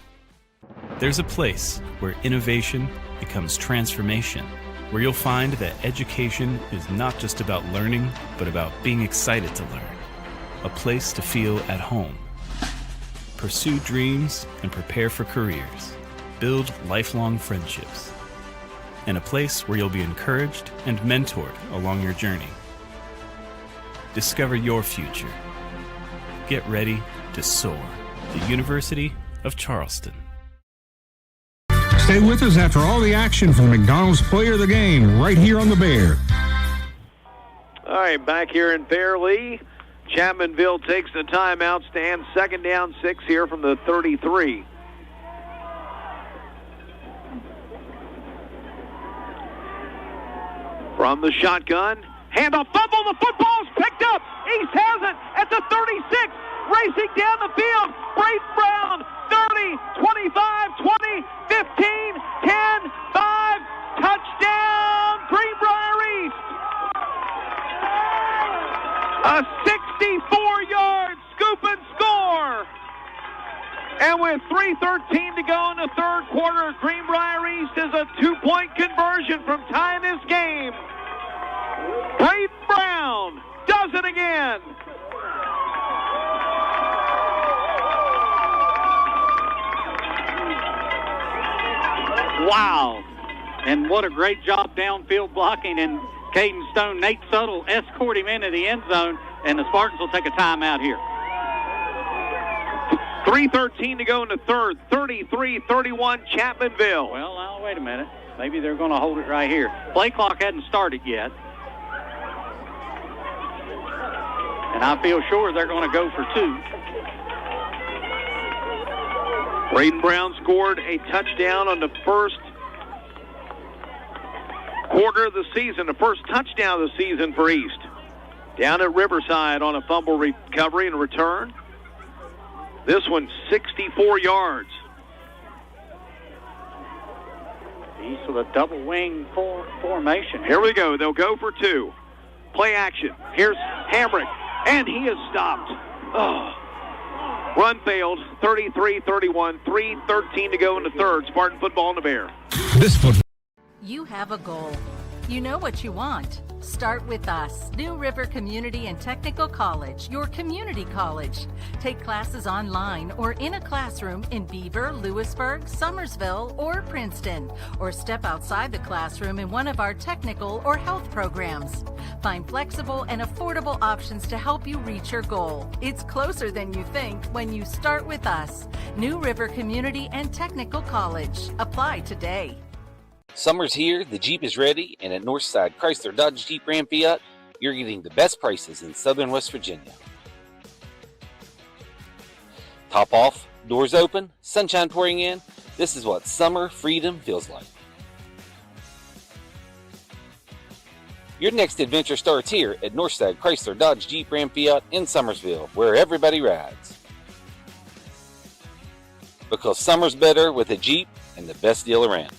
There's a place where innovation becomes transformation, where you'll find that education is not just about learning, but about being excited to learn. A place to feel at home. Pursue dreams and prepare for careers. Build lifelong friendships. And a place where you'll be encouraged and mentored along your journey. Discover your future. Get ready to soar. The University of Charleston. Stay with us after all the action from the McDonald's Player of the Game right here on the Bear. All right, back here in Fairleigh. Chapmanville takes the timeout, stands second down 6 here from the 33. From the shotgun, handoff, fumble, the football's picked up. East has it at the 36, racing down the field. Braden Brown, 30, 25, 20, 15, 10, 5, touchdown, Greenbrier East. A 64-yard scoop and score. And with 3:13 to go in the third quarter, Greenbrier East is a 2-point conversion from tying this game. Braden Brown does it again. Wow. And what a great job downfield blocking. And Caden Stone, Nate Suttle escort him into the end zone, and the Spartans will take a timeout here. 3:13 to go in the third. 33-31 Chapmanville. Well, now, wait a minute. Maybe they're going to hold it right here. Play clock hadn't started yet. And I feel sure they're going to go for 2. Braden Brown scored a touchdown on the first quarter of the season, the first touchdown of the season for East. Down at Riverside on a fumble recovery and return. This one, 64 yards. East with a double wing formation. Here we go. They'll go for 2. Play action. Here's Hamrick, and he is stopped. Oh. Run failed, 33-31, 3:13 to go in the third. Spartan football in the Bear. This football. You have a goal. You know what you want. Start with us, New River Community and Technical College, your community college. Take classes online or in a classroom in Beaver, Lewisburg, Summersville, or Princeton, or step outside the classroom in one of our technical or health programs. Find flexible and affordable options to help you reach your goal. It's closer than you think when you start with us, New River Community and Technical College. Apply today. Summer's here, the Jeep is ready, and at Northside Chrysler Dodge Jeep Ram Fiat, you're getting the best prices in southern West Virginia. Top off, doors open, sunshine pouring in. This is what summer freedom feels like. Your next adventure starts here at Northside Chrysler Dodge Jeep Ram Fiat in Summersville, where everybody rides. Because summer's better with a Jeep and the best deal around.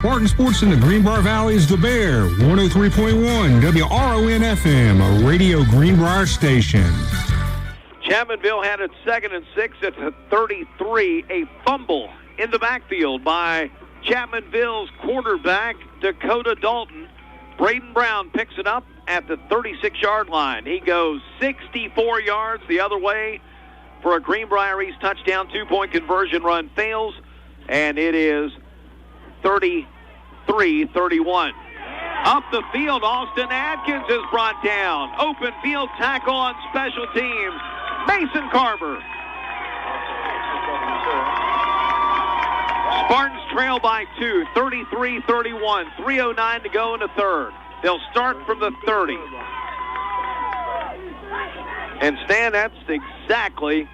Spartan Sports in the Greenbrier Valley is the Bear, 103.1 WRON FM, a Radio Greenbrier station. Chapmanville had it 2nd and 6 at the 33. A fumble in the backfield by Chapmanville's quarterback, Dakota Dalton. Braden Brown picks it up at the 36-yard line. He goes 64 yards the other way for a Greenbrier East touchdown. 2-point conversion run fails, and it is 33-31. Up the field, Austin Atkins is brought down. Open field tackle on special teams. Mason Carver. Spartans trail by 2, 33-31. 3:09 to go in the third. They'll start from the 30. And Stan, that's exactly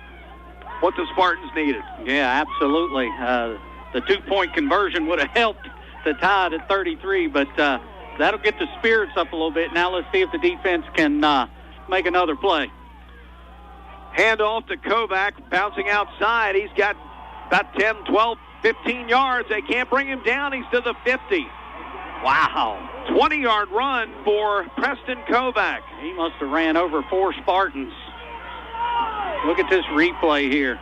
what the Spartans needed. Yeah, absolutely. The 2-point conversion would have helped to tie it at 33, but that'll get the spirits up a little bit. Now let's see if the defense can make another play. Handoff to Kovac, bouncing outside. He's got about 10, 12, 15 yards. They can't bring him down. He's to the 50. Wow. 20-yard run for Preston Kovac. He must have ran over 4 Spartans. Look at this replay here.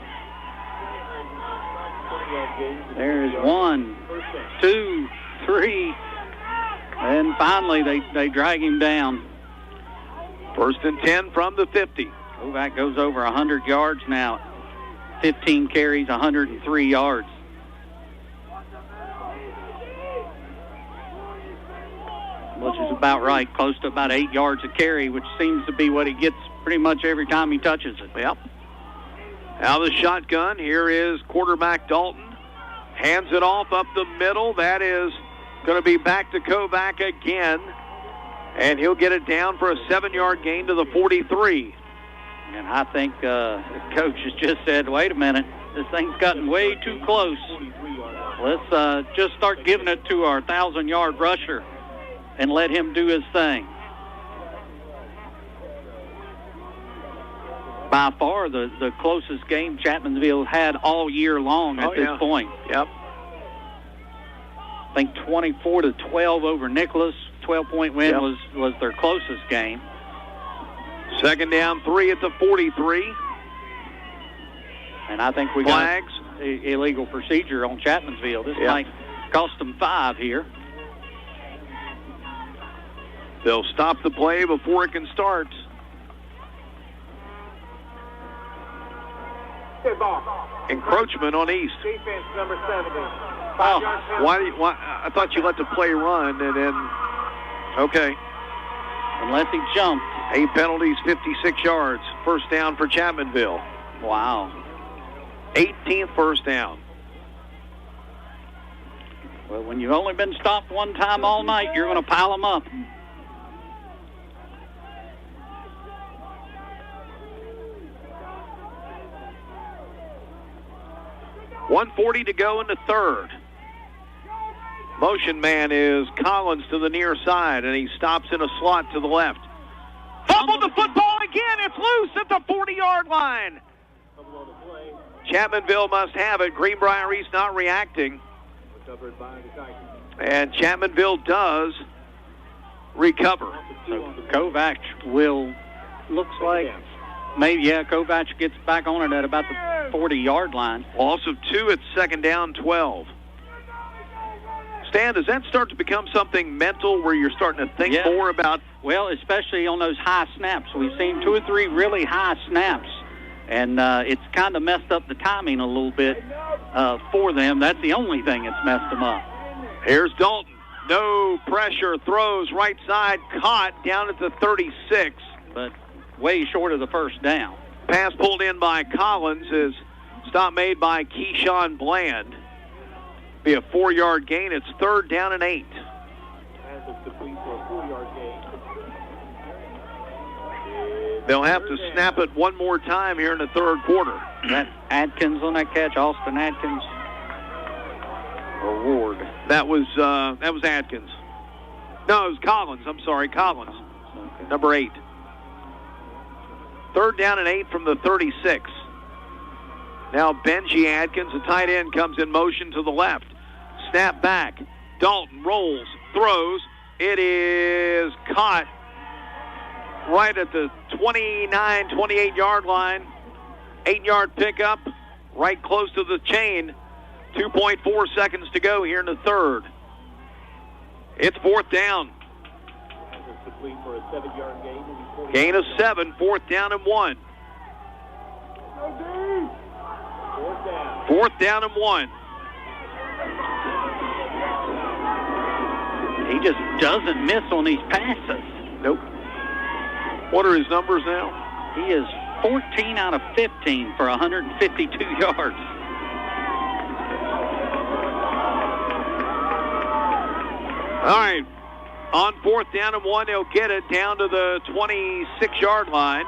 There's 1, 2, 3, and finally they drag him down. 1st and 10 from the 50. Kovac goes over 100 yards now. 15 carries, 103 yards. Which is about right, close to about 8 yards a carry, which seems to be what he gets pretty much every time he touches it. Yep. Out of the shotgun, here is quarterback Dalton. Hands it off up the middle. That is going to be back to Kovac again. And he'll get it down for a 7-yard gain to the 43. And I think the coach has just said, wait a minute, this thing's gotten way too close. Let's just start giving it to our 1,000-yard rusher and let him do his thing. By far the closest game Chapmanville had all year long at this point. Yep. I think 24-12 over Nicholas. 12-point win was their closest game. Second down, 3 at the 43. And I think we flags. Got illegal procedure on Chapmanville. This might cost them 5 here. They'll stop the play before it can start. Encroachment on East. Defense number 70. Why? I thought you let the play run and then. Okay. Unless he jumped. 8 penalties, 56 yards. First down for Chapmanville. Wow. 18th first down. Well, when you've only been stopped one time all night, you're going to pile them up. .140 to go in the third. Motion man is Collins to the near side, and he stops in a slot to the left. Fumbled the football again. It's loose at the 40-yard line. Chapmanville must have it. Greenbrier East not reacting. And Chapmanville does recover. So Kovac looks like, maybe, Kovac gets back on it at about the 40-yard line. Loss of 2 at second down, 12. Stan, does that start to become something mental where you're starting to think more about? Well, especially on those high snaps. We've seen 2 or 3 really high snaps, and it's kind of messed up the timing a little bit for them. That's the only thing that's messed them up. Here's Dalton. No pressure, throws right side, caught down at the 36. But way short of the first down. Pass pulled in by Collins is stop made by Keyshawn Bland. Be a 4-yard gain. It's third down and 8. They'll have to snap it one more time here in the third quarter. That Atkins on that catch, Austin Atkins. Or Ward. That was Atkins. No, it was Collins. I'm sorry, Collins. Okay. Number 8. Third down and 8 from the 36. Now Benji Atkins, the tight end, comes in motion to the left. Snap back. Dalton rolls, throws. It is caught right at the 29, 28-yard line. 8-yard pickup, right close to the chain. 2.4 seconds to go here in the third. It's fourth down. Gain of 7, fourth down and 1. Fourth down and 1. He just doesn't miss on these passes. Nope. What are his numbers now? He is 14 out of 15 for 152 yards. All right. On fourth down and 1, they'll get it down to the 26-yard line.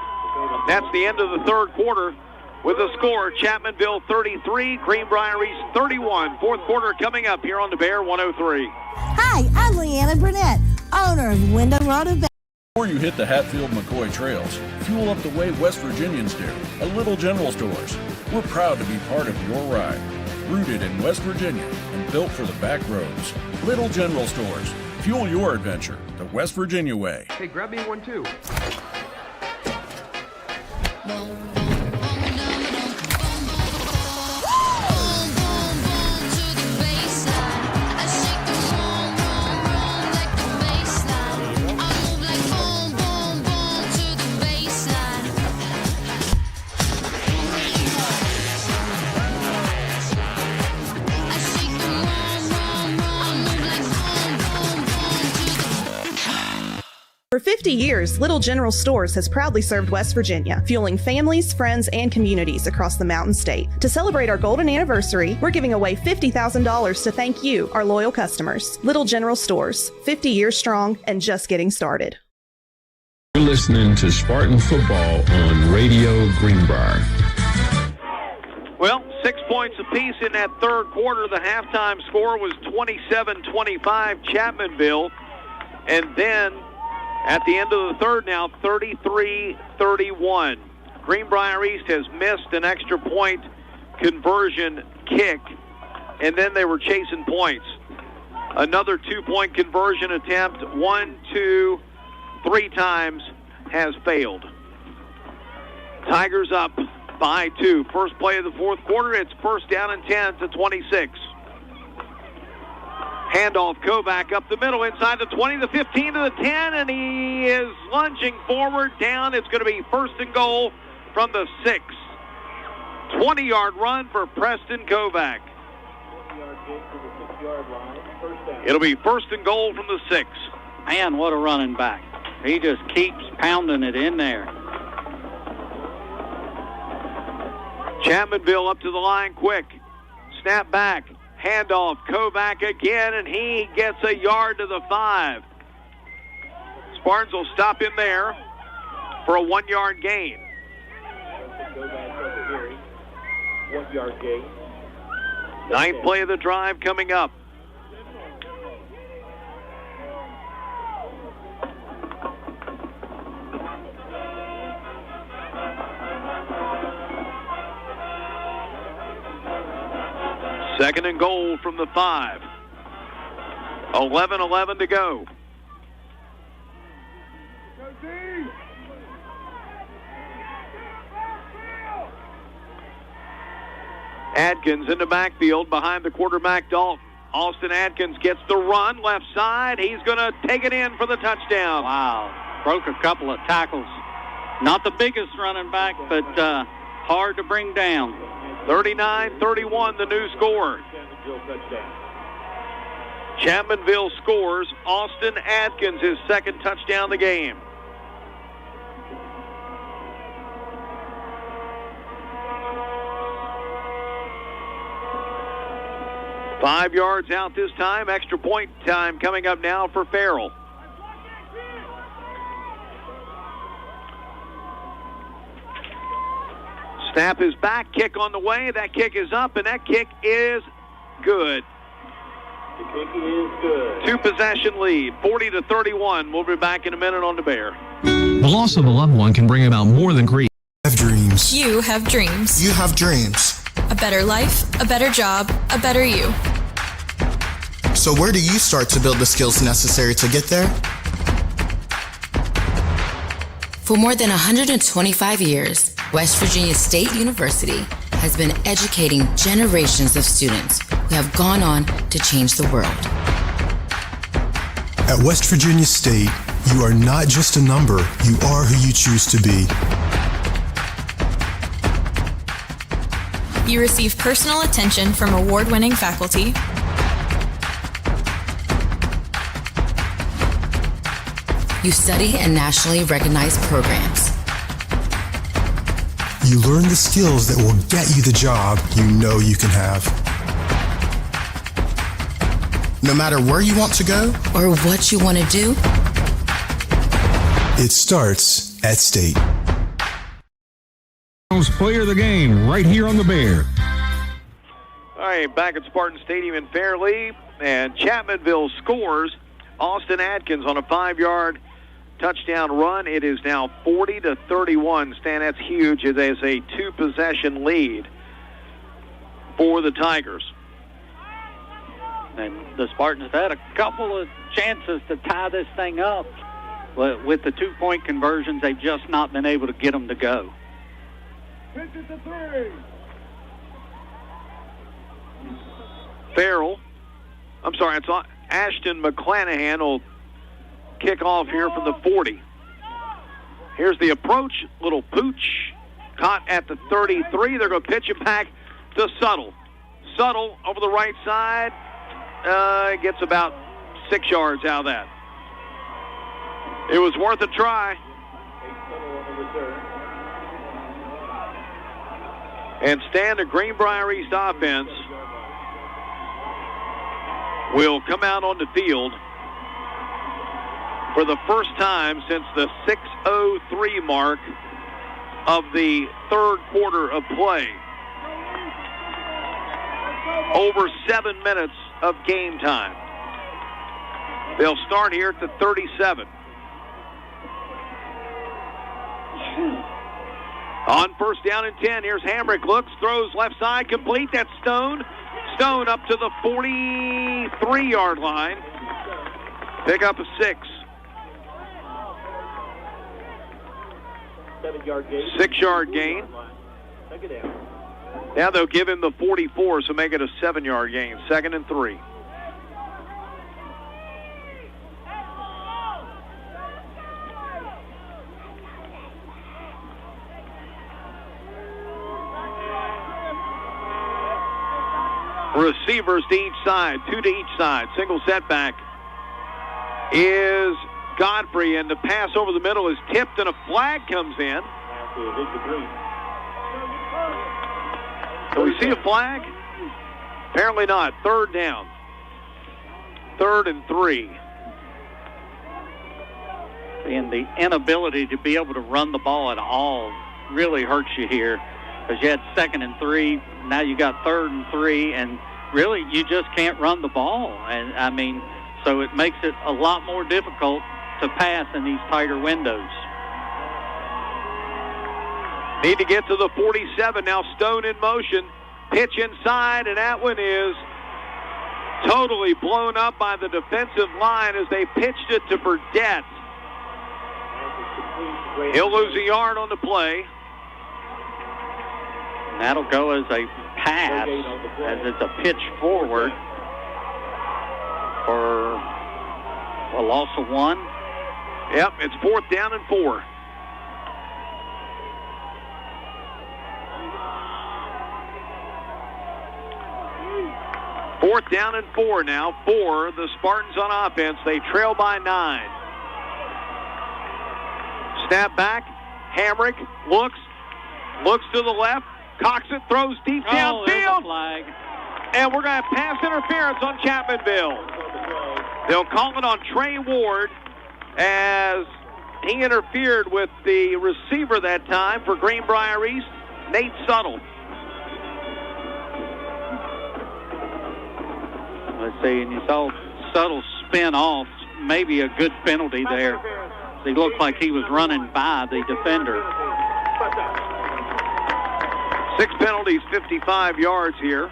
That's the end of the third quarter. With the score, Chapmanville 33, Greenbrier East 31. Fourth quarter coming up here on the Bear 103. Hi, I'm Leanna Burnett, owner of Wyndham Road Event. Before you hit the Hatfield-McCoy trails, fuel up the way West Virginians do at Little General Stores. We're proud to be part of your ride. Rooted in West Virginia and built for the back roads. Little General Stores. Fuel your adventure the West Virginia way. Hey, grab me one too. For 50 years, Little General Stores has proudly served West Virginia, fueling families, friends, and communities across the Mountain State. To celebrate our golden anniversary, we're giving away $50,000 to thank you, our loyal customers. Little General Stores, 50 years strong and just getting started. You're listening to Spartan Football on Radio Greenbrier. Well, 6 points apiece in that third quarter. The halftime score was 27-25 Chapmanville. And then at the end of the third now, 33-31. Greenbrier East has missed an extra point conversion kick, and then they were chasing points. Another 2-point conversion attempt, 1, 2, 3 times, has failed. Tigers up by 2. First play of the fourth quarter, it's first down and 10 to 26. Handoff, Kovac up the middle, inside the 20, the 15 to the 10, and he is lunging forward, down. It's going to be first and goal from the 6. 20-yard run for Preston Kovac. 20-yard gain to the 6-yard line. First down. It'll be first and goal from the 6. Man, what a running back. He just keeps pounding it in there. Chapmanville up to the line quick. Snap back. Handoff, Kovac again, and he gets a yard to the 5. Spartans will stop him there for a 1-yard gain. Kovac on the carry. 1-yard gain. Ninth play of the drive coming up. Second and goal from the 5. 11-11 to go. Atkins in the backfield behind the quarterback Dalton. Austin Atkins gets the run left side. He's going to take it in for the touchdown. Wow. Broke a couple of tackles. Not the biggest running back, but hard to bring down. 39-31, the new score. Chapmanville scores. Austin Atkins, his second touchdown of the game. Five yards out this time. Extra point time coming up now for Farrell. Snap is back, kick on the way. That kick is up, and that kick is good. The kick is good. 2-possession lead, 40-31. We'll be back in a minute on the Bear. The loss of a loved one can bring about more than grief. Have dreams. You have dreams. You have dreams. A better life, a better job, a better you. So where do you start to build the skills necessary to get there? For more than 125 years, West Virginia State University has been educating generations of students who have gone on to change the world. At West Virginia State, you are not just a number, you are who you choose to be. You receive personal attention from award-winning faculty. You study in nationally recognized programs. You learn the skills that will get you the job you know you can have. No matter where you want to go or what you want to do, it starts at State. Player of the game right here on the Bear. All right, back at Spartan Stadium in Fairleigh, and Chapmanville scores. Austin Atkins on a 5-yard touchdown run. It is now 40-31. Stan, that's huge. It is a 2-possession lead for the Tigers. And the Spartans have had a couple of chances to tie this thing up. But with the 2-point conversions, they've just not been able to get them to go. It's Ashton McClanahan will kick off here from the 40. Here's the approach. Little pooch caught at the 33. They're going to pitch it back to Suttle. Suttle over the right side gets about 6 yards out of that. It was worth a try. And Stan, the Greenbrier East offense will come out on the field for the first time since the 6:03 mark of the third quarter of play. Over 7 minutes of game time. They'll start here at the 37. On first down and 10, here's Hamrick. Looks, throws left side, complete. That's Stone. Stone up to the 43-yard line. Pick up a 6. 6-yard gain. Now they'll give him the 44, so make it a 7-yard gain. 2nd and 3. Receivers to each side, 2 to each side. Single setback is Godfrey, and the pass over the middle is tipped, and a flag comes in. Do we see a flag? Apparently not. 3rd down. 3rd and 3. And the inability to be able to run the ball at all really hurts you here, because you had 2nd and 3, now you got 3rd and 3, and really you just can't run the ball. And I mean, so it makes it a lot more difficult to pass in these tighter windows. Need to get to the 47. Now Stone in motion. Pitch inside, and that one is totally blown up by the defensive line as they pitched it to Berdett. He'll lose a yard on the play. And that'll go as a pass, as it's a pitch forward for a loss of 1. Yep, it's 4th down and 4. Fourth down and 4 now for the Spartans on offense. They trail by 9. Snap back. Hamrick looks to the left, cocks it, throws deep downfield. Flag. And we're going to have pass interference on Chapmanville. They'll call it on Trey Ward as he interfered with the receiver that time for Greenbrier East, Nate Suttle. Let's see, and you saw Suttle spin off, maybe a good penalty there. He looked like he was running by the defender. 6 penalties, 55 yards here.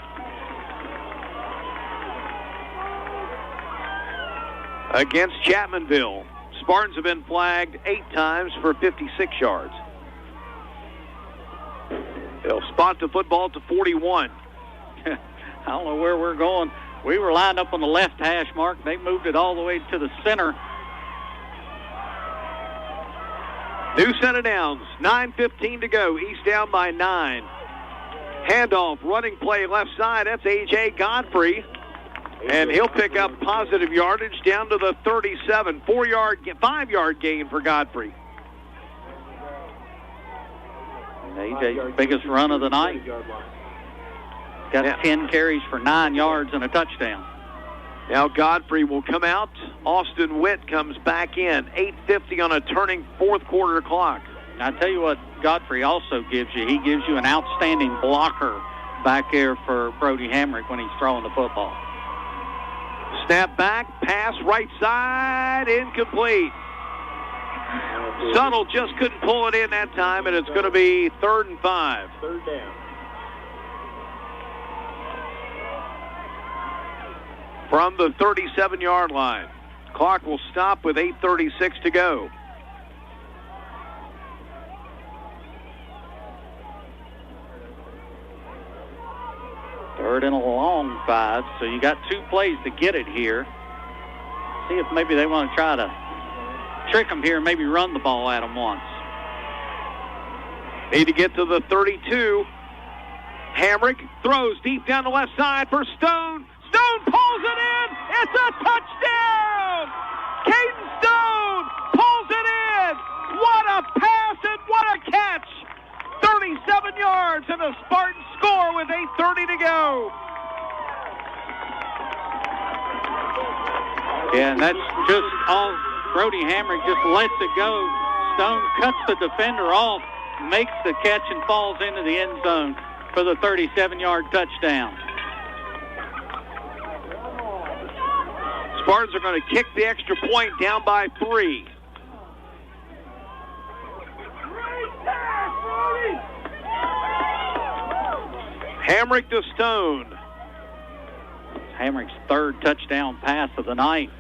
Against Chapmanville. Spartans have been flagged 8 times for 56 yards. They'll spot the football at the 41. I don't know where we're going. We were lined up on the left hash mark. They moved it all the way to the center. New set of downs. 9:15 to go. East down by 9. Handoff, running play left side. That's A.J. Godfrey. And he'll pick up positive yardage down to the 37. 5-yard gain for Godfrey. And A.J.'s biggest run of the night. Got 10 carries for 9 yards and a touchdown. Now Godfrey will come out. Austin Witt comes back in. 8:50 on a turning fourth quarter clock. And I tell you what Godfrey also gives you. He gives you an outstanding blocker back there for Brody Hamrick when he's throwing the football. Snap back, pass right side, incomplete. Suttle just couldn't pull it in that time, and it's going to be 3rd and 5. 3rd down. From the 37-yard line. Clock will stop with 8:36 to go. Third and a long 5, so you got 2 plays to get it here. See if maybe they want to try to trick them here and maybe run the ball at them once. Need to get to the 32. Hamrick throws deep down the left side for Stone. Stone pulls it in. It's a touchdown. Caden Stone pulls 37 yards, and the Spartans score with 8:30 to go. Yeah, and that's just all. Brody Hamrick just lets it go. Stone cuts the defender off, makes the catch, and falls into the end zone for the 37-yard touchdown. Spartans are going to kick the extra point down by 3. Hamrick to Stone. Hamrick's third touchdown pass of the night.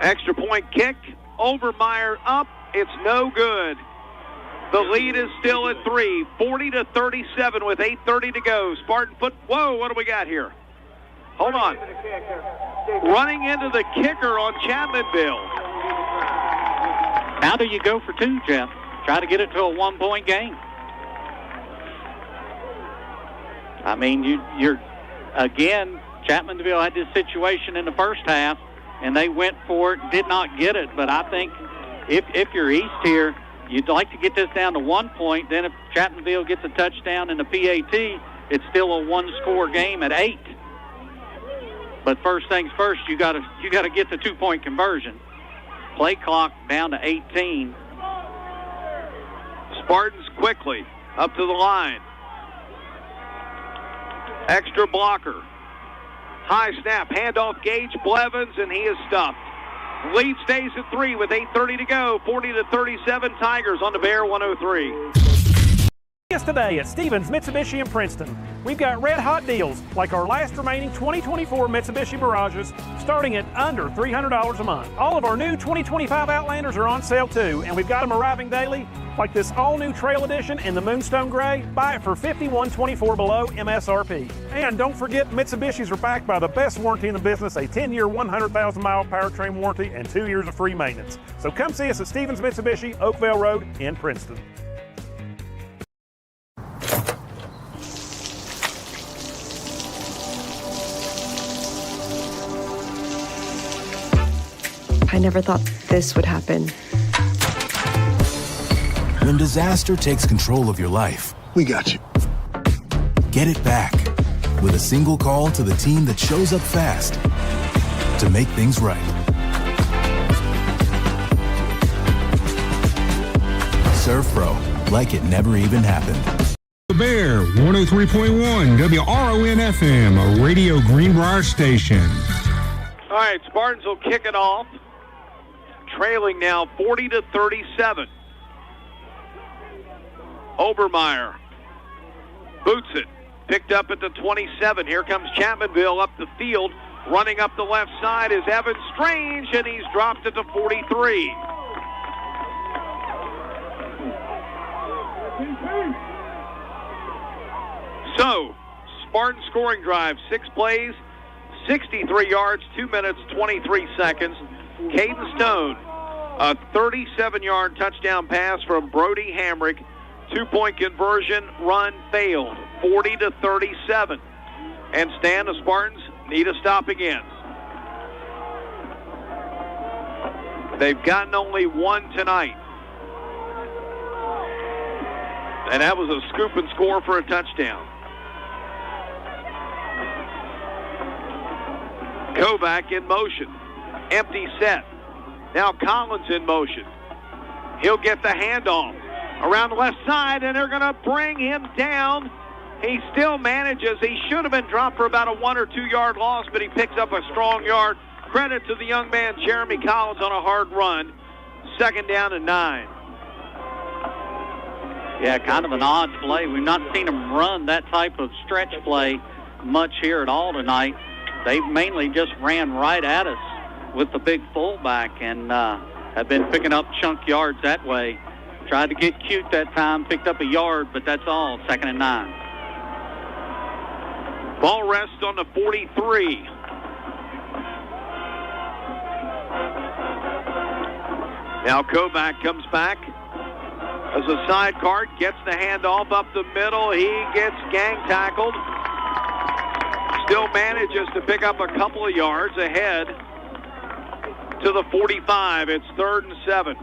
Extra point kick. Overmeyer up. It's no good. The lead is still at 3. 40-37 with 8:30 to go. Spartan foot. Whoa, what do we got here? Hold on. Running into the kicker on Chapmanville. How do you go for 2, Jeff? Try to get it to a 1-point game. I mean, you're again, Chapmanville had this situation in the first half, and they went for it, did not get it. But I think if you're East here, you'd like to get this down to 1 point. Then if Chapmanville gets a touchdown in the PAT, it's still a 1-score game at 8. But first things first, you got to get the 2-point conversion. Play clock down to 18. Spartans quickly up to the line. Extra blocker. High snap, handoff Gage Blevins, and he is stuffed. Lead stays at 3 with 8:30 to go. 40-37 Tigers on the Bear 103. Today at Stevens Mitsubishi in Princeton. We've got red hot deals like our last remaining 2024 Mitsubishi Mirages starting at under $300 a month. All of our new 2025 Outlanders are on sale too, and we've got them arriving daily like this all-new Trail Edition in the Moonstone Gray. Buy it for $51.24 below MSRP. And don't forget Mitsubishis are backed by the best warranty in the business, a 10-year, 100,000-mile powertrain warranty and 2 years of free maintenance. So come see us at Stevens Mitsubishi, Oakville Road in Princeton. I never thought this would happen. When disaster takes control of your life, we got you. Get it back with a single call to the team that shows up fast to make things right. Serve Pro, like it never even happened. The Bear, 103.1 WRON-FM, a Radio Greenbrier station. All right, Spartans will kick it off. Trailing now 40-37. Obermeyer boots it. Picked up at the 27. Here comes Chapmanville up the field. Running up the left side is Evan Strange, and he's dropped at the 43. So, Spartan scoring drive, 6 plays, 63 yards, 2 minutes, 23 seconds. Caden Stone, a 37-yard touchdown pass from Brody Hamrick. 2-point conversion run failed, 40-37. And Stan, the Spartans need a stop again. They've gotten only one tonight. And that was a scoop and score for a touchdown. Kovac in motion. Empty set. Now Collins in motion. He'll get the handoff around the left side, and they're going to bring him down. He still manages. He should have been dropped for about a 1 or 2 yard loss, but he picks up a strong yard. Credit to the young man, Jeremy Collins, on a hard run. 2nd down and 9. Yeah, kind of an odd play. We've not seen him run that type of stretch play much here at all tonight. They mainly just ran right at us with the big fullback and have been picking up chunk yards that way. Tried to get cute that time, picked up a yard, but that's all. 2nd and 9. Ball rests on the 43. Now Kovac comes back as a sidecar, gets the handoff up the middle. He gets gang tackled. Still manages to pick up a couple of yards ahead to the 45. It's 3rd and 7.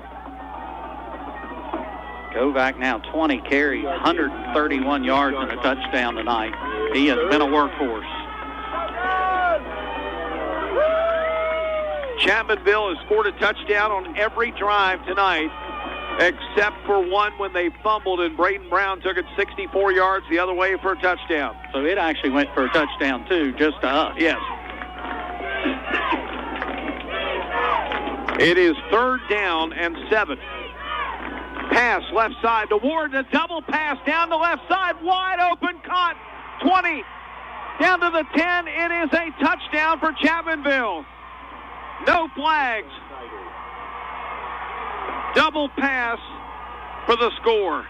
Kovac now 20 carries, 131 yards and a touchdown tonight. He has been a workhorse. Chapmanville has scored a touchdown on every drive tonight, except for one when they fumbled and Braden Brown took it 64 yards the other way for a touchdown. So it actually went for a touchdown, too, just to us. Yes. It is 3rd down and 7. Pass left side to Ward. A double pass down the left side. Wide open. Caught. 20. Down to the 10. It is a touchdown for Chapmanville. No flags. Double pass for the score.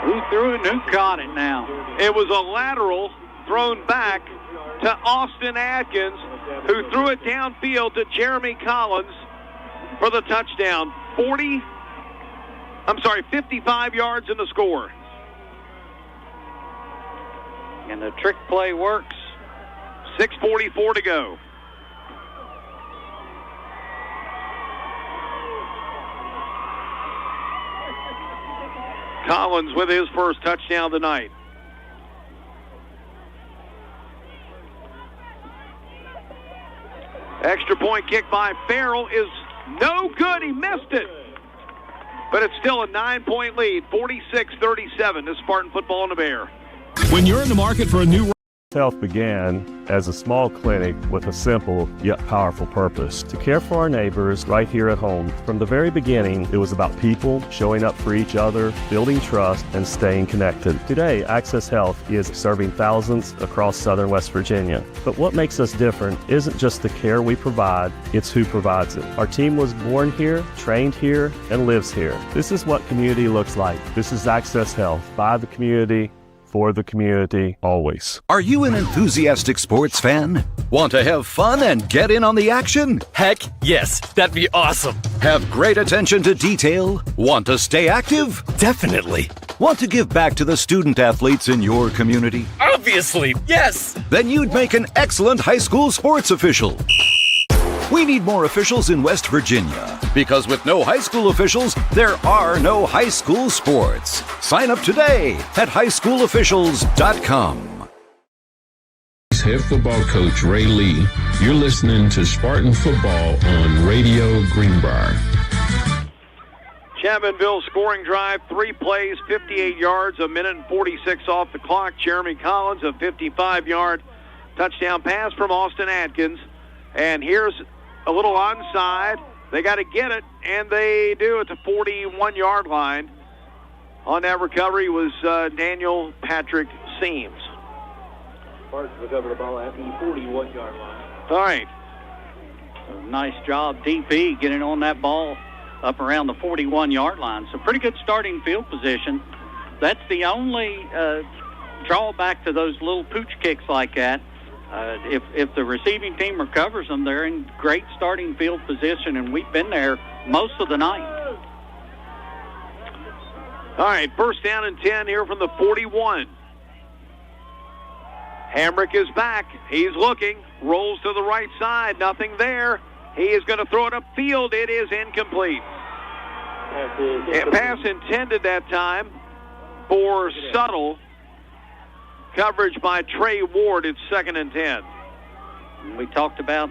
Who threw it and who caught it now? It was a lateral thrown back to Austin Atkins, who threw it downfield to Jeremy Collins for the touchdown. 55 yards in the score. And the trick play works. 6:44 to go. Collins with his first touchdown tonight. Extra point kick by Farrell is no good. He missed it. But it's still a 9-point lead, 46-37 to Spartan football in the Bear. When you're in the market for a new Health began as a small clinic with a simple yet powerful purpose: to care for our neighbors right here at home. From the very beginning, it was about people showing up for each other, building trust, and staying connected. Today, Access Health is serving thousands across southern West Virginia. But what makes us different isn't just the care we provide, it's who provides it. Our team was born here, trained here, and lives here. This is what community looks like. This is Access Health, by the community, for the community, always. Are you an enthusiastic sports fan? Want to have fun and get in on the action? Heck, yes. That'd be awesome. Have great attention to detail? Want to stay active? Definitely. Want to give back to the student athletes in your community? Obviously, yes. Then you'd make an excellent high school sports official. We need more officials in West Virginia, because with no high school officials, there are no high school sports. Sign up today at highschoolofficials.com. Head football coach Ray Lee. You're listening to Spartan Football on Radio Greenbrier. Chapmanville scoring drive, 3 plays, 58 yards, 1:46 off the clock. Jeremy Collins, a 55-yard touchdown pass from Austin Atkins. And here's a little onside. They got to get it, and they do at the 41-yard line. On that recovery was Daniel Patrick Seams. Spartans recover the ball at the 41-yard line. All right. So nice job, DP, getting on that ball up around the 41-yard line. So pretty good starting field position. That's the only drawback to those little pooch kicks like that. If the receiving team recovers them, they're in great starting field position, and we've been there most of the night. All right, first down and 10 here from the 41. Hamrick is back. He's looking, rolls to the right side, nothing there. He is going to throw it upfield. It is incomplete. Pass intended that time for Tuttle. Coverage by Trey Ward. It's 2nd and 10. We talked about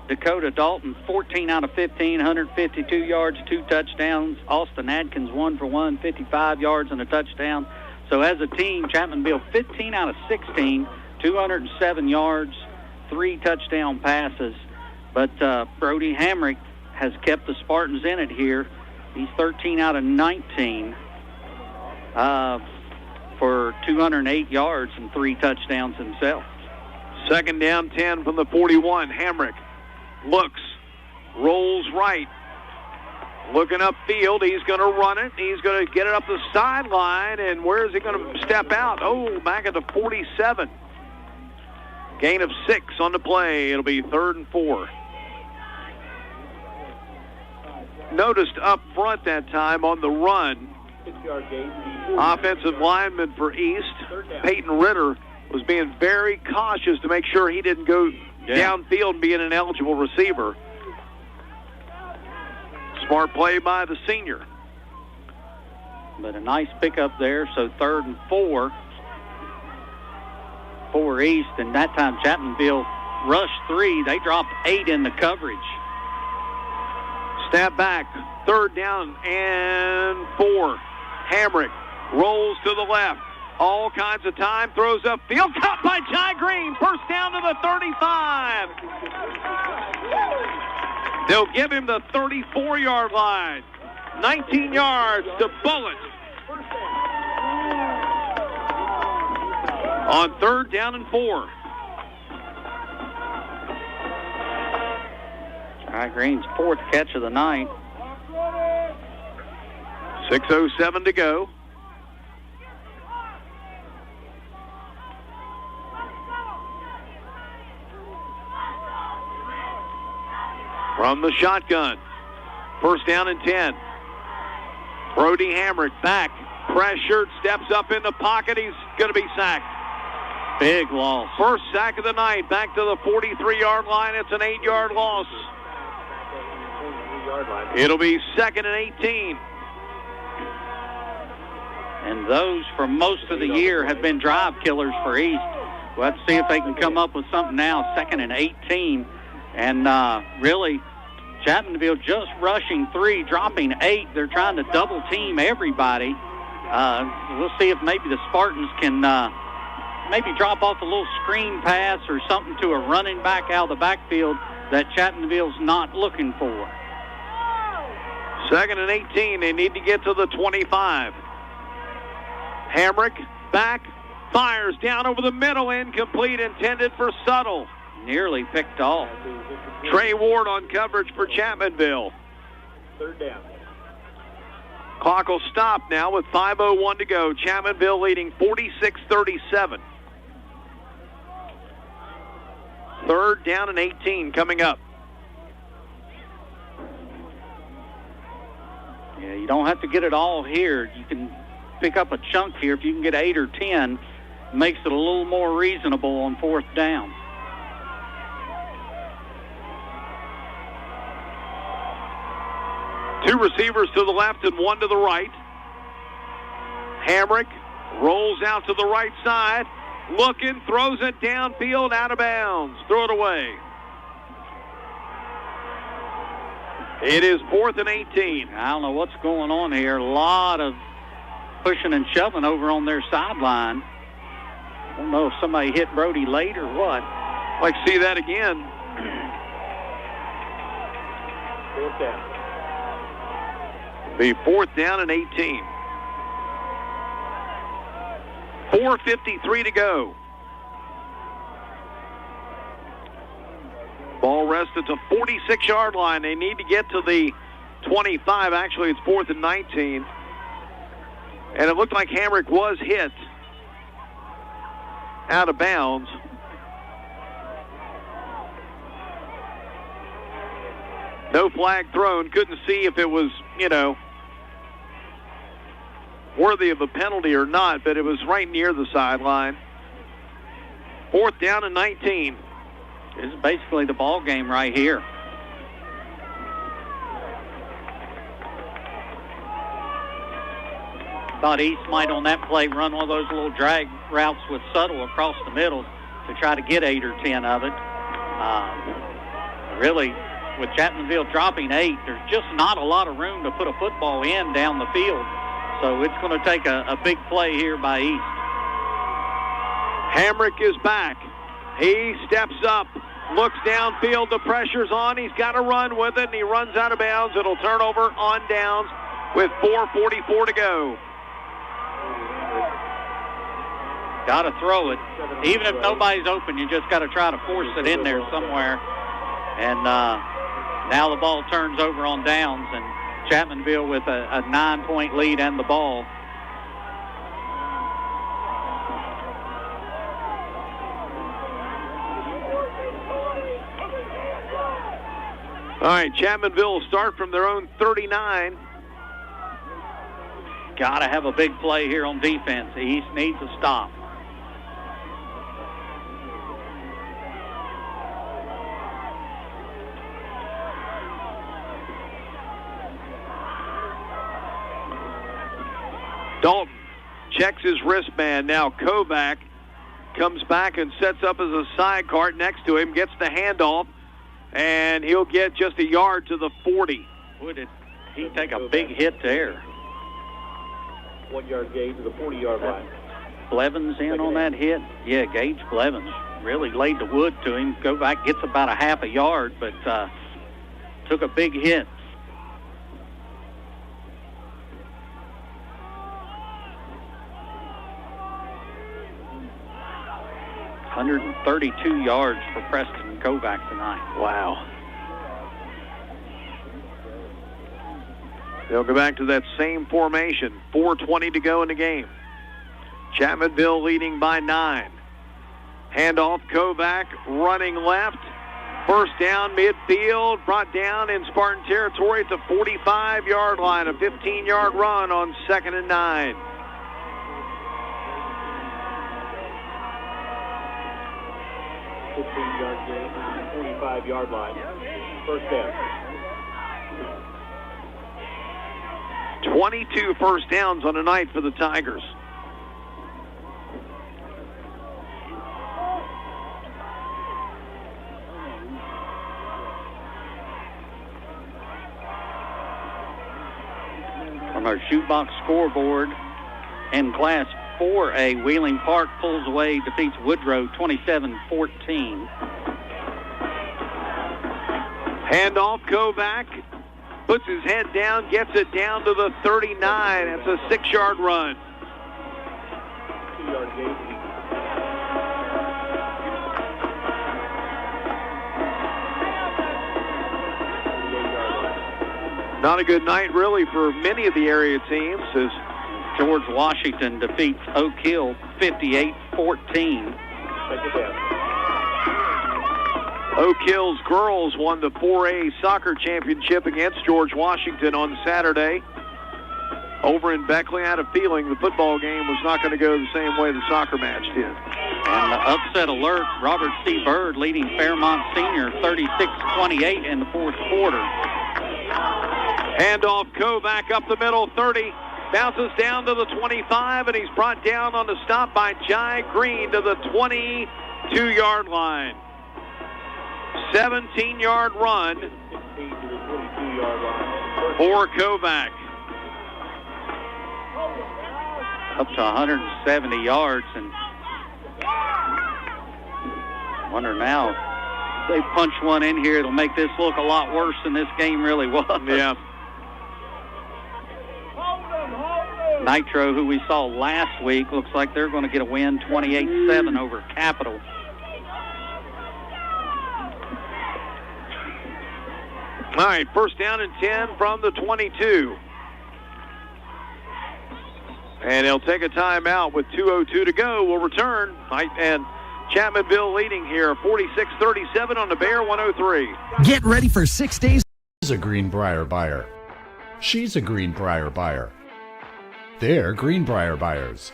Dakota Dalton, 14 out of 15, 152 yards, 2 touchdowns. Austin Atkins, 1 for 1, 55 yards and a touchdown. So as a team, Chapmanville 15 out of 16, 207 yards, 3 touchdown passes. But Brody Hamrick has kept the Spartans in it here. He's 13 out of 19. For 208 yards and 3 touchdowns himself. 2nd down, 10 from the 41. Hamrick looks, rolls right, looking upfield. He's going to run it. He's going to get it up the sideline, and where is he going to step out? Oh, back at the 47. Gain of 6 on the play. It'll be 3rd and 4. Noticed up front that time on the run, offensive lineman for East, Peyton Ritter, was being very cautious to make sure he didn't go downfield and be an ineligible receiver. Smart play by the senior. But a nice pickup there, so 3rd and 4 for East, and that time Chapmanville rushed 3. They dropped 8 in the coverage. Snap back, 3rd down and 4. Hamrick rolls to the left. All kinds of time, throws upfield, caught by Jai Green. First down to the 35. They'll give him the 34-yard line. 19 yards to Bullitt. On 3rd down and 4. Jai Green's 4th catch of the night. 6:07 to go. From the shotgun. First down and 10. Brody Hamrick back. Pressured, steps up in the pocket. He's going to be sacked. Big loss. First sack of the night. Back to the 43-yard line. It's an 8-yard loss. It'll be 2nd and 18. And those for most of the year have been drive killers for East. We'll have to see if they can come up with something now. 2nd and 18. And really, Chapmanville just rushing 3, dropping 8. They're trying to double team everybody. We'll see if maybe the Spartans can maybe drop off a little screen pass or something to a running back out of the backfield that Chapmanville's not looking for. 2nd and 18. They need to get to the 25. Hamrick back, fires down over the middle, incomplete, intended for Suttle. Nearly picked off. Trey Ward on coverage for Chapmanville. 3rd down. Clock will stop now with 5:01 to go. Chapmanville leading 46-37. 3rd down and 18 coming up. Yeah, you don't have to get it all here. You can pick up a chunk here. If you can get 8 or 10, it makes it a little more reasonable on 4th down. Two receivers to the left and one to the right. Hamrick rolls out to the right side. Looking, throws it downfield, out of bounds. Throw it away. It is 4th and 18. I don't know what's going on here. A lot of pushing and shoving over on their sideline. I don't know if somebody hit Brody late or what. I'd like to see that again. 4th down. Be 4th down and 18. 4:53 to go. Ball rest at the 46-yard line. They need to get to the 25. Actually, it's 4th and 19. And it looked like Hamrick was hit out of bounds. No flag thrown. Couldn't see if it was, worthy of a penalty or not, but it was right near the sideline. 4th down and 19. This is basically the ball game right here. Thought East might on that play run one of those little drag routes with Suttle across the middle to try to get 8 or 10 of it. Really, with Chapmanville dropping 8, there's just not a lot of room to put a football in down the field. So it's going to take a big play here by East. Hamrick is back. He steps up, looks downfield. The pressure's on. He's got to run with it, and he runs out of bounds. It'll turn over on downs with 4:44 to go. Got to throw it. Even if nobody's open, you just got to try to force it in there somewhere. And now the ball turns over on downs, and Chapmanville with a 9-point lead and the ball. All right, Chapmanville will start from their own 39. Got to have a big play here on defense. East needs a stop. checks his wristband. Now Kovac comes back and sets up as a side cart next to him, gets the handoff, and he'll get just a yard to the 40. Boy, did he take a big hit there. 1 yard gain to the 40-yard line. Blevins in on that hit. Yeah, Gage Blevins really laid the wood to him. Kovac gets about a half a yard, but took a big hit. $132 yards for Preston Kovac tonight. Wow. They'll go back to that same formation. 4:20 to go in the game. Chapmanville leading by 9. Handoff, Kovac running left. First down midfield, brought down in Spartan territory at the 45-yard line. A 15-yard run on 2nd and 9. Yard gain to the 45-yard line. First down. 22 first downs on the night for the Tigers. On our shoebox scoreboard in Class 4A, Wheeling Park pulls away, defeats Woodrow 27-14. Handoff, Kovac puts his head down, gets it down to the 39. It's a 6-yard run. 2-yard gain. Not a good night, really, for many of the area teams as George Washington defeats Oak Hill 58-14. Oak Hill's girls won the 4A soccer championship against George Washington on Saturday. Over in Beckley, I had a feeling the football game was not going to go the same way the soccer match did. And the upset alert, Robert C. Byrd leading Fairmont Senior 36-28 in the fourth quarter. Handoff, Kovac up the middle, 30. Bounces down to the 25, and he's brought down on the stop by Jai Green to the 22-yard line. 17-yard run for Kovac. Up to 170 yards, and wonder now if they punch one in here, it'll make this look a lot worse than this game really was. Yeah. Nitro, who we saw last week, looks like they're going to get a win 28-7 over Capital. All right, first down and 10 from the 22. And he'll take a timeout with 2:02 to go. We'll return. And Chapmanville leading here, 46-37 on the Bear 103. Get ready for 6 days. He's a Greenbrier buyer. She's a Greenbrier buyer. They're Greenbrier buyers.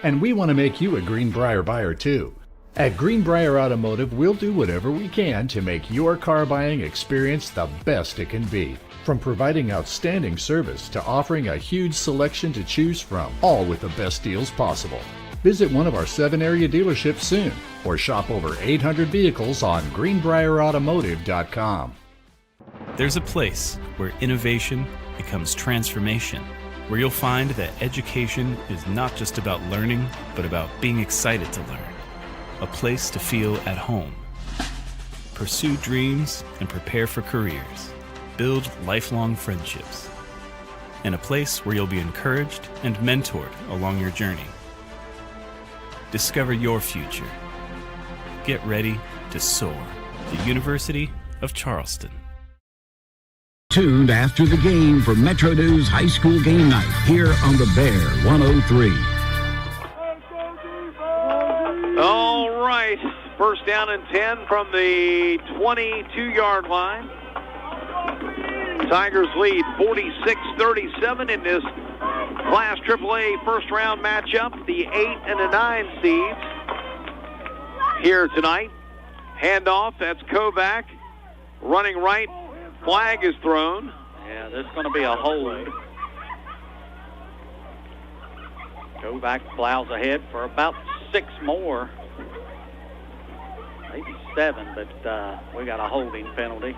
And we want to make you a Greenbrier buyer too. At Greenbrier Automotive, we'll do whatever we can to make your car buying experience the best it can be. From providing outstanding service to offering a huge selection to choose from, all with the best deals possible. Visit one of our 7 area dealerships soon or shop over 800 vehicles on greenbrierautomotive.com. There's a place where innovation becomes transformation, where you'll find that education is not just about learning, but about being excited to learn. A place to feel at home. Pursue dreams and prepare for careers. Build lifelong friendships. And a place where you'll be encouraged and mentored along your journey. Discover your future. Get ready to soar. The University of Charleston. Tuned after the game for Metro News High School Game Night here on the Bear 103. All right, first down and 10 from the 22-yard line. Tigers lead 46-37 in this Class AAA first-round matchup. The 8 and the 9 seeds here tonight. Handoff, that's Kovac. Running right, flag is thrown. Yeah, there's going to be a hold. Kovac plows ahead for about 6 more. Maybe 7, but we got a holding penalty.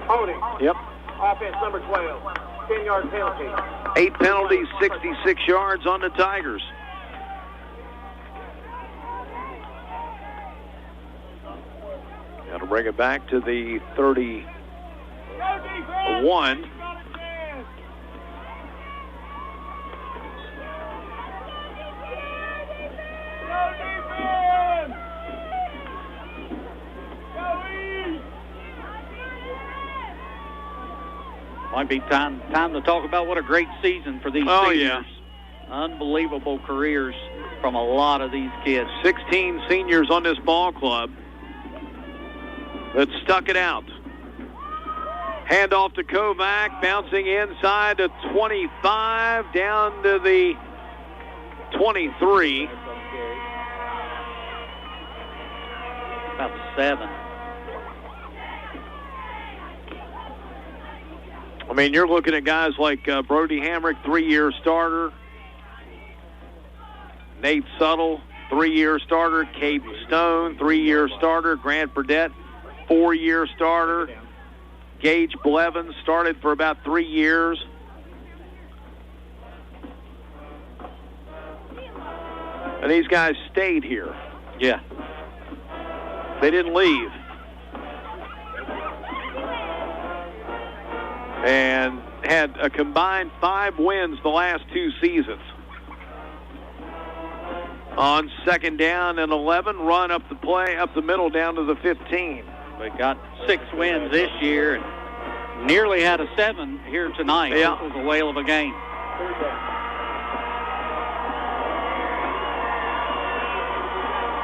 Holding. Yep. Offense number 12. 10-yard penalty. 8 penalties, 66 yards on the Tigers. Got to bring it back to the 31. Might be time to talk about what a great season for these seniors. Yeah. Unbelievable careers from a lot of these kids. 16 seniors on this ball club that stuck it out. Hand off to Kovac, bouncing inside to 25, down to the 23. About 7. I mean, you're looking at guys like Brody Hamrick, 3-year starter. Nate Suttle, 3-year starter. Caden Stone, 3-year starter. Grant Berdett, 4-year starter. Gage Blevins started for about 3 years. And these guys stayed here. Yeah. They didn't leave. And had a combined 5 wins the last 2 seasons. On 2nd down and 11, run up the middle down to the 15. They got 6 wins this year and nearly had a 7 here tonight. Yeah. This was a whale of a game.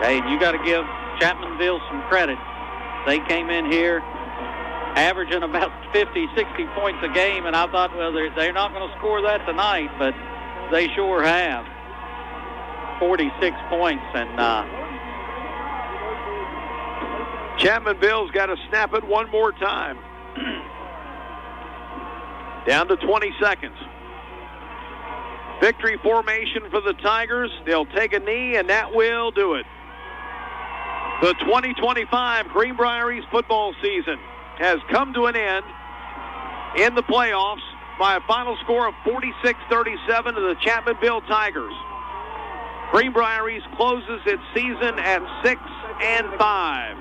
Hey, you got to give Chapmanville some credit. They came in here averaging about 50, 60 points a game, and I thought, well, they're not going to score that tonight, but they sure have. 46 points, and Chapmanville's got to snap it one more time. Down to 20 seconds. Victory formation for the Tigers. They'll take a knee, and that will do it. The 2025 Greenbrier East football season has come to an end in the playoffs by a final score of 46-37 to the Chapmanville Tigers. Greenbrier East closes its season at 6-5.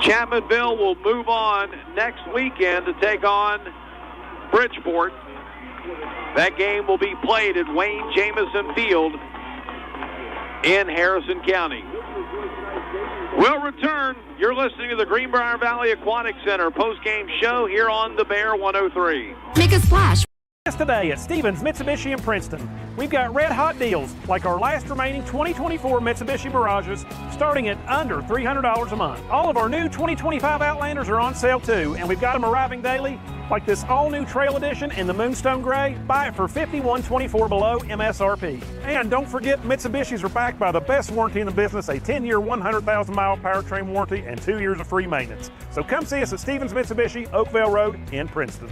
Chapmanville will move on next weekend to take on Bridgeport. That game will be played at Wayne Jamison Field in Harrison County. We'll return. You're listening to the Greenbrier Valley Aquatic Center postgame show here on the Bear 103. Make a splash. Today at Stevens Mitsubishi in Princeton, we've got red hot deals like our last remaining 2024 Mitsubishi Mirages starting at under $300 a month. All of our new 2025 Outlanders are on sale too, and we've got them arriving daily, like this all-new Trail Edition in the Moonstone Gray. Buy it for $51.24 below MSRP. And don't forget, Mitsubishis are backed by the best warranty in the business, a 10-year, 100,000-mile powertrain warranty and 2 years of free maintenance. So come see us at Stevens Mitsubishi, Oakville Road in Princeton.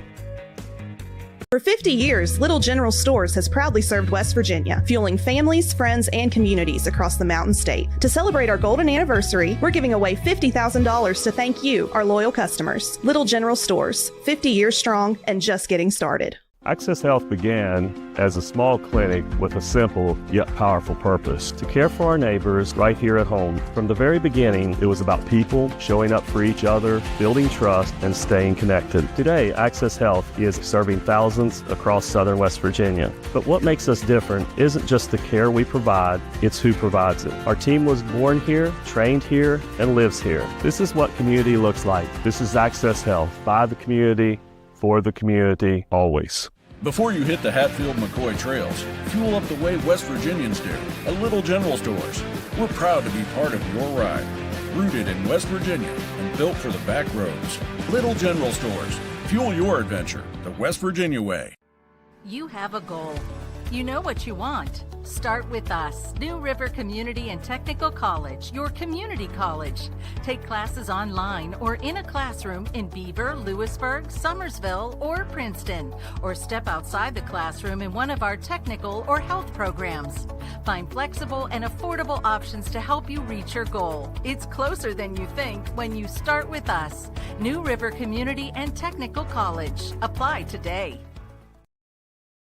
For 50 years, Little General Stores has proudly served West Virginia, fueling families, friends, and communities across the Mountain State. To celebrate our golden anniversary, we're giving away $50,000 to thank you, our loyal customers. Little General Stores, 50 years strong and just getting started. Access Health began as a small clinic with a simple yet powerful purpose: to care for our neighbors right here at home. From the very beginning, it was about people showing up for each other, building trust, and staying connected. Today, Access Health is serving thousands across southern West Virginia. But what makes us different isn't just the care we provide, it's who provides it. Our team was born here, trained here, and lives here. This is what community looks like. This is Access Health, by the community, for the community, always. Before you hit the Hatfield-McCoy trails, fuel up the way West Virginians do at Little General Stores. We're proud to be part of your ride. Rooted in West Virginia and built for the back roads. Little General Stores. Fuel your adventure the West Virginia way. You have a goal. You know what you want. Start with us, New River Community and Technical College, your community college. Take classes online or in a classroom in Beaver, Lewisburg, Summersville, or Princeton, or step outside the classroom in one of our technical or health programs. Find flexible and affordable options to help you reach your goal. It's closer than you think when you start with us, New River Community and Technical College. Apply today.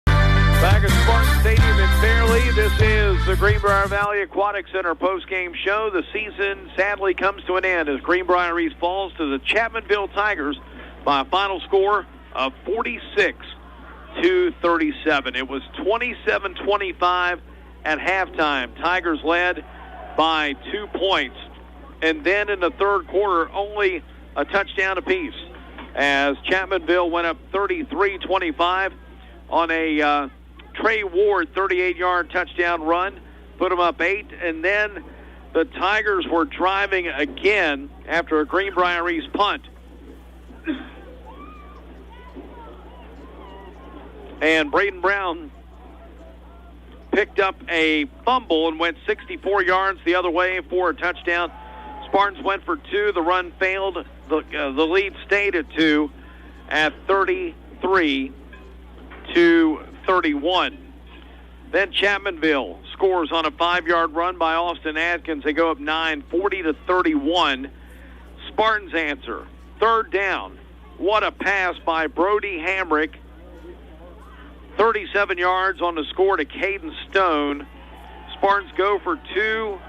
Back at Spartan Stadium in Fairleigh, this is the Greenbrier Valley Aquatic Center postgame show. The season sadly comes to an end as Greenbrier East falls to the Chapmanville Tigers by a final score of 46-37. It was 27-25 at halftime. Tigers led by 2 points. And then in the third quarter, only a touchdown apiece as Chapmanville went up 33-25 on a Trey Ward 38-yard touchdown run, put them up 8, and then the Tigers were driving again after a Greenbrier East punt. And Braden Brown picked up a fumble and went 64 yards the other way for a touchdown. Spartans went for 2. The run failed. The lead stayed at 2 at 33-31. Then Chapmanville scores on a 5-yard run by Austin Atkins. They go up 9, 40-31. Spartans answer. Third down. What a pass by Brody Hamrick. 37 yards on the score to Caden Stone. Spartans go for 2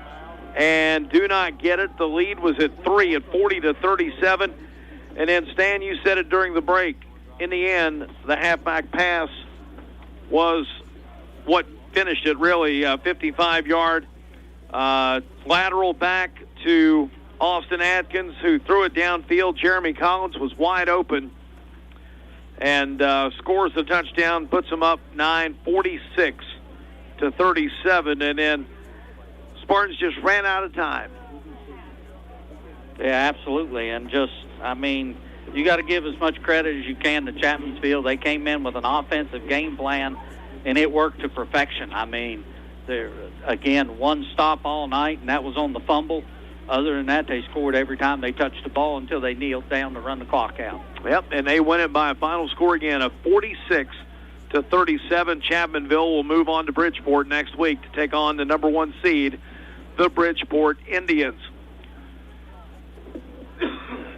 and do not get it. The lead was at 3 at 40-37. And then, Stan, you said it during the break. In the end, the halfback pass was what finished it, really. 55-yard lateral back to Austin Atkins, who threw it downfield. Jeremy Collins was wide open and scores the touchdown, puts them up 9, 46-37. And then Spartans just ran out of time. Yeah, absolutely. And just, you got to give as much credit as you can to Chapmanville. They came in with an offensive game plan, and it worked to perfection. They're, again, one stop all night, and that was on the fumble. Other than that, they scored every time they touched the ball until they kneeled down to run the clock out. Yep, and they win it by a final score again of 46-37. Chapmanville will move on to Bridgeport next week to take on the number 1 seed, the Bridgeport Indians.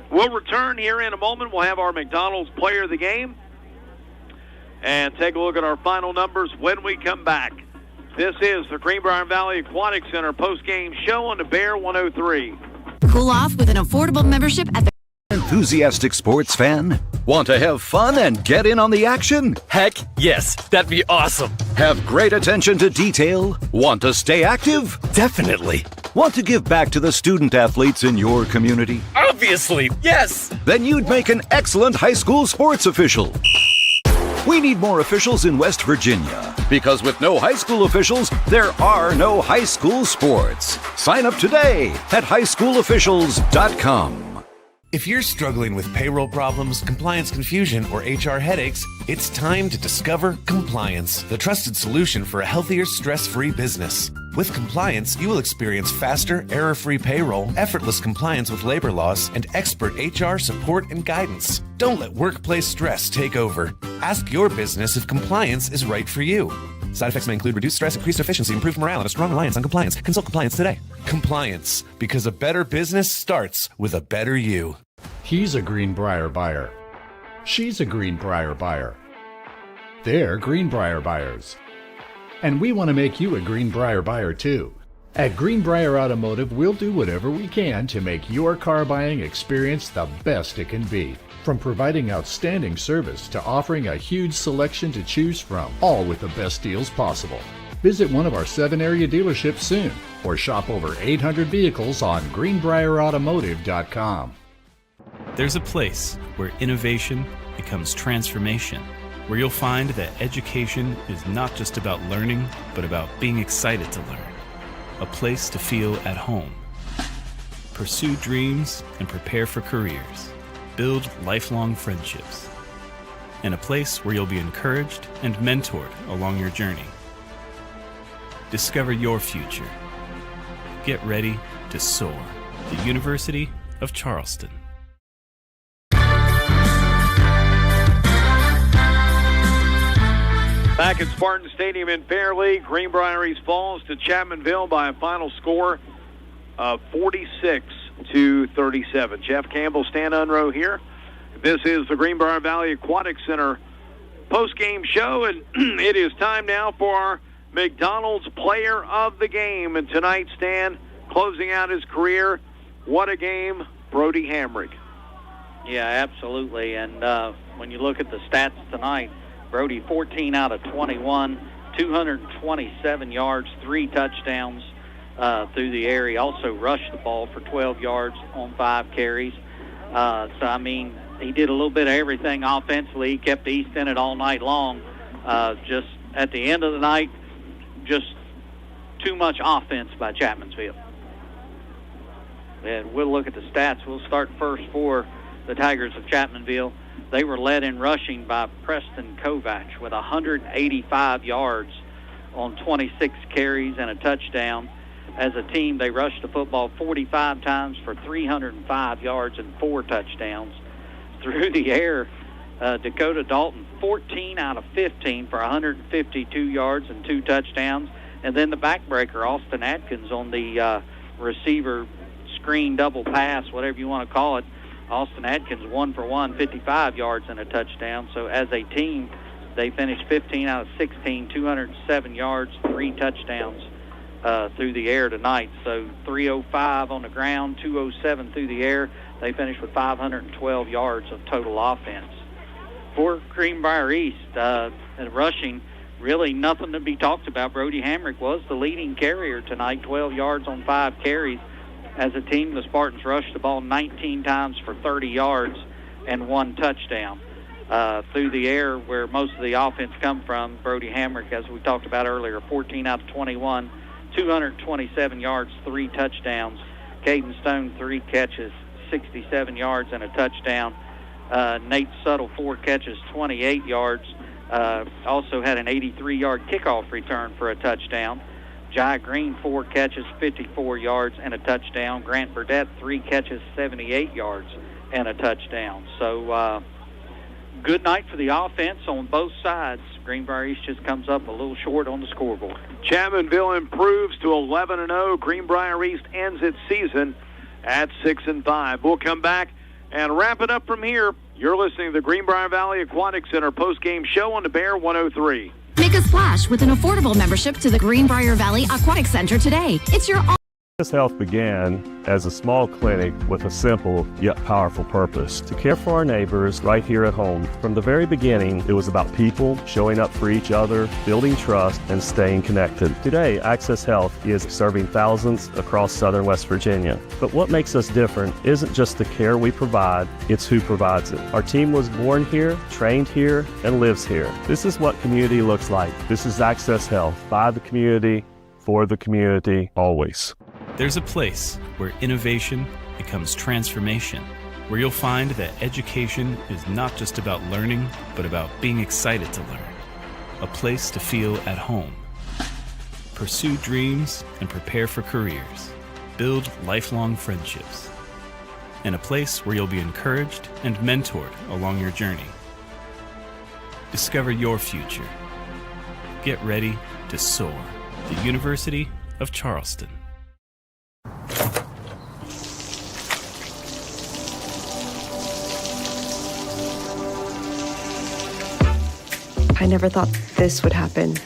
We'll return here in a moment. We'll have our McDonald's player of the game and take a look at our final numbers when we come back. This is the Greenbrier Valley Aquatic Center post-game show on the Bear 103. Cool off with an affordable membership at the Enthusiastic sports fan? Want to have fun and get in on the action? Heck, yes. That'd be awesome. Have great attention to detail? Want to stay active? Definitely. Want to give back to the student athletes in your community? Obviously, yes. Then you'd make an excellent high school sports official. We need more officials in West Virginia, because with no high school officials, there are no high school sports. Sign up today at highschoolofficials.com. If you're struggling with payroll problems, compliance confusion, or HR headaches, it's time to discover Compliance, the trusted solution for a healthier, stress-free business. With Compliance, you will experience faster, error-free payroll, effortless compliance with labor laws, and expert HR support and guidance. Don't let workplace stress take over. Ask your business if Compliance is right for you. Side effects may include reduced stress, increased efficiency, improved morale, and a strong reliance on compliance. Consult Compliance today. Compliance, because a better business starts with a better you. He's a Greenbrier buyer. She's a Greenbrier buyer. They're Greenbrier buyers. And we want to make you a Greenbrier buyer too. At Greenbrier Automotive, we'll do whatever we can to make your car buying experience the best it can be. From providing outstanding service to offering a huge selection to choose from, all with the best deals possible. Visit one of our 7 area dealerships soon, or shop over 800 vehicles on greenbrierautomotive.com. There's a place where innovation becomes transformation, where you'll find that education is not just about learning, but about being excited to learn. A place to feel at home. Pursue dreams and prepare for careers. Build lifelong friendships. And a place where you'll be encouraged and mentored along your journey. Discover your future. Get ready to soar. The University of Charleston. Back at Spartan Stadium in Fairleigh, Greenbrier falls to Chapmanville by a final score of 46-37. Jeff Campbell, Stan Unrow here. This is the Greenbrier Valley Aquatic Center post-game show, and it is time now for our McDonald's Player of the Game. And tonight, Stan, closing out his career, what a game, Brody Hamrick. Yeah, absolutely. And when you look at the stats tonight, Brody 14 out of 21, 227 yards, 3 touchdowns through the air. He also rushed the ball for 12 yards on 5 carries. He did a little bit of everything offensively. He kept the East in it all night long. Just at the end of the night, just too much offense by Chapmanville. And we'll look at the stats. We'll start first for the Tigers of Chapmanville. They were led in rushing by Preston Kovacs with 185 yards on 26 carries and a touchdown. As a team, they rushed the football 45 times for 305 yards and 4 touchdowns. Through the air, Dakota Dalton, 14 out of 15 for 152 yards and 2 touchdowns. And then the backbreaker, Austin Atkins, on the receiver screen double pass, whatever you want to call it. Austin Atkins, 1 for 1, 55 yards and a touchdown. So as a team, they finished 15 out of 16, 207 yards, 3 touchdowns through the air tonight. So 305 on the ground, 207 through the air. They finished with 512 yards of total offense. For Greenbrier East, in rushing, really nothing to be talked about. Brody Hamrick was the leading carrier tonight, 12 yards on 5 carries. As a team, the Spartans rushed the ball 19 times for 30 yards and 1 touchdown. Through the air, where most of the offense come from, Brody Hamrick, as we talked about earlier, 14 out of 21, 227 yards, 3 touchdowns. Caden Stone, 3 catches, 67 yards and a touchdown. Nate Suttle, 4 catches, 28 yards. Also had an 83-yard kickoff return for a touchdown. Jai Green, 4 catches, 54 yards and a touchdown. Grant Berdett, 3 catches, 78 yards and a touchdown. So good night for the offense on both sides. Greenbrier East just comes up a little short on the scoreboard. Chapmanville improves to 11-0. Greenbrier East ends its season at 6-5. We'll come back and wrap it up from here. You're listening to the Greenbrier Valley Aquatic Center post-game show on the Bear 103. Make a splash with an affordable membership to the Greenbrier Valley Aquatic Center today. It's your Access Health began as a small clinic with a simple yet powerful purpose: to care for our neighbors right here at home. From the very beginning, it was about people showing up for each other, building trust, and staying connected. Today, Access Health is serving thousands across southern West Virginia. But what makes us different isn't just the care we provide, it's who provides it. Our team was born here, trained here, and lives here. This is what community looks like. This is Access Health, by the community, for the community, always. There's a place where innovation becomes transformation, where you'll find that education is not just about learning, but about being excited to learn. A place to feel at home. Pursue dreams and prepare for careers. Build lifelong friendships. And a place where you'll be encouraged and mentored along your journey. Discover your future. Get ready to soar. The University of Charleston. I never thought this would happen.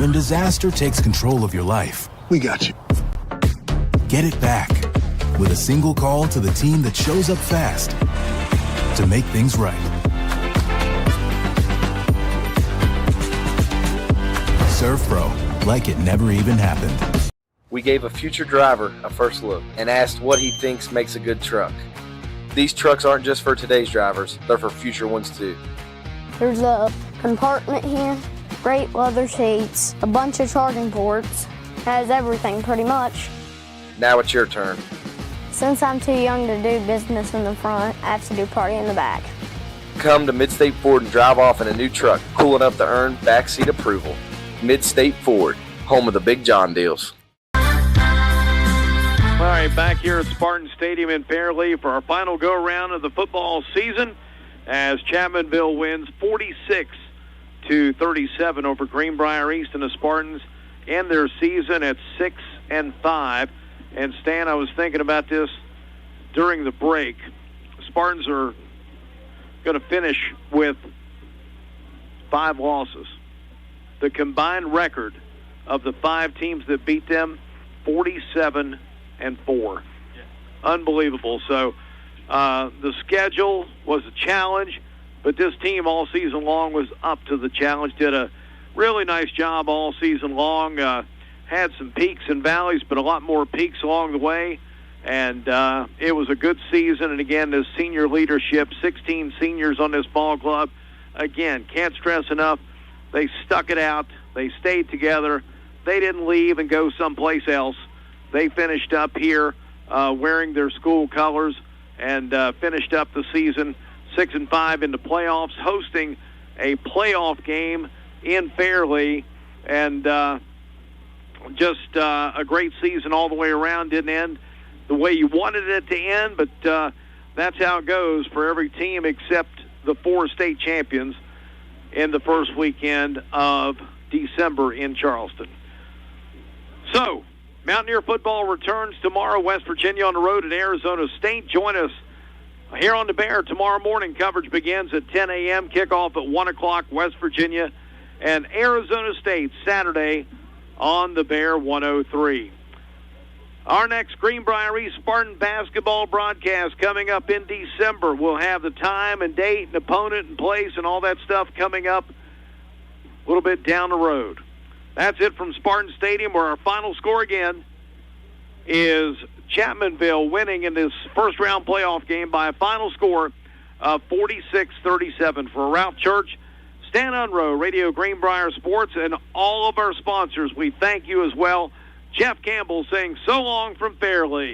When disaster takes control of your life, we got you. Get it back with a single call to the team that shows up fast to make things right. Serve Pro, like it never even happened. We gave a future driver a first look and asked what he thinks makes a good truck. These trucks aren't just for today's drivers, they're for future ones too. There's a compartment here, great leather seats, a bunch of charging ports, has everything pretty much. Now it's your turn. Since I'm too young to do business in the front, I have to do party in the back. Come to Midstate Ford and drive off in a new truck, cool enough to earn backseat approval. Mid-State Ford, home of the Big John deals. All right, back here at Spartan Stadium in Fairleigh for our final go-around of the football season as Chapmanville wins 46-37 over Greenbrier East, and the Spartans end their season at 6-5. And Stan, I was thinking about this during the break. Spartans are going to finish with 5 losses. The combined record of the 5 teams that beat them, 47-4. Unbelievable. So the schedule was a challenge, but this team all season long was up to the challenge. Did a really nice job all season long. Had some peaks and valleys, but a lot more peaks along the way. And it was a good season. And again, this senior leadership, 16 seniors on this ball club. Again, can't stress enough, they stuck it out. They stayed together. They didn't leave and go someplace else. They finished up here wearing their school colors and finished up the season 6-5 in the playoffs, hosting a playoff game in Fairleigh. And just a great season all the way around. Didn't end the way you wanted it to end, but that's how it goes for every team except the 4 state champions in the first weekend of December in Charleston. So, Mountaineer football returns tomorrow. West Virginia on the road at Arizona State. Join us here on the Bear tomorrow morning. Coverage begins at 10 a.m. Kickoff at 1 o'clock. West Virginia and Arizona State Saturday on the Bear 103. Our next Greenbrier East Spartan basketball broadcast coming up in December. We'll have the time and date and opponent and place and all that stuff coming up a little bit down the road. That's it from Spartan Stadium, where our final score again is Chapmanville winning in this first-round playoff game by a final score of 46-37. For Ralph Church, Stan Unroe, Radio Greenbrier Sports, and all of our sponsors, we thank you as well. Jeff Campbell saying so long from Fairleigh.